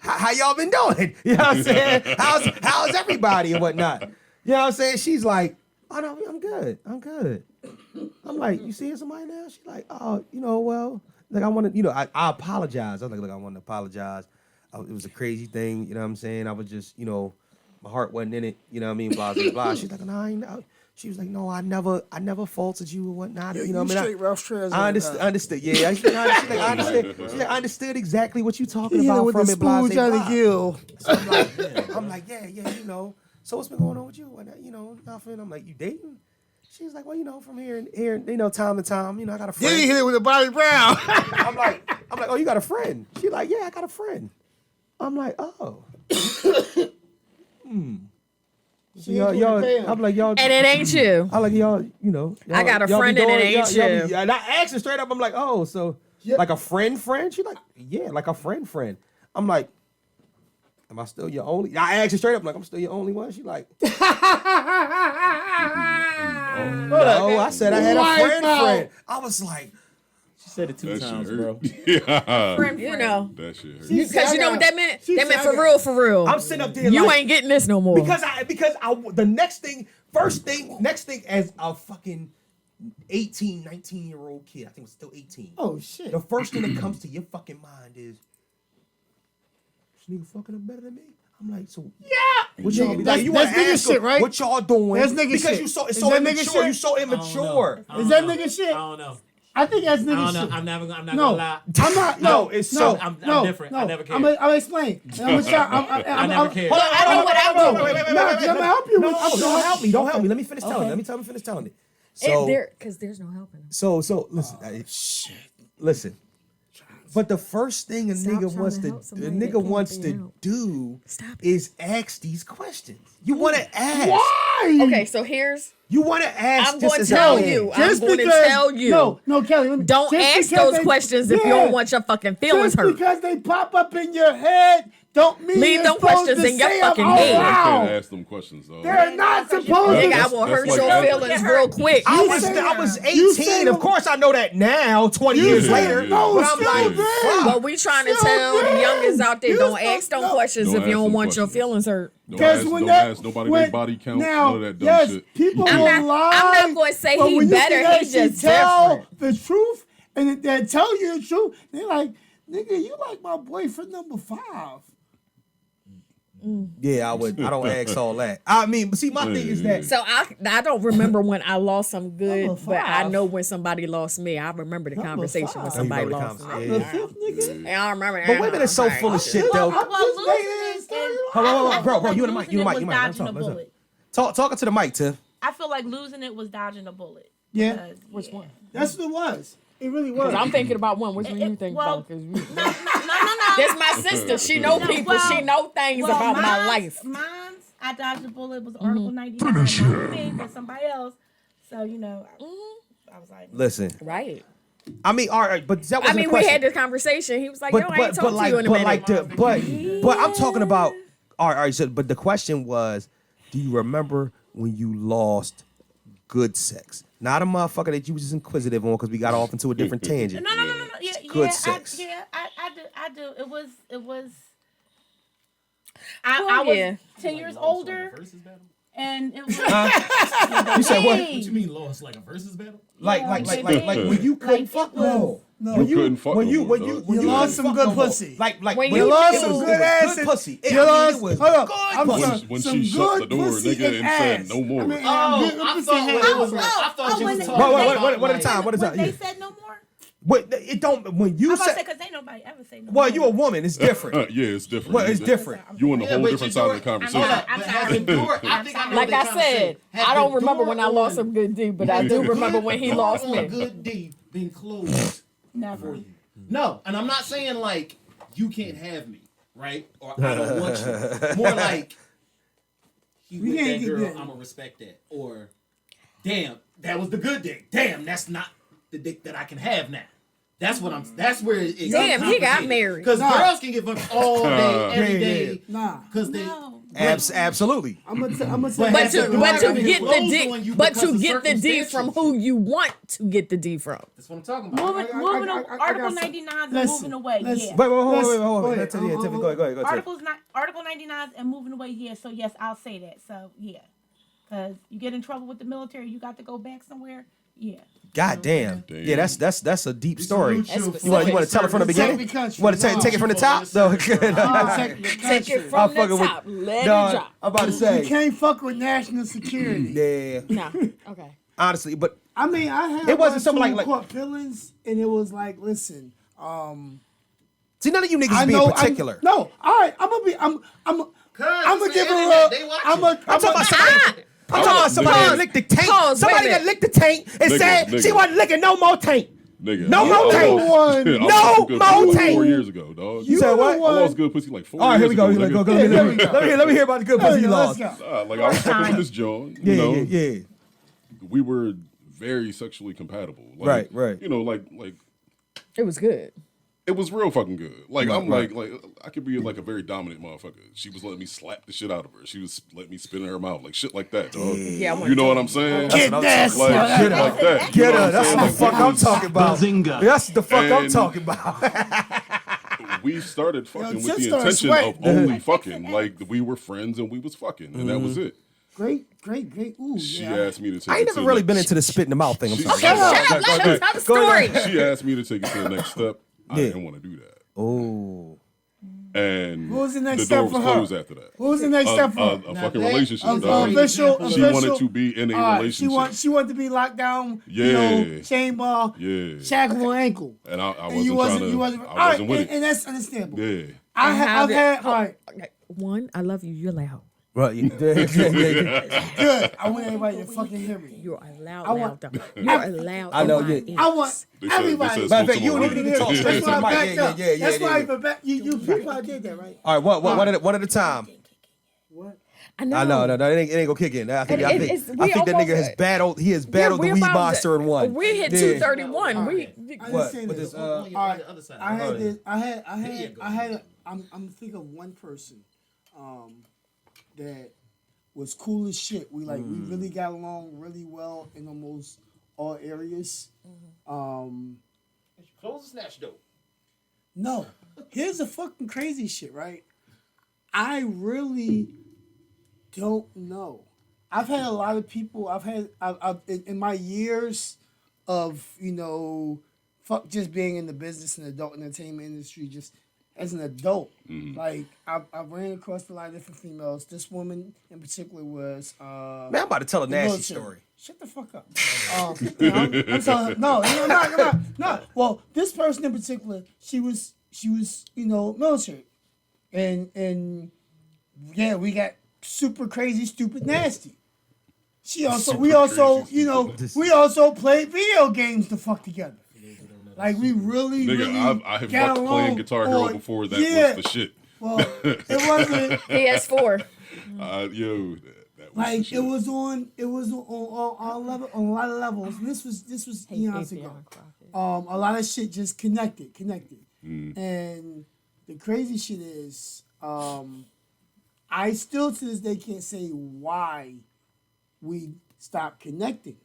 How y'all been doing? You know what I'm saying? How's everybody and whatnot? You know what I'm saying? She's like, oh no, I'm good. I'm like, you seeing somebody now? She's like, oh, well, like I want to, I apologize. I was like, look, I want to apologize. It was a crazy thing. You know what I'm saying? I was just, my heart wasn't in it. You know what I mean? Blah, blah, blah. She's like, no, I ain't. She was like, no, I never faulted you or whatnot. You know what I mean? I understood. Yeah, I understood exactly what you're talking about with from the it. Blah, spoon trying blah. to kill. So I'm like, yeah, So what's been going on with you? Nothing. I'm like, you dating? She's like, well, from here, time to time, I got a friend. Then he hit it with a Bobby Brown. I'm like, oh, you got a friend? She's like, yeah, I got a friend. I'm like, oh. I'm like, y'all. And it ain't you. I'm like, y'all, I got a friend and it ain't you. And I asked her straight up, I'm like, oh, so like a friend? She's like, yeah, like a friend. I'm like, am I still your only? I asked her straight up, like, I'm still your only one? She's like, no, I said I had a friend. I was like, She said it 2 times, bro. Yeah. Friend. That shit hurt. Because you know what that meant? That meant for real. I'm sitting up there You like, ain't getting this no more. because the next thing as a fucking 18, 19-year-old kid, I think it was still 18. Oh shit. The first thing that comes to your fucking mind is, this nigga fucking up better than me. I'm like, so what y'all be like? You want to That's nigga ask shit, him, right? what y'all doing? That's nigga because shit. you so Is it's so that nigga immature. shit? You so immature. Is that nigga shit? I don't know. I think that's nigga shit. I'm not No, gonna lie. I'm not. No, it's no, so- I'm no, different. No. I never cared. I'm gonna explain. I never cared. Hold on, I know what I no, do. wait. I'm gonna help you. No, with don't help me. Don't help me. Let me finish telling. Okay. Let me finish telling it. So, Because there's no helping. so listen. Listen. But the first thing a Stop nigga trying wants to to help a somebody that nigga can't wants be to helped. do Stop it. is ask these questions. You want to ask. Why? Okay, so here's. You want to ask. I'm just going as to tell a man. you. I'm going to tell you. No, Kelly. Let me, Don't just ask because those they- questions if you Yeah. don't want your fucking feelings Just hurt. because they pop up in your head, don't mean Leave you're them supposed questions to in your say 'em fucking out head. I can't loud. ask them questions, though. They're not supposed Nigga, I to. will hurt like your asking- feelings real quick. I You was say- I was you 18. say- Of course, I know that now. 20 You years say- later. no, but I'm still like, then. fuck. But we trying to Still tell the then. youngest out there, You don't still- ask them no. questions Don't if you ask don't them want your questions. feelings hurt. Don't ask nobody their body count. Now, None of that dumb yes, shit. people I'm will not- lie. I'm not gonna say but he when you better, can he actually just tell different. the truth, and they tell you the truth. They're like, nigga, you like my boyfriend number 5. Yeah, I would. I don't ask all that. I mean, but see, my thing is that. So I don't remember when I lost some good, Number but I five. know when somebody lost me. I remember the conversation when five. somebody Oh, you remember lost the me. conversation. The fifth nigga. And I remember. But women are so full of shit, though. Well, just making losing it it started is- off. Hold on, I bro, feel bro, like you in the mic, you in the mic, losing you in it the mic. was dodging a Let's bullet. Talking to the mic, Tiff. I feel like losing it was dodging a bullet. Yeah. Because, Which one? That's what it was. It really was. I'm thinking about one. Which one you It- think well, about? 'Cause No. that's my sister. She know No, people. well- She know things about my life. Mine's, I dodged a bullet. Was Article 99. Not for me, but somebody else. So, you know, I was like, Listen, Right. I mean, all right, but that I wasn't mean, the we question. had this conversation. He was like, but "Yo, I ain't talked to like you in a but minute." like the but I'm talking about all right, so, but the question was, do you remember when you lost good sex? Not a motherfucker that you was just inquisitive on because we got off into a different tangent. no. Yeah, Good yeah, sex. I do. It was. Well, I was yeah. 10 years older, Versus battle? and it was. You said what? Hey. What you mean lost like a versus battle? Like when you couldn't Like, fuck it was- no. No, You couldn't fuck when no you more, when dog. you when You you lost couldn't some fuck good no more. pussy. Like When when you you lost it some was- good it was ass good and- pussy. You lost. was Hold up. good I'm pussy. sorry, When some she shut the good door, pussy nigga, and said, ass. "No more." I mean, Oh, good I pussy thought and it was ass. like, I thought you when was they- talking Wait, about what a like- time? What is When that? they Yeah. said no more, But it don't when I'm you about to say said because ain't nobody ever say no well, more. you a woman, it's different. Yeah, it's different. Well, it's different. You on a Yeah, whole but different your side of the door- conversation. Hold up, I'm but sorry. has the door? I think I know Like what I they're trying to say. said, Has I don't the remember door when I lost on- some good D, but has I do the remember door when he on lost me. Good D been closed Never. for you. No, and I'm not saying like you can't have me, right? Or I don't want you. More like he We with can't that get girl, that. I'ma respect that. Or damn, that was the good dick. Damn, that's not the dick that I can have now. That's what I'm. That's where it gets Damn, he got complicated. married. Because Nah. girls can get fucked all day, every day. Nah. Because they. No. Absolutely. I'm gonna tell But you. has the door But to been get the closed D, on you but because to of get the D from circumstantial who shit? you want to get the D from. That's what I'm talking about. Moving, I Article got some- 99 and listen, moving away. listen. Yeah. Wait, hold Let's- on. go ahead. Let's- yeah, Tiffany, go ahead. Article 99 and moving away. Yeah. So yes, I'll say that. So yeah, because you get in trouble with the military, you got to go back somewhere. Yeah. God damn. Yeah, that's a deep story. Salute You want to tell it from the beginning? Take the country. You want to take it from the top? No. Take the Take country. it from the fucking with- top. Let No, it drop. I'm about to You say. can't fuck with national security. Yeah. No. Okay. Honestly, but I mean, I had It wasn't something like- caught feelings, and it was like, listen, see, none of you niggas I is being know. particular. No, all right, I'm gonna it's give the her internet, a. they watching. I'm I'm talking about somebody. I'm talking about somebody that licked the taint. Pause, Somebody wait a that licked the taint and Nigga, said nigga. she wasn't licking no more taint. Nigga, No I more lost- tape. I lost No good pussy more like tape. 4 years ago, dog. You said what? I lost good pussy like 4 All right, here years we go. ago. Here we go. nigga. Go. Let me hear about the good pussy you Let's lost. go. Like I was fucking with this John. Yeah, You know, yeah. we were very sexually compatible. Like, Right. You know, like It was good. it was real fucking good. Like I'm Right. like I could be like a very dominant motherfucker. She was letting me slap the shit out of her. She was letting me spit in her mouth, like shit like that, dog. Yeah, I want You know what I'm saying? Get that. Like shit like that. You Get know her. what That's I'm the saying? fuck Like, I'm talking about. Bazinga. That's the fuck I'm And- talking about. we started fucking Tiff with the started intention sweating. of only fucking. Like we were friends and we was fucking, and that was it. Great. Ooh, She yeah. asked me to take I ain't it to never the really next- been into the spit in the mouth thing. I'm sorry. Shut Shut up. Let him tell the story. She asked me to take it to the next step. I Yeah. didn't want to do that. Oh. And What was the next door step was for her? closed after that. What was the next step for her? A fucking that- relationship, of- dog. official- She wanted to be in a All right, relationship. She wanted to be locked down. Yeah. You know, chain ball, Yeah. shackle on ankle. And I And you wasn't wasn't. trying to. All I right, wasn't with and it. that's understandable. Yeah. I've had. All right, Okay, one, I love you. You're loud. Right. Yeah. good. I want everybody to fucking hear me. You're a loud, I want- loud. You're a loud. I know, in my yeah. ears. I want They said- everybody. they said Matter of fact, smoke you some don't even need to talk That's straight to why the I mic. backed up. Yeah. That's why I back. You probably did that, right? All right. What? One at a time. What? I know. I know. No. It ain't gonna kick in. I think that nigga has battled. He has battled the we're weed about monster and won. We hit Yeah. I231. What? understand With this. this, On your- all on right. the other side. I had this. I'm thinking of one person, that was cool as shit. We really got along really well in almost all areas. Close the snatch door. No, here's the fucking crazy shit, right? I really don't know. I've had a lot of people. I've in my years of fuck just being in the business and adult entertainment industry, just as an adult. Like I ran across a lot of different females. This woman in particular was Man, I'm about to tell a nasty military. story. Shut the fuck up. I'm telling no, I'm not. Well, this person in particular, she was military, and yeah, we got super crazy, stupid, nasty. We also played video games to fuck together. Like we really, Nigga, really I have got fucked playing along Guitar Hero on- before that yeah. was the shit. Well, it wasn't. PS4. Yo, that was the Like shit. it was on all level, on a lot of levels. And this was eons ago. A lot of shit just connected, and the crazy shit is, I still to this day can't say why we stopped connecting.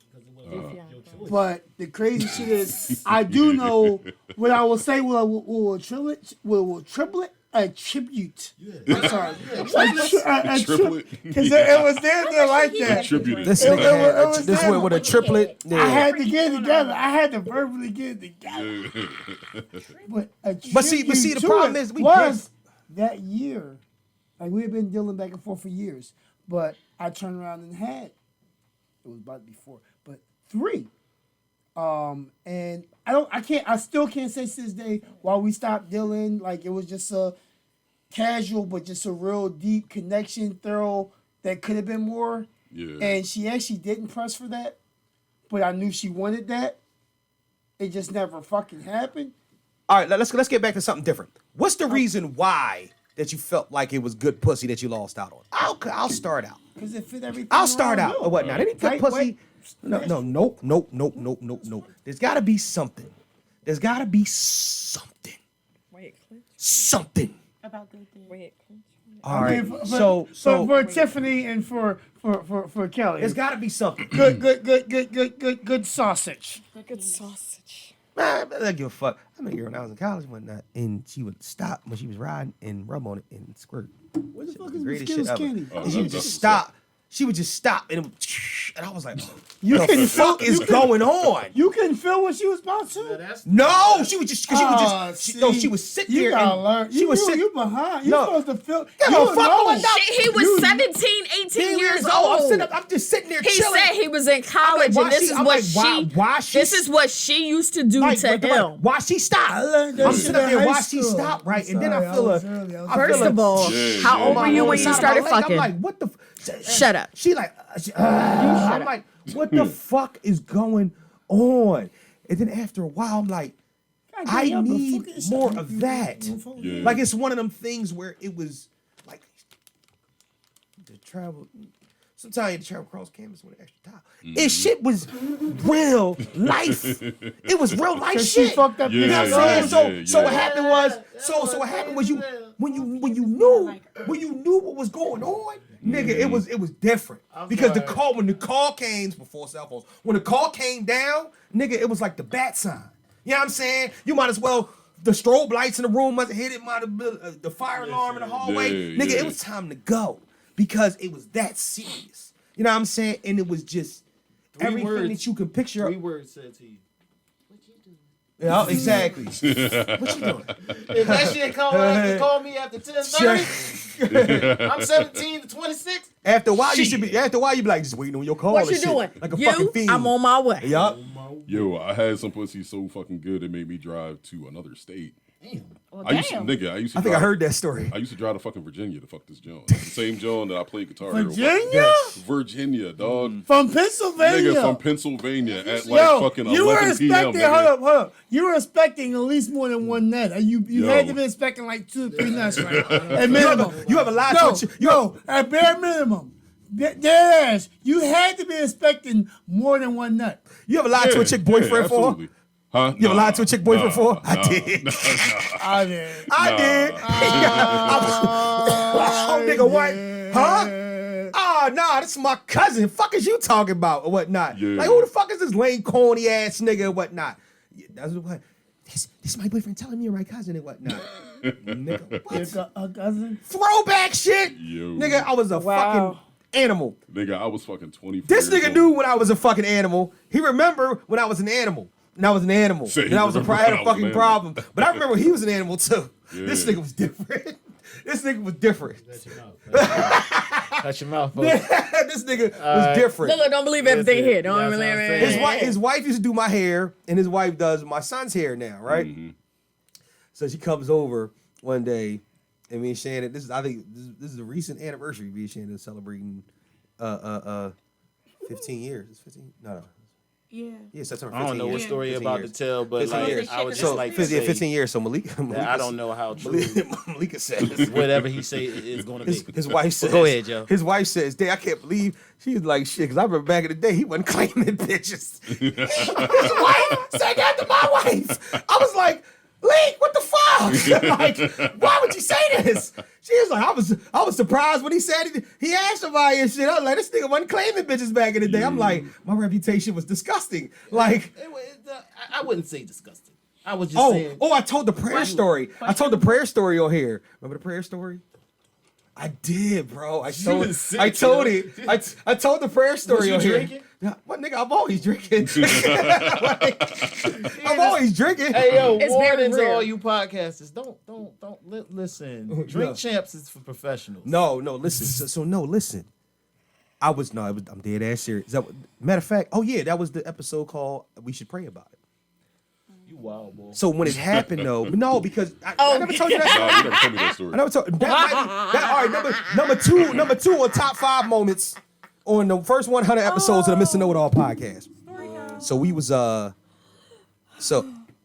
But the crazy shit is, I do know what I will say. Will triplet a tribute. I'm sorry. A Triplet? because it was there like that. Attributed. This It nigga was had this there. went with a triplet. I had to get it together. I had to verbally get it together. But see, the tribute to problem it is was that year. Like we had been dealing back and forth for years, but I turned around and had. It was about to be 4, but 3. And I still can't say to this day why we stopped dealing. Like it was just a casual, but just a real deep connection, thorough. That could have been more. Yeah. And she actually didn't press for that, but I knew she wanted that. It just never fucking happened. All right, let's get back to something different. What's the reason why that you felt like it was good pussy that you lost out on? I'll start out. Because it fit everything. I'll start around out you. or whatnot. Any good Wait, pussy. wait. Nope. There's got to be something. There's got to be something. Wait, Something. About good things. wait. All right. For So for Tiffany and for Kellie, there's got to be something. good sausage. Good sausage. Man, I don't give a fuck. I remember when I was in college and whatnot, and she would stop when she was riding and rub on it and squirt. What the fuck The is greatest Skittles shit ever. candy? And she would just stop. She would just stop, and it would, and I was like, You "What couldn't the fuck feel- is you couldn't- going on?" You couldn't feel what she was about to. No, she would just, she would sit You there gotta and learn. she would sit. You behind. You No. supposed to feel. Yeah, you no, fuck know. all that. He was You- 17, 18 years old. I'm just sitting there He chilling. said he was in college, why and this she- is I'm what like, why she- This is what she used to do Like, to him. why she stopped? I learned that I'm shit sitting up in there, high why she school. stopped, right? I'm And then I sorry, feel was a. early. I was I feel First a- of all, Yeah, how yeah. old were you when you Side of started my leg, fucking? I'm like, what the? Shut up. She like, I'm like, what the fuck is going on? And then after a while, I'm like, I damn, the need fuck is more that? of that. Yeah. Like it's one of them things where it was like the travel. Sometimes you had to travel across campus with an extra towel. It shit was real life. It was real life Cause she shit. fucked up. Yeah, You know what I'm saying? yeah, So yeah. what happened was, so what happened was when you knew what was going on, nigga, it was different. Because when the call came before cell phones, when the call came down, nigga, it was like the bat sign. You know what I'm saying? You might as well. The strobe lights in the room must have hit it. Might have been the fire alarm in the hallway. Yeah, Nigga, yeah. it was time to go because it was that serious. You know what I'm saying? And it was just everything words. that you can picture. 3 words said to you. Yeah, exactly. What you doing? If that shit call me after 10:30, I'm 17 to 26. After a while, you be like, just waiting on your call. What and you shit, doing? Like a fucking You, fiend. I'm on my way. Yup. Yo, I had some pussy so fucking good it made me drive to another state. Well, I used to, damn. nigga, I used to I think I drive- heard that story. I used to drive to fucking Virginia to fuck this John. The same John that I played guitar. Hero Virginia? Virginia, dog. From Pennsylvania. Nigga from Pennsylvania at like Yo, fucking you were 11 p.m. expecting. nigga. Hold up. You were expecting at least more than one nut. You Yo. had to be expecting like 2 or 3 nuts, right? At minimum. You have a lot No, to no, at bare minimum. Yes, you had to be expecting more than one nut. You ever lied to a chick boyfriend for? absolutely. Huh? You ever lied to a chick boyfriend for? I did. I did. I did. Oh, nigga, what? Huh? Oh, nah, this is my cousin. Fuck is you talking about or whatnot? Yeah. Like, who the fuck is this lame, corny ass nigga or whatnot? Yeah, that's what. This is my boyfriend telling me you're my cousin and whatnot. Nigga, what? A cousin. Throwback shit. Yo. Nigga, I was a fucking animal. Nigga, I was fucking 24 This years nigga old. knew when I was a fucking animal. He remembered when I was an animal. and I was an animal. Say And I was a remember I had when a I was an fucking animal. problem. But I remember he was an animal too. This Yeah. nigga was different. This nigga was different. Touch your mouth, folks. This nigga was different. Look, don't believe everything Listen, here. Don't that's believe what I'm it. saying. His wife used to do my hair, and his wife does my son's hair now, right? So she comes over one day, and me and Shannon. I think this is a recent anniversary. Me and Shannon is celebrating 15 years. It's 15. No. Yeah, September 15 I don't know what years. story 15 about years. to tell, but 15 like years. I would just So like to 15, say 15 years. So Malika that I don't know how true Malika says. whatever he say is going to be. His wife says. Go ahead, Joe. His wife says, "Dang, I can't believe." She's like, "Shit," because I remember back in the day, he wasn't claiming bitches. His wife said that to my wife. I was like, "Lee, what the fuck? Like, why would you say this?" She was like, "I was surprised when he said it. He asked somebody and shit. I was like, this nigga wasn't claiming bitches back in the day." I'm like, my reputation was disgusting. Like, I wouldn't say disgusting. I was just saying. I told the prayer story. I told the prayer story on here. Remember the prayer story? I did, bro. I told it. I told the prayer story you on here. drinking? Yeah, what nigga? I'm always drinking. I'm always drinking. Hey yo, It's warning very to rare. all you podcasters, don't listen. Drink champs is for professionals. No, listen. So no, listen. I'm dead ass serious. Matter of fact, that was the episode called "We Should Pray About It." You wild boy. So when it happened, though, no, because I never told you that Nah, story. you never told me that story. I never told all right, number two on top 5 moments on the first 100 episodes of the Mr. Know It All podcast. So we was so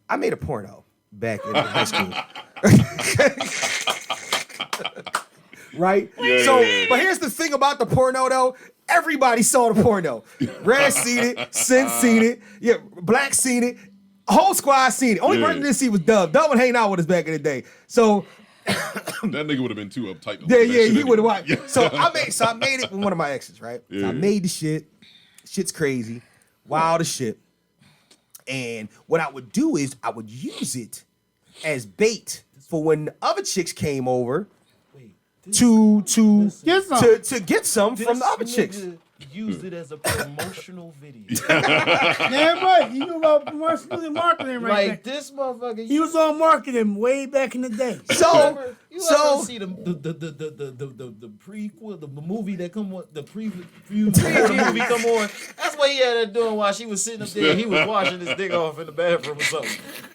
I made a porno back in high school. Right? But here's the thing about the porno though. Everybody saw the porno. Red seen it, Sin seen it, yeah, Black seen it, whole squad seen it. Only person that didn't see was Dub. Dub would hang out with us back in the day. So That nigga would have been too uptight. to yeah, watch that shit he would have anyway. watched. So I made it with one of my exes, right? So I Yeah. made the shit. Shit's crazy, wild as shit. And what I would do is I would use it as bait for when the other chicks came over to get some from the other chicks. Used it as a promotional video. Damn right. You know about promotional marketing right Like this motherfucker. He was on marketing way back in the day. So You ever see the prequel, the movie that come on, the preview before the movie come on? That's what he had her doing while she was sitting up there. He was washing his dick off in the bathroom or something.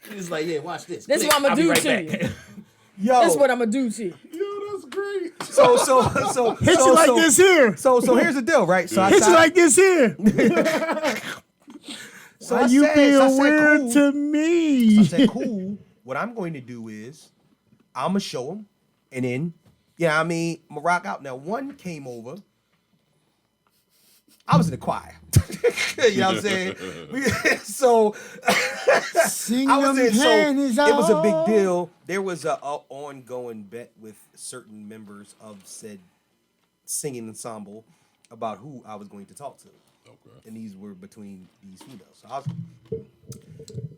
He was like, "Yeah, watch this. This is Click. what I'm I'll be gonna right do to back." you. Yo, This is what I'm gonna do to you. Yo, that's great. so Hit you like this here. So here's the deal, right? So I Hit you like this here. so Are I you said- being so I said, weird cool. to me? I said, cool. What I'm going to do is I'm gonna show them, and then I'm gonna rock out. Now one came over. I was in the choir. You know what I'm saying? So Sing I was them in. So panties it was a big out. deal. There was a ongoing bet with certain members of said singing ensemble about who I was going to talk to. Okay. And these were between these females. So I was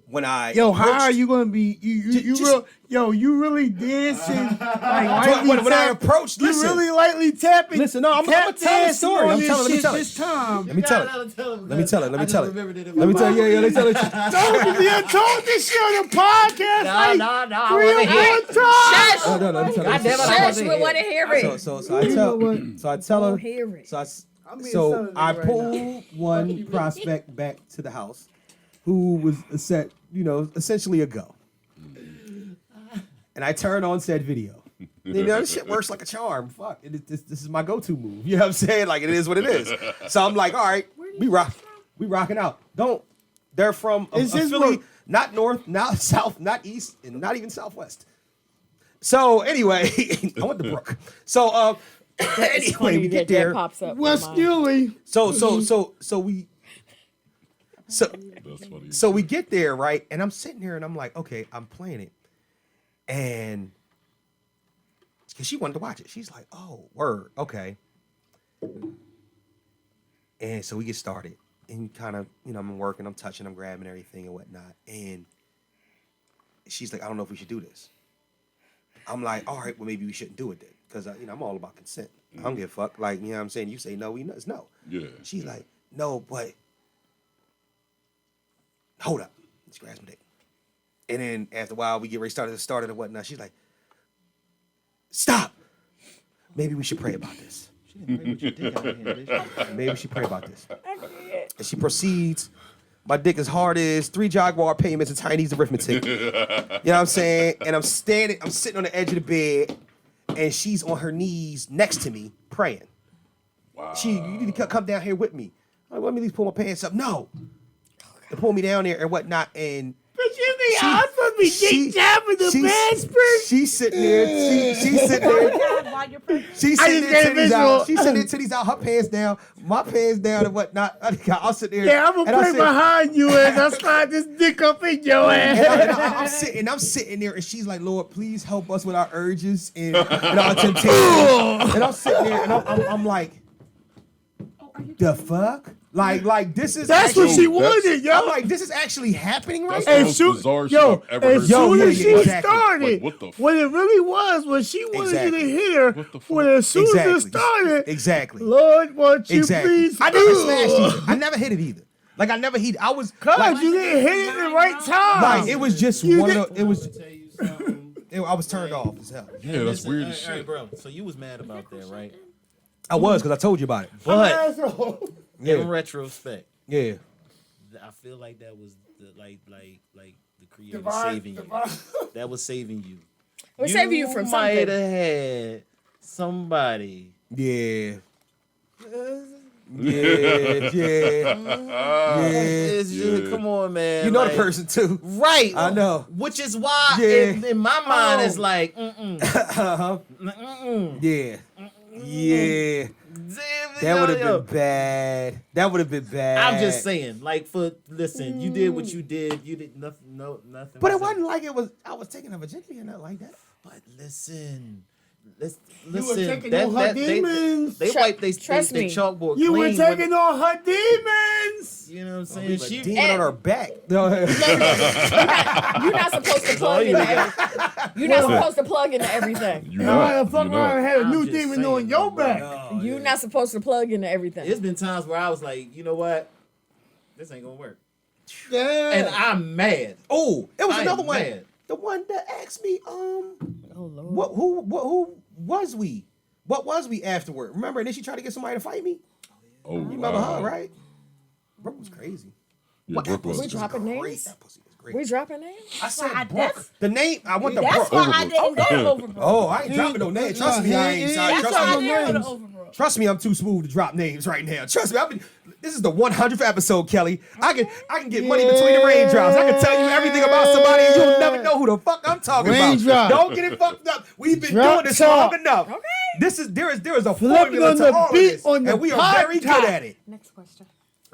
when I Yo, how approached- are you gonna be? You really dancing like lightly when I tap- approached, You listen. really lightly tapping. Listen, no, I'm tap gonna tell the dancing story. on I'm this telling- let me shit tell it. this time. Let me tell it. Let me tell it. Let me tell it. Let me tell you. Yeah, let me tell it. I told this shit on the podcast like No, 3 or 4 times. Shush! Oh, no, let me tell it. Shush! We want to hear it. So I tell her. Hear it. being So celibate I right pulled one prospect back to the house, who was essentially a go. And I turned on said video. This shit works like a charm. Fuck, this is my go-to move. You know what I'm saying? Like, it is what it is. So I'm like, all right, we rocking out. They're from a Is his Philly, work- not north, not south, not east, and not even southwest. So anyway, I went to Brook. So anyway, we get there. Pops up. West Philly. So That's funny. So we get there, right? And I'm sitting here and I'm like, okay, I'm playing it. And because she wanted to watch it. She's like, oh, word, okay. And so we get started. And kind of, I'm working, I'm touching, I'm grabbing everything and whatnot. And she's like, I don't know if we should do this. I'm like, all right, well, maybe we shouldn't do it then. Because, I'm all about consent. I don't give a fuck. Like, you know what I'm saying? You say no, it's no. Yeah. She's like, no, but hold up. She grabs my dick. And then after a while, we get ready to start it and whatnot. She's like, stop. Maybe we should pray about this. She didn't pray with your dick out of here, bitch. Maybe we should pray about this. And she proceeds. My dick is hard as 3 Jaguar payments and Chinese arithmetic. You know what I'm saying? And I'm sitting on the edge of the bed, and she's on her knees next to me praying. Wow. You need to come down here with me. I'm like, let me at least pull my pants up. No. And pull me down there and whatnot. And But you think I'm supposed to be dick jabbing the bed spurt? She's sitting there. She's sitting there. While you're pregnant. She's I sitting just there, get a titties out. visual. She's sitting there, titties out, her pants down, my pants down and whatnot. I'll sit there. Yeah, I'm and gonna I'll pray sit- behind you as I slide this dick up in your ass. I'm sitting there, and she's like, Lord, please help us with our urges and our temptations. And I'm sitting there, and I'm like, the fuck? Like this is That's what actually- she wanted, yo. I'm like, this is actually happening right That's now. the And most soon, bizarre shit yo, I've ever heard. as soon Yo, as yeah, she exactly. started, Like, what the what it really was she wanted Exactly. you to hit her. What the fuck? When as soon as it started, Exactly. Lord, won't you Exactly. please? I never smashed either. I never hit it either. Like I never hit it. I was Cause like, you didn't hit it at the right time. like it was just You one did- of the. It was. Tell you something. I was turned off as hell. Yeah, that's Listen, weird as all right, shit. bro. So you was mad about that, right? I was because I told you about it. But Asshole. in Yeah. retrospect, Yeah. I feel like that was the the creator Divine- saving you. divine- That was saving you. We're saving you from might something. have had somebody. Yeah. Yeah. Yeah. It's just- come on, man. You know like- the person too. Right. I know. Which is why Yeah. in my mind Oh. it's like, Uh-huh. Yeah. Yeah. That would have been bad. That would have been bad. I'm just saying, like, listen, you did what you did. You did nothing, nothing. But it wasn't like it was. I was taking a virginity or nothing like that. But listen, listen. You were taking on her demons. They wiped they Trust me. chalkboard You were clean. taking on her demons. You know what I'm saying? Leave a She, demon on her back. No. You're not supposed to plug into everything. You're not supposed to plug into everything. You're Now not. the fuck You're around and not. had a I'm new just demon saying, on your bro. back. You're not supposed to plug into everything. It's been times where I was like, you know what? This ain't gonna work. Yeah. And I'm mad. Oh, it was I am another one. mad. The one that asked me, Oh Lord. who was we? What was we afterward? Remember? And then she tried to get somebody to fight me. Oh, You remember her, right? Brooke was crazy. Yeah, Brooke was. We dropping Great. names? That pussy was great. We dropping names? I said Why, Brooke. that's- The name. I want the That's Brooke. why I didn't go over, bro. Oh, I ain't dropping no name. Trust me, I ain't. That's That's Trust why I me. didn't go names. to over, bro. Trust me, I'm too smooth to drop names right now. Trust me, this is the 100th episode, Kelly. I can get money between the raindrops. I can tell you everything about somebody, and you'll never know who the fuck I'm talking Raindrop. about. Don't get it fucked up. We've been Drop doing this top. long enough. Okay. There is a Flip it formula on to the all of beat this, on the and we are very podcast. good at it. Next question.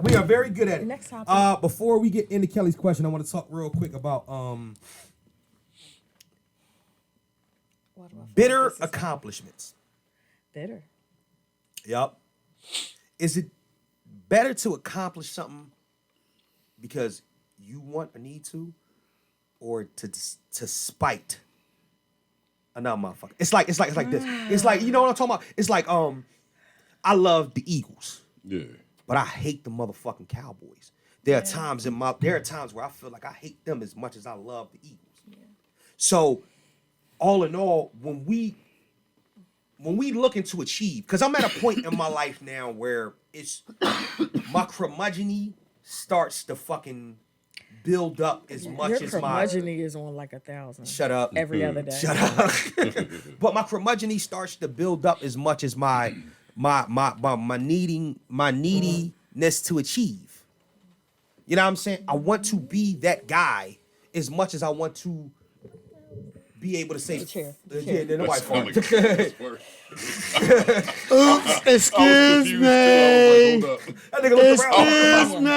We are very good at it. Next topic. Before we get into Kelly's question, I want to talk real quick about Why do I feel bitter like this is accomplishments. bitter? Yep. Is it better to accomplish something because you want or need to, or to spite another motherfucker? It's like this. It's like, you know what I'm talking about? It's like I love the Eagles, Yeah. but I hate the motherfucking Cowboys. There are times where I feel like I hate them as much as I love the Eagles. So, all in all, when we looking to achieve, because I'm at a point in my life now where it's my curmudgeon starts to fucking build up as much Your as my curmudgeon is on like 1,000 shut up every other day. shut up. But my curmudgeon starts to build up as much as my neediness to achieve. You know what I'm saying? I want to be that guy as much as I want to be able to say, chair. yeah, then nobody Sound like farted. that's worse. Oops, excuse I was me. confused, too. I was like, That nigga looked Excuse around. me.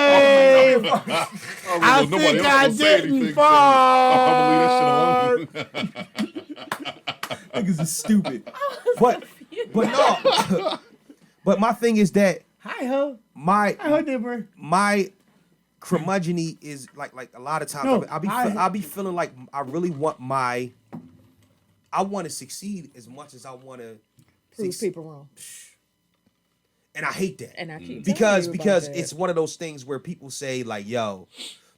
hold up. I was like, nobody think else I gonna say didn't anything, so fart. I'm gonna leave that shit alone. Niggas is stupid. But no. But my thing is that Hi ho. my Hi ho, Dipper. my curmudgeon is like a lot of times No, I'll be feeling like I really want I want to succeed as much as I want to Prove people wrong. and I hate that. And I keep because telling you about that. it's one of those things where people say like, yo,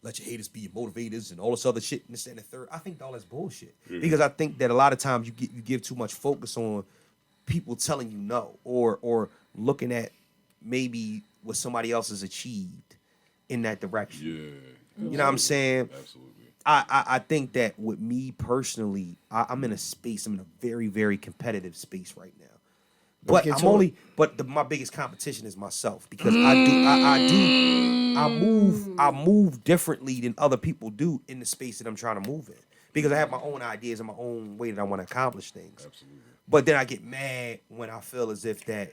let your haters be your motivators and all this other shit and this and the third. I think all that's bullshit. Because I think that a lot of times you give too much focus on people telling you no or looking at maybe what somebody else has achieved in that direction. Yeah. You know what I'm saying? Absolutely. I think that with me personally, I'm in a space, I'm in a very, very competitive space right now. But my biggest competition is myself because I move differently than other people do in the space that I'm trying to move in. Because I have my own ideas and my own way that I want to accomplish things. Absolutely. But then I get mad when I feel as if that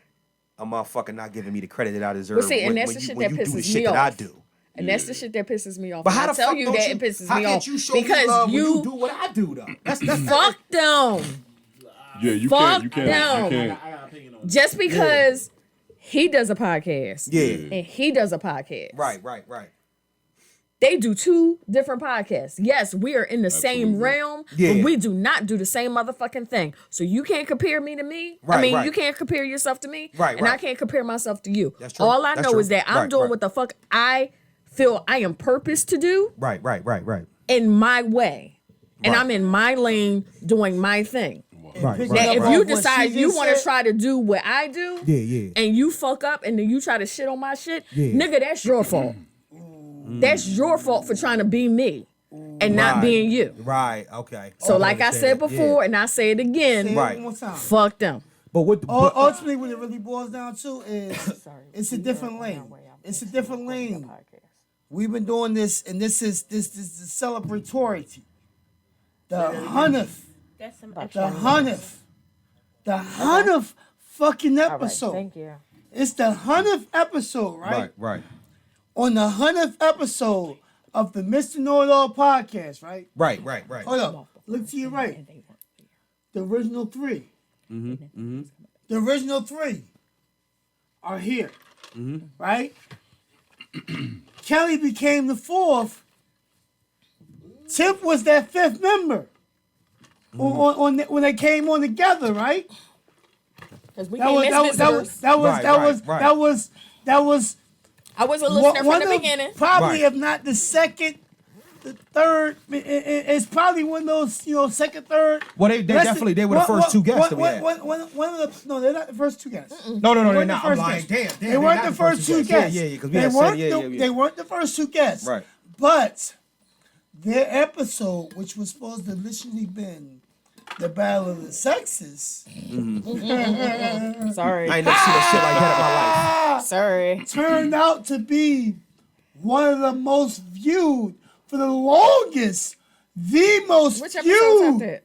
a motherfucker not giving me the credit that I deserve. But see, and that's the shit that pisses me off. That I do. And that's the shit that pisses me off. But how I the tell fuck you don't that you, it pisses how me can't off you show me because love when you you do what I do though? That's fuck them. Yeah, you Fuck can't. them. You can't. I got an opinion on Just because he does a podcast, Yeah. and he does a podcast, Right. They do two different podcasts. Yes, we are in the same Absolutely. realm, Yeah. but we do not do the same motherfucking thing. So you can't compare me to me. Right. You can't compare yourself to me. Right, and I right. can't compare myself to you. That's true. All I That's know true. is that I'm Right, doing right. what the fuck I feel I am purposed to do Right. in my way. And Right. I'm in my lane doing my thing. Right. Picking Now, up if off you what decide she you just want to said, try to do what I do, Yeah. and you fuck up and then you try to shit on my shit, Yeah. nigga, that's your fault. That's your fault for trying to be me and not Right. being you. Right. Okay. So, like I understand said that. before, Yeah. and I say it again, say it Right. one more time. fuck them. But what? Ultimately, what it really boils down to is it's a different lane. It's a different lane. We've been doing this, and this is the celebratory. The 100th. That's some The extra. 100th fucking episode. Thank you. It's the 100th episode, right? Right. On the 100th episode of the Mr. Know-It-All podcast, right? Right. Hold up. Look to your right. The original three. The original three are here, right? Kellie became the fourth. Tiff was that fifth member when they came on together, right? Because we That came was as that visitors. was I was a listener from the beginning. Probably, Right. if not the second, the third. It's probably one of those, second, third. Well, they definitely they were the first two guests that we had. One of the, no, they're not the first two guests. No, They they're weren't not. the I'm first lying. guests. Damn, They weren't the first two guests. Yeah, because we They had weren't. said, They weren't the first two guests. Right. But their episode, which was supposed to literally been the Battle of the Sexes, Sorry. I ain't never seen a shit like that in my life. Sorry. turned out to be one of the most viewed for the longest, the most Which episode's viewed, that?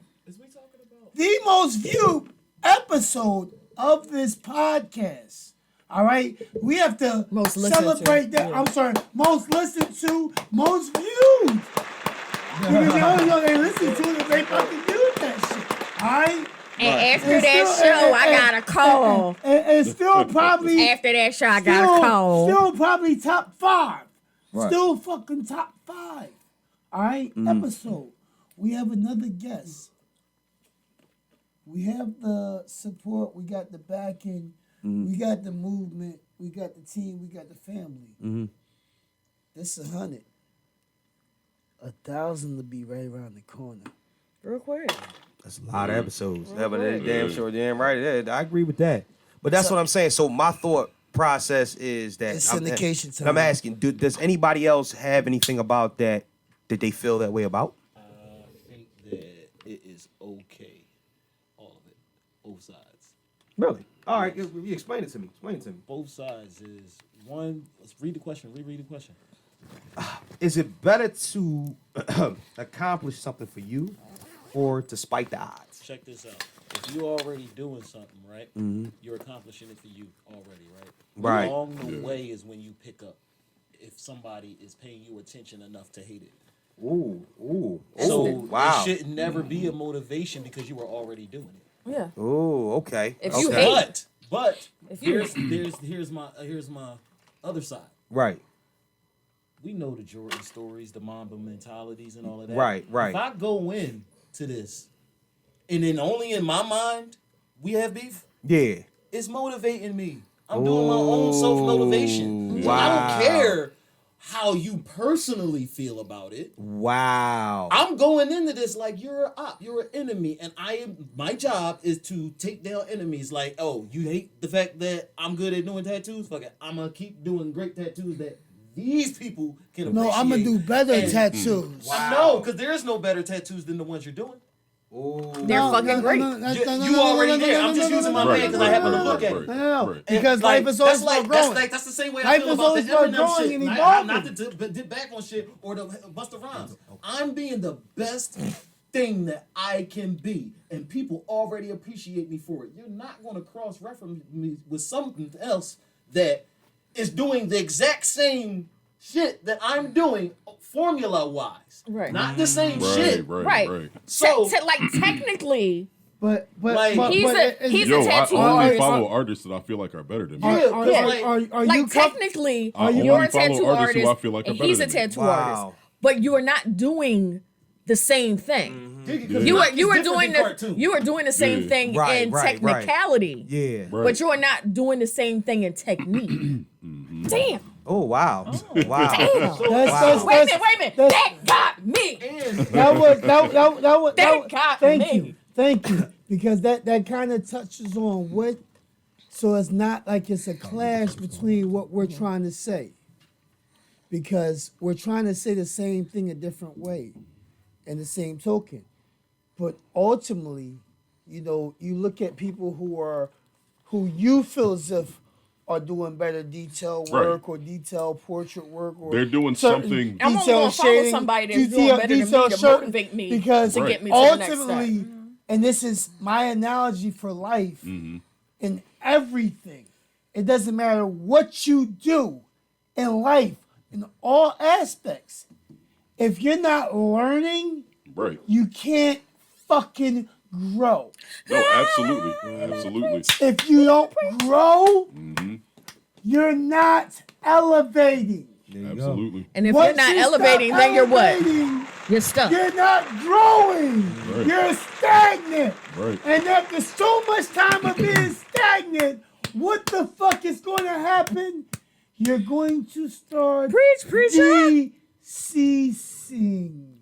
the most viewed episode of this podcast. All right, we have to Most listened to, celebrate that. yeah. I'm sorry, most listened to, most viewed. Because they only know they listen to it if they fucking do that shit. All right. And after And that still- show, I got a call. And still probably After that show, I got a call. Still probably top 5. Right. Still fucking top 5. All right? Episode. We have another guest. We have the support. We got the backing. We got the movement. We got the team. We got the family. This is 100. 1,000 to be right around the corner. Real quick. That's a lot of episodes. Yeah, but damn sure, damn right. Yeah, I agree with that. But that's what I'm saying. So my thought process is that It's syndication time. I'm asking, does anybody else have anything about that they feel that way about? I think that it is okay. All of it. Both sides. Really? All right, explain it to me. Both sides is one. Let's read the question. Reread the question. Is it better to accomplish something for you or to spite the odds? Check this out. If you're already doing something, right, you're accomplishing it for you already, right? Right. Along the way is when you pick up if somebody is paying you attention enough to hate it. Ooh. So wow. it should never be a motivation because you were already doing it. Yeah. Oh, okay. If you okay. hate- But If you- here's my other side. Right. We know the Jordan stories, the Mamba mentalities, and all of that. Right. If I go in to this, and then only in my mind we have beef, Yeah. it's motivating me. I'm doing my own self motivation. So I wow. don't care how you personally feel about it. Wow. I'm going into this like you're an op, you're an enemy, and my job is to take down enemies. Like, oh, you hate the fact that I'm good at doing tattoos? Fuck it, I'm gonna keep doing great tattoos that these people can appreciate. No, I'm gonna do better tattoos. I know, because there is no better tattoos than the ones you're doing. They're fucking great. You already there. I'm just using my man because I happen to look at it. No, because life is always about growing. That's the same way I Life feel is about the always about Eminem growing shit. and Not evolving. to dip back on shit or to bust the rhymes. I'm being the best thing that I can be, and people already appreciate me for it. You're not going to cross-reference me with something else that is doing the exact same shit that I'm doing formula-wise. Right. Not the same shit. Right. So, like technically, But he's Yo, a tattoo I only artist. follow artists that I feel like are better than me. are Like you technically, I only you're a follow tattoo artists who I artist, feel like are and better he's a than me. tattoo Wow. artist, but you are not doing the same thing. You are doing the same thing Right, in right, technicality. Yeah. But you're not doing the same thing in technique. Damn. Oh wow. Wow. Wait a minute. That got me. That got thank me. Thank you. Because that kind of touches on what, so it's not like it's a clash between what we're trying to say. Because we're trying to say the same thing a different way in the same token. But ultimately, you look at people who you feel as if are doing better detail work or detail portrait work, or they're doing certain something. I'm only detail gonna follow shading, somebody that's doing better than me to motivate me because to get me to the next step. ultimately, and this is my analogy for life, in everything, it doesn't matter what you do in life, in all aspects. If you're not learning, Right. you can't fucking grow. No, absolutely. Absolutely. If you don't grow, you're not elevating. Absolutely. And if Once you're not you elevating, stop then you're what? elevating, You're stuck. You're not growing. Right. You're stagnant. Right. And after so much time of being stagnant, what the fuck is going to happen? You're going to start Preach. deceasing.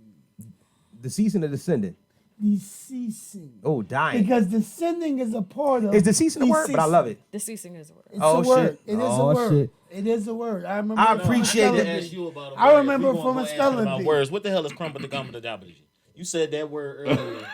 Deceasing or descendant? Deceasing. Oh, dying. Because descending is a part of. Is deceasing a word? But I love it. Deceasing is a word. It's Oh, a word. shit. It is Oh, a word. shit. It is a word. I remember. I appreciate I it. asked you about a I word. remember We from gonna a go ask spelling about bee. words. What the hell is crumble the gum of the garbage? You said that word earlier.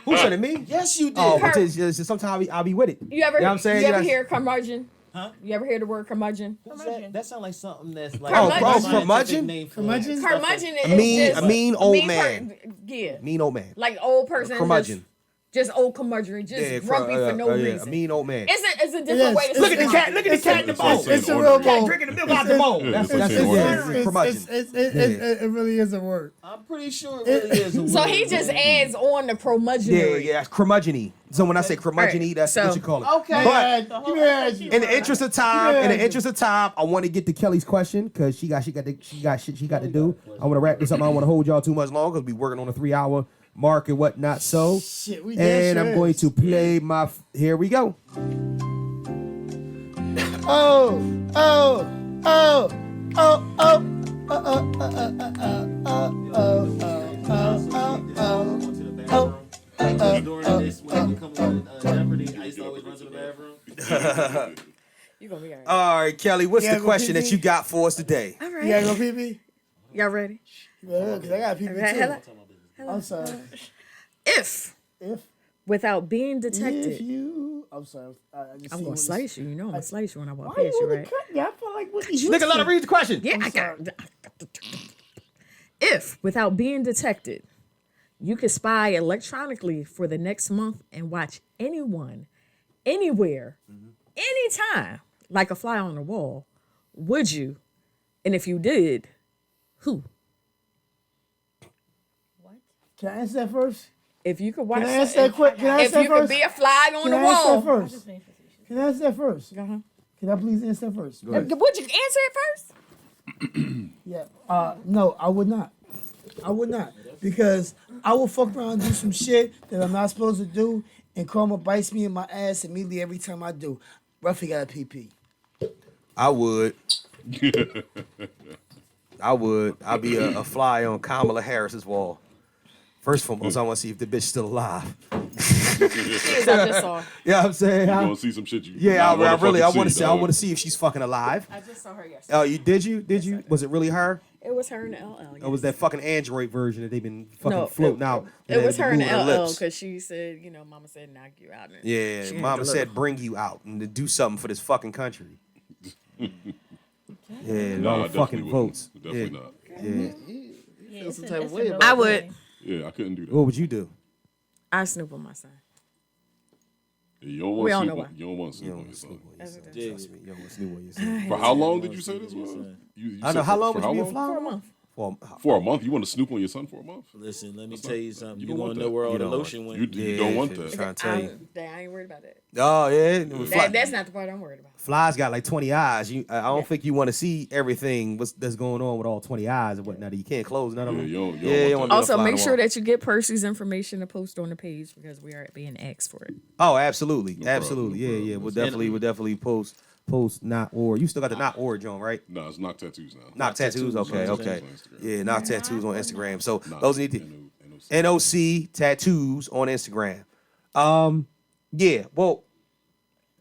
Who said it? Me? Yes, you did. Oh, but sometimes I'll be with it. You ever, You know what I'm saying? you ever Yes. hear curmudgeon? Huh? You ever hear the word curmudgeon? Who's that? That sounds like something that's like Curmudgeon. a scientific Curmudgeon? name for Curmudgeon? stuff like- Curmudgeon A is mean- just a mean old mean man. Yeah. Mean old man. Like old person. Curmudgeon. Just old curmudgeon. Just grumpy for no reason. A mean old man. It's a different way to Look say at the grumpy. cat. Look at the cat in the It's like bowl. saying It's a ornery. real bowl. Drinking the milk out the bowl. Yeah, That's it's like that's saying it. ornery. Curmudgeon. It really is a word. I'm pretty sure it really is. A So word, he just man. adds on the curmudgeonary. Yeah, curmudgeon-y. So when I say curmudgeon-y, Right. that's So- what you call it. Okay. But Give me that. in the interest of time, I want to get to Kelly's question because she got shit she got to do. I want to wrap this up. I don't want to hold y'all too much longer because we working on a 3-hour mark and whatnot. So, Shit, we and damn I'm sure going is. to play my. Here we go. During this, when we come on Jeopardy, I used to always run to the bathroom. You gonna be all right. All right, Kelly. What's Yeah, the go question pee-pee. that you got for us today? All You right. gotta go pee pee? Y'all ready? Yeah, because I got pee pee Okay, hello. too. I'm sorry. If If without being detected, you, I'm sorry. I just I'm see gonna what slice you. You know I'm gonna slice you when I walk Why past you you, want right? to cut me? I feel like Whitney Houston. Nigga, let her read the question. Yeah, I got the. If without being detected, you could spy electronically for the next month and watch anyone, anywhere, anytime, like a fly on the wall, would you? And if you did, who? Can I answer that first? If you could watch, Can I answer that quick? Can I if answer that you could first? be a fly on Can the I answer that wall, first? Can I answer that first? uh-huh. Can I please answer that first? Go ahead. Would you answer it first? Yeah. No, I would not. I would not. Because I will fuck around and do some shit that I'm not supposed to do, and karma bites me in my ass immediately every time I do. Ruffy got a PP. I would. I would. I'd be a fly on Kamala Harris's wall. First and foremost, I want to see if the bitch still alive. Yes, I just saw. You know what I'm saying? You want to see some shit you Yeah, not I wanna want to fucking see. I want to see if she's fucking alive. I just saw her yesterday. Oh, did you? Was it really her? It was her in the LL. Or was that fucking Android version that they've been fucking No, floating out? It was her in the moving her LL lips? because she said, Mama said knock you out. And Yeah, she Mama didn't said bring you out and to do something for this fucking country. Yeah, Nah, no I fucking definitely votes. wouldn't. Definitely not. Yeah. It's some a- type of it's a way real about I would. thing. Yeah, I couldn't do that. What would you do? I snoop on my son. Yeah, you don't want We to all snoop know on, why. you don't want to You snoop don't on want your to son. snoop on your son. Yeah. Trust me, you don't want to snoop on your son. For how long did you say this was? You I know. said How long for would you be a long? fly? For a month. For a month? You want to snoop on your son for a month? Listen, let me That's tell not- you something. you You don't want want to know that. where all You the don't lotion went. You don't want I'm that. trying to tell you. I ain't worried about that. Oh yeah, That's not the part I'm worried about. Flies got like 20 eyes. I don't think you want to see everything that's going on with all 20 eyes and whatnot. You can't close none of Yeah, them. you don't want don't that. wanna be Also, a fly on make the sure wall. that you get Percy's information to post on the page because we are being asked for it. Oh, absolutely, problem, absolutely. no Yeah, problem. yeah. We'll definitely post not or. You still got the not or John, right? No, it's knock tattoos now. Knock tattoos. Okay, Knock okay. tattoos on Instagram. Yeah, knock tattoos on Instagram. So Knock, those need to NOC. NOC tattoos on Instagram. Yeah. Well,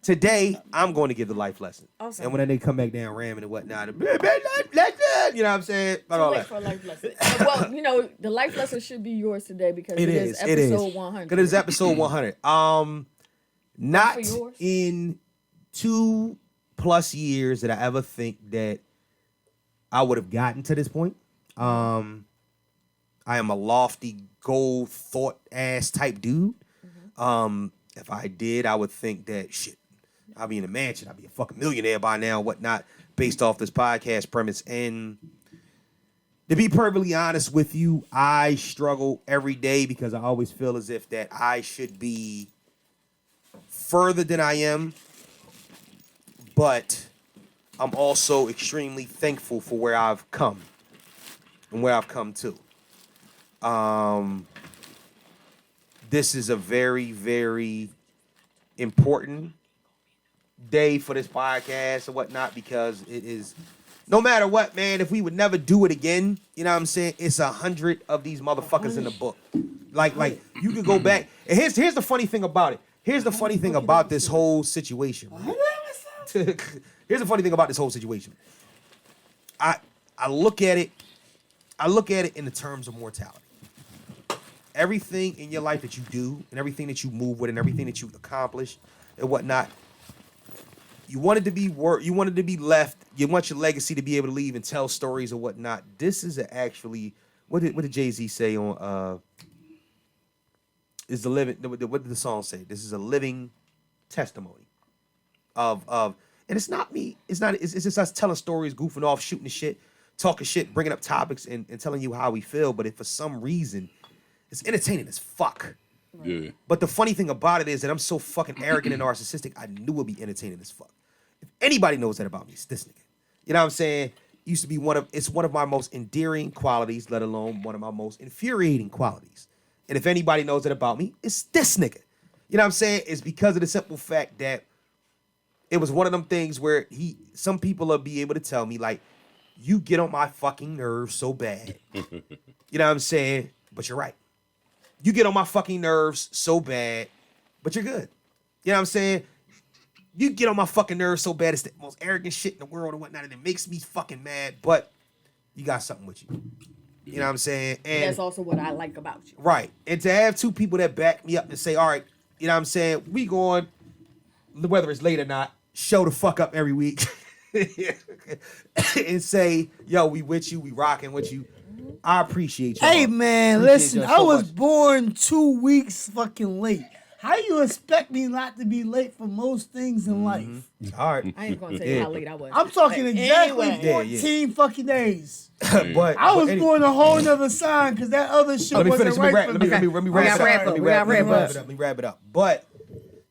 today I'm going to give the life lesson. Awesome. And when they come back down ramming and whatnot, you know what I'm saying? About all Wait that. for a life lesson. Well, the life lesson should be yours today because It is is. It is. episode 100. Because it is episode 100. Not For yours? in 2+ years did I ever think that I would have gotten to this point. I am a lofty, goal, thought ass type dude. If I did, I would think that shit. I'll be in a mansion. I'll be a fucking millionaire by now, whatnot, based off this podcast premise. And to be perfectly honest with you, I struggle every day because I always feel as if that I should be further than I am. But I'm also extremely thankful for where I've come and where I've come to. This is a very, very important day for this podcast and whatnot because it is, no matter what, man, if we would never do it again, you know what I'm saying? It's 100 of these motherfuckers in the book. Like you could go back. And here's the funny thing about it. Here's the funny thing about this whole situation. Here's the funny thing about this whole situation. I look at it in the terms of mortality. Everything in your life that you do and everything that you move with and everything that you've accomplished and whatnot, you wanted to be left. You want your legacy to be able to leave and tell stories and whatnot. This is actually what did Jay-Z say on is the living, what did the song say? This is a living testimony of and it's not me. It's just us telling stories, goofing off, shooting the shit, talking shit, bringing up topics and telling you how we feel. But if for some reason it's entertaining as fuck. Yeah. But the funny thing about it is that I'm so fucking arrogant and narcissistic, I knew it would be entertaining as fuck. If anybody knows that about me, it's this nigga. You know what I'm saying? Used to be one of my most endearing qualities, let alone one of my most infuriating qualities. And if anybody knows that about me, it's this nigga. You know what I'm saying? It's because of the simple fact that it was one of them things where some people will be able to tell me, like, you get on my fucking nerves so bad. You know what I'm saying? But you're right. You get on my fucking nerves so bad, but you're good. You know what I'm saying? You get on my fucking nerves so bad, it's the most arrogant shit in the world and whatnot, and it makes me fucking mad, but you got something with you. You know what I'm saying? And That's also what I like about you. right. And to have two people that back me up and say, all right, you know what I'm saying? We going, whether it's late or not, show the fuck up every week and say, yo, we with you, we rocking with you. I appreciate you. Hey man, Appreciate listen, y'all I so was much. born 2 weeks fucking late. How you expect me not to be late for most things in life? All right. I ain't gonna tell you Yeah. how late I was. I'm talking But exactly anyway. Yeah, 14 fucking days. but I was anyway. born a whole nother sign because that other shit Let me wasn't finish. right Let for me me. wrap it We up. gotta wrap up. We gotta wrap up. Let me wrap it up. But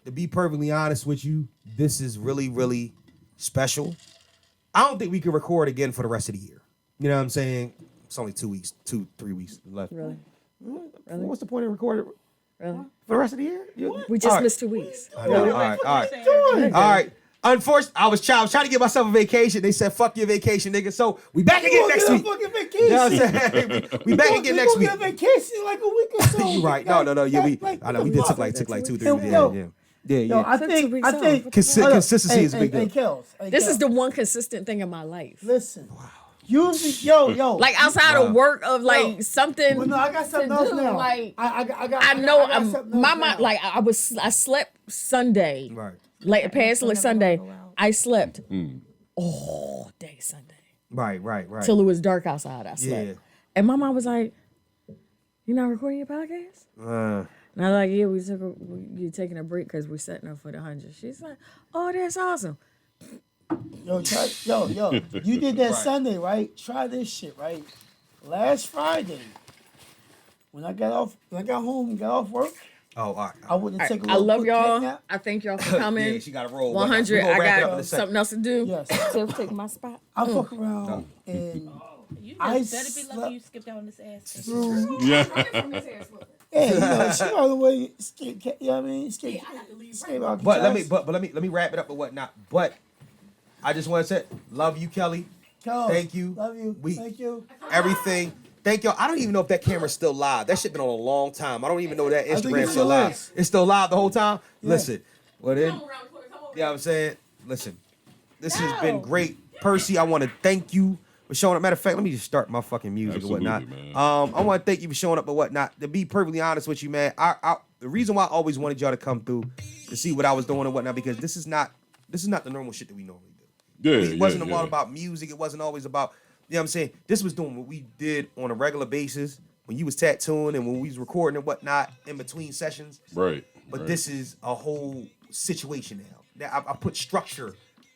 to be perfectly honest with you, this is really, really special. I don't think we can record again for the rest of the year. You know what I'm saying? It's only 3 weeks left. Really? What's the point of recording Really? for the rest of the year? We just All missed 2 weeks. right. All right. All right. Unfortunately, I was trying to give myself a vacation. They said, fuck your vacation, nigga. So we back again next week. Fucking vacation. You know what I'm saying? We back again next week. We gonna get vacation like a week or so. You right. No. Yeah, I know we did took like 2, 3 days. Yeah. Yo, I think Consistency is a big deal. This is the one consistent thing in my life. Listen. Usually, yo. Like outside of work of like something. Well, no, I got something else now. Like I know my mind. Like I slept Sunday. Right. Like past like Sunday, I slept all day Sunday. Right. Till it was dark outside. I slept. Yeah. And my mom was like, "You not recording your podcast?" And I was like, "Yeah, you're taking a break because we're setting up for the 100." She's like, "Oh, that's awesome." Yo, you did that Sunday, right? Try this shit, right? Last Friday, when I got home and got off work, Oh, all right. I wouldn't take a I love quick y'all. nap. I thank y'all for coming. Yeah, she got to roll. 100. We're gonna I wrap it up in a got second. something else to do. Yes. Tiff, take my spot. I fuck around and You I just better be lucky you skipped out on this ass. through. Yeah. Yeah, you know, she all the way escape. You know what I mean? Escape out the But let me chest. but let me wrap it up and whatnot. But I just want to say, love you, Kelly. Kells, Thank you. Love you. We- Thank you. Everything. Thank y'all. I don't even know if that camera's still live. That shit been on a long time. I don't even know that think Instagram's it still still live. is. It's still live the whole time. Yeah. Listen. Well then, you know what I'm saying? Listen. This has been great. Percy, I want to thank you for showing up. Matter of fact, let me just start my fucking music Absolutely, and whatnot. man. I want to thank you for showing up and whatnot. To be perfectly honest with you, man, the reason why I always wanted y'all to come through to see what I was doing and whatnot, because this is not the normal shit that we normally do. Yeah, It wasn't yeah. all about music. It wasn't always about, you know what I'm saying? This was doing what we did on a regular basis when you was tattooing and when we was recording and whatnot in between sessions. Right. But right. this is a whole situation now. I put structure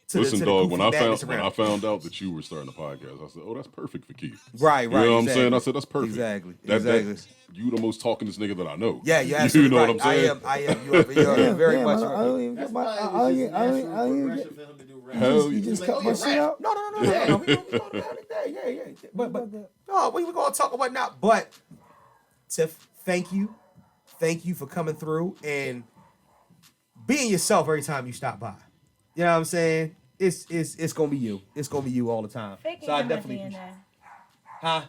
to Listen, the dog. goofy When I madness found around. out that you were starting a podcast, I said, "Oh, that's perfect for Keith." Right. You know what I'm exactly. saying? I said, "That's perfect." Exactly. That you the most talkingest nigga that I know. Yeah, You absolutely know right. what I'm saying? I am. You're very Damn, much I right. don't even get my. I don't even get. for him to do rap. Hell You yeah. just cut my shit out. No. We gonna do that. Yeah. But no, we were gonna talk about whatnot. But Tiff, thank you for coming through and being yourself every time you stop by. You know what I'm saying? It's gonna be you. It's gonna be you all the time. Faking So I my definitely DNA. Huh?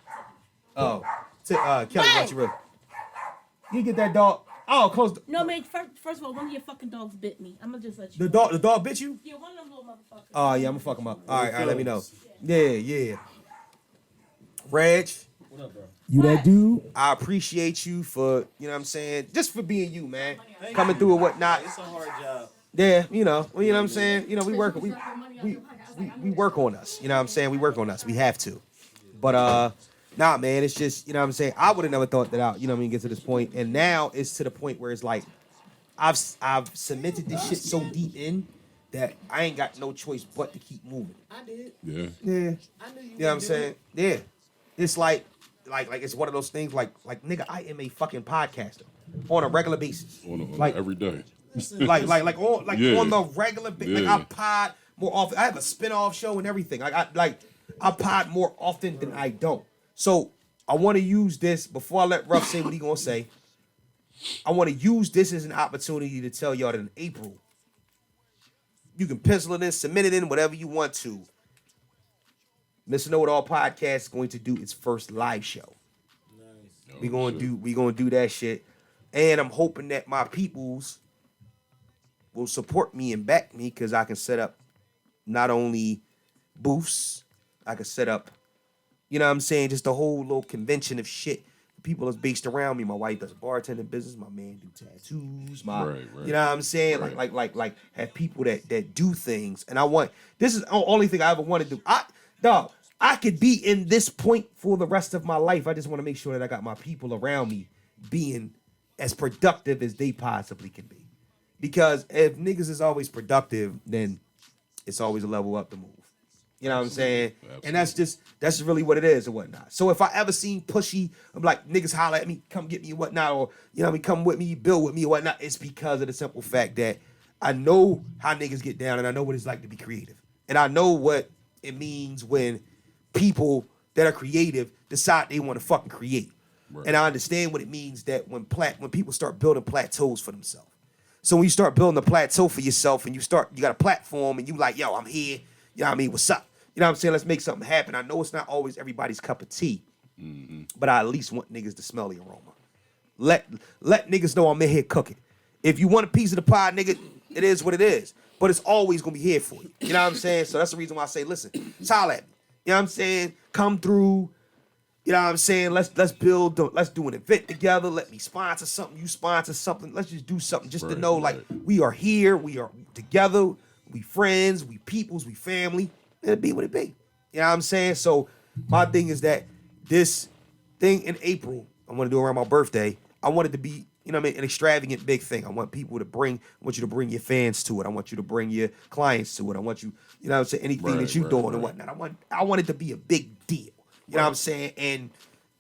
Oh, Kelly, why you real? You get that dog. Oh, close the No, man. First of all, one of your fucking dogs bit me. I'm gonna just let you. the dog bit you? Yeah, one of them little motherfuckers. Oh yeah, I'm gonna fuck him up. All right, let me know. Yeah. Reg, What up, bro? You that dude? I appreciate you for, you know what I'm saying, just for being you, man. Coming through and whatnot. It's a hard job. Yeah, you know what I'm saying? You know, we work on us. You know what I'm saying? We work on us. We have to. But nah, man, it's just, you know what I'm saying? I would have never thought that out, you know what I mean, get to this point. And now it's to the point where it's like I've cemented this shit so deep in that I ain't got no choice but to keep moving. I did. Yeah. Yeah. I knew you. You know what I'm saying? Yeah. It's like it's one of those things like nigga, I am a fucking podcaster on a regular basis. On Like every day. like Yeah. on the regular basis. Yeah. Like I pod more often. I have a spin-off show and everything. I pod more often than I don't. So I want to use this before I let Ruff say what he gonna say. I want to use this as an opportunity to tell y'all that in April, you can pencil it in, submit it in, whatever you want to. Mr. Know It All podcast is going to do its first live show. Nice. We gonna do that shit, and I'm hoping that my peoples will support me and back me because I can set up not only booths, I can set up, you know what I'm saying, just a whole little convention of shit. People that's based around me. My wife does bartending business. My man do tattoos. Right. You know what I'm saying? Right. Like have people that do things. And I want, this is the only thing I ever want to do. I could be in this point for the rest of my life. I just want to make sure that I got my people around me being as productive as they possibly can be. Because if niggas is always productive, then it's always a level up to move. You know what I'm saying? Absolutely. And that's really what it is and whatnot. So if I ever seen pushy, I'm like, niggas holler at me, come get me and whatnot, or, you know what I mean, come with me, build with me or whatnot, it's because of the simple fact that I know how niggas get down and I know what it's like to be creative. And I know what it means when people that are creative decide they want to fucking create. Right. And I understand what it means that when people start building plateaus for themselves. So when you start building a plateau for yourself and you got a platform and you like, yo, I'm here. You know what I mean? What's up? You know what I'm saying? Let's make something happen. I know it's not always everybody's cup of tea, but I at least want niggas to smell the aroma. Let niggas know I'm in here cooking. If you want a piece of the pie, nigga, it is what it is. But it's always gonna be here for you. You know what I'm saying? So that's the reason why I say, listen, holler at me. You know what I'm saying? Come through. You know what I'm saying? Let's do an event together. Let me sponsor something. You sponsor something. Let's just do something just to know, like, we are here. We are together. We friends. We peoples. We family. It'll be what it be. You know what I'm saying? So my thing is that this thing in April, I want to do around my birthday. I want it to be, you know what I mean, an extravagant big thing. I want you to bring your fans to it. I want you to bring your clients to it. I want you, you know what I'm saying, anything that you're doing and whatnot. I want it to be a big deal. You know what I'm saying? And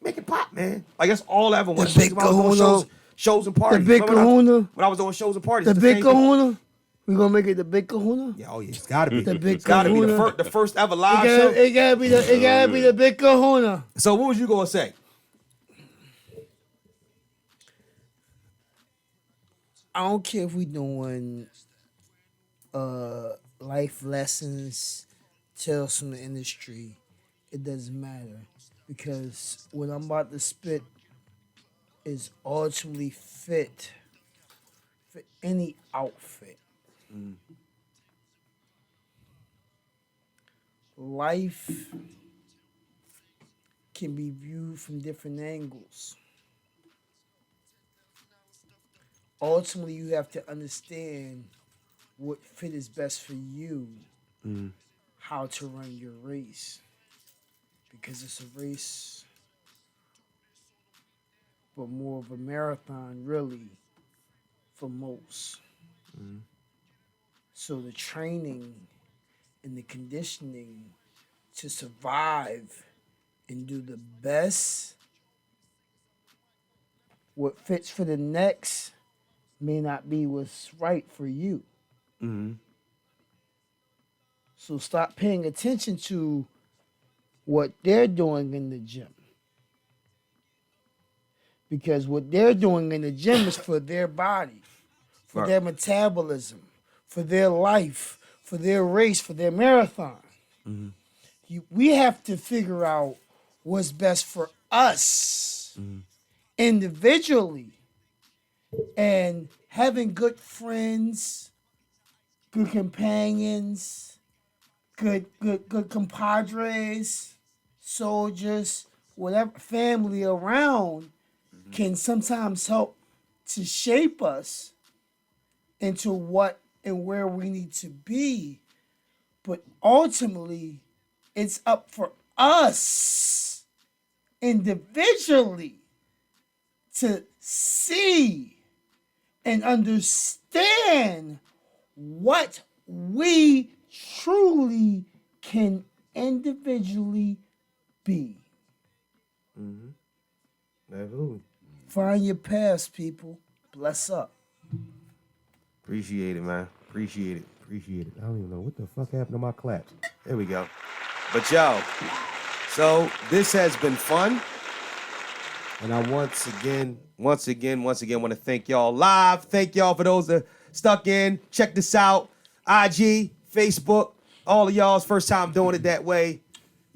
make it pop, man. Like, that's all I ever wanted. The big kahuna. Shows and parties. The big kahuna. When I was doing shows and parties. The big kahuna. We gonna make it the big kahuna? Yeah, oh yeah, it's gotta be. The big it's gotta kahuna. be the first ever live show. It gotta be the big kahuna. So what was you gonna say? I don't care if we doing life lessons, tales from the industry. It doesn't matter, because what I'm about to spit is ultimately fit for any outfit. Life can be viewed from different angles. Ultimately, you have to understand what fit is best for you, how to run your race. Because it's a race, but more of a marathon, really, for most. So the training and the conditioning to survive and do the best, what fits for the next may not be what's right for you. So stop paying attention to what they're doing in the gym. Because what they're doing in the gym is for their body, for their metabolism, for their life, for their race, for their marathon. We have to figure out what's best for us individually. And having good friends, good companions, good compadres, soldiers, whatever, family around can sometimes help to shape us into what and where we need to be. But ultimately, it's up for us individually to see and understand what we truly can individually be. Absolutely. Find your past, people. Bless up. Appreciate it, man. Appreciate it. Appreciate it. I don't even know what the fuck happened to my claps. There we go. But yo, so this has been fun. And I once again want to thank y'all live. Thank y'all for those that stuck in. Check this out. IG, Facebook, all of y'all's first time doing it that way.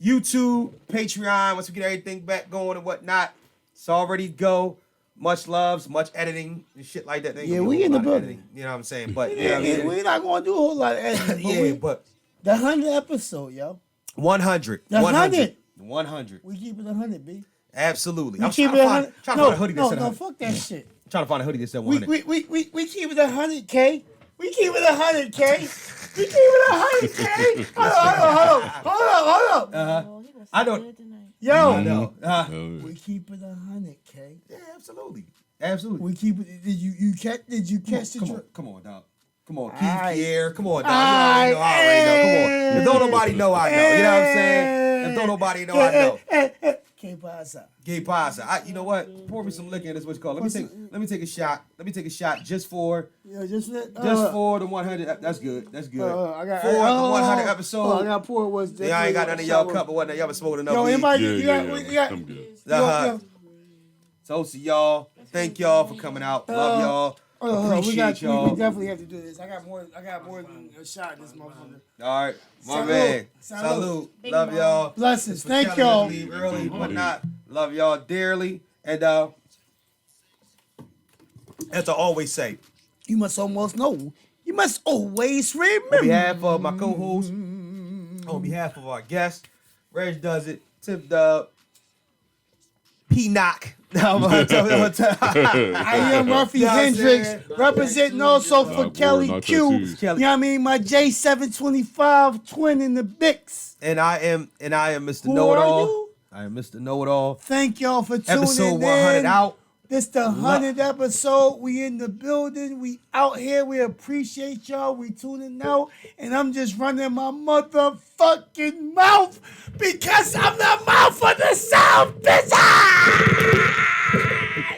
YouTube, Patreon, once we get everything back going and whatnot. It's already go. Much loves, much editing and shit like that. Yeah, we in the building. Editing, you know what I'm saying? But we're not going to do a whole lot of editing. But the 100th episode, yo. 100. The 100. 100. We keep it 100, B. Absolutely. We I'm keep trying it to find a hoodie that's at 100. No, fuck that shit. I'm trying to find a hoodie that's at 100. We keep it 100K. We keep it 100K. We keep it 100K. Hold up. I don't. Yo, No. we keep it 100K. Yeah, absolutely. Absolutely. We keep it. Did you catch the? Come on, dog. Come on, Keith Aight. Pierre. Come on, dog. I already know. Come on. If don't nobody know, I know. You know what I'm saying? If don't nobody know, I know. Que pasa? Que pasa? You know what? Pour me some liquor in this. What's it called? Let me take a shot. Let me take a shot just for for the 100. That's good. That's good. I got for the 100 episode. I got pour was. Yeah, I ain't got none of y'all cup or whatnot. Y'all been smoking enough. Yo, weed. anybody? Yeah, I'm good. So to y'all, thank y'all for coming out. Love y'all. Oh, we Appreciate y'all. definitely have to do this. I got more than a shot in this motherfucker. All right, my Salute. man. Salute. Salute. Big Love man. y'all. Blessings. For Thank Kellie y'all. to leave early, Indeed. whatnot. Love y'all dearly. And as I always say, You must almost know. You must always remember. on behalf of my co-host, on behalf of our guests, Reg Duzit, Tiff W, P-Knock. I am Ruffy Yeah, I'm Hendrix, saying. representing also for Not Kelly word, not Q. You tattoos. know what I mean? My J725 twin in the Bix. And I am Mr. Who Know-It-All. are you? I am Mr. Know-It-All. Thank y'all for tuning Episode in. 100 out. This the 100th episode. We in the building. We out here. We appreciate y'all. We tuning out. And I'm just running my motherfucking mouth because I'm the mouth of the South, bitch.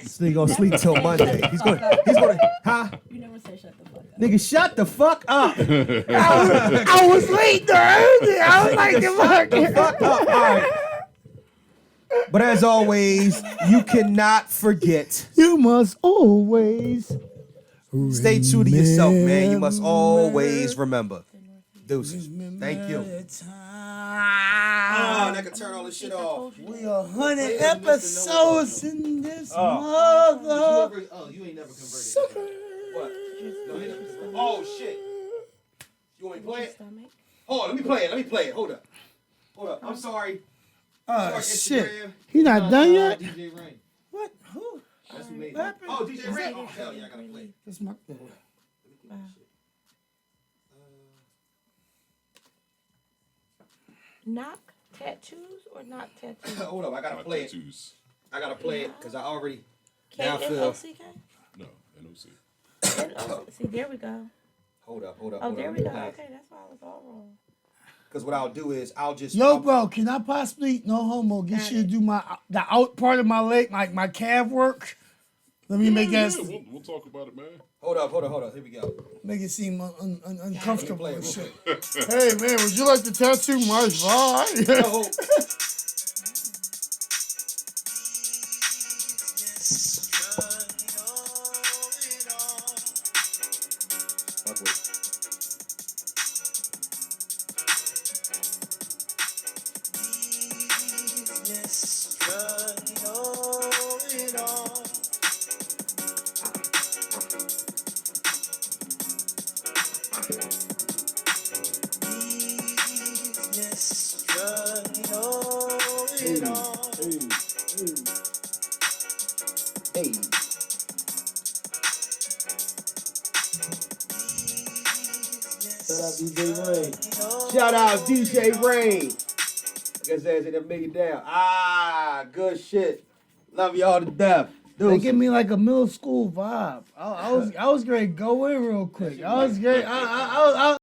This nigga gonna sleep till Monday. He's gonna, huh? You never say shut the fuck up. Nigga, shut the fuck up. I was late early. I was like, the Fuck up. All right. But as always, you cannot forget. You must always Stay true to yourself, man. You must always remember. Deuces. Thank you. Oh, I can turn all this shit off. We are 100 episodes in this mother. Oh, you ain't never converted. What? Oh, shit. You want me to play it? Stomach. Hold on, let me play it. Hold up. I'm sorry. Oh, Sorry, shit. Instagram. He not done yet? DJ Rain. What? Who? That's who made What it. happened? Oh, DJ Ray. Oh, hell yeah, I gotta play. That's my... Knock tattoos or not tattoos? Hold up, I gotta Not play it. tattoos. I gotta play it because I already. Now I feel. K-N-O-C-K? No, NOC. See, there we go. Hold up. Oh, there we go. Okay, that's why I was all wrong. Because what I'll do is I'll just. Yo, bro, can I possibly, no homo, get you to do the out part of my leg, like my calf work? Let me make that, Yeah, we'll talk about it, man. Hold up. Here we go. make it seem uncomfortable Play and it real shit. quick. Hey, man, would you like to tattoo my vibe? No. Fuck with it. Hey. Shout out DJ Ray. Like I said, they make it down. Ah, good shit. Love y'all to death. They give me like a middle school vibe. I was great. Go in real quick. I was great. I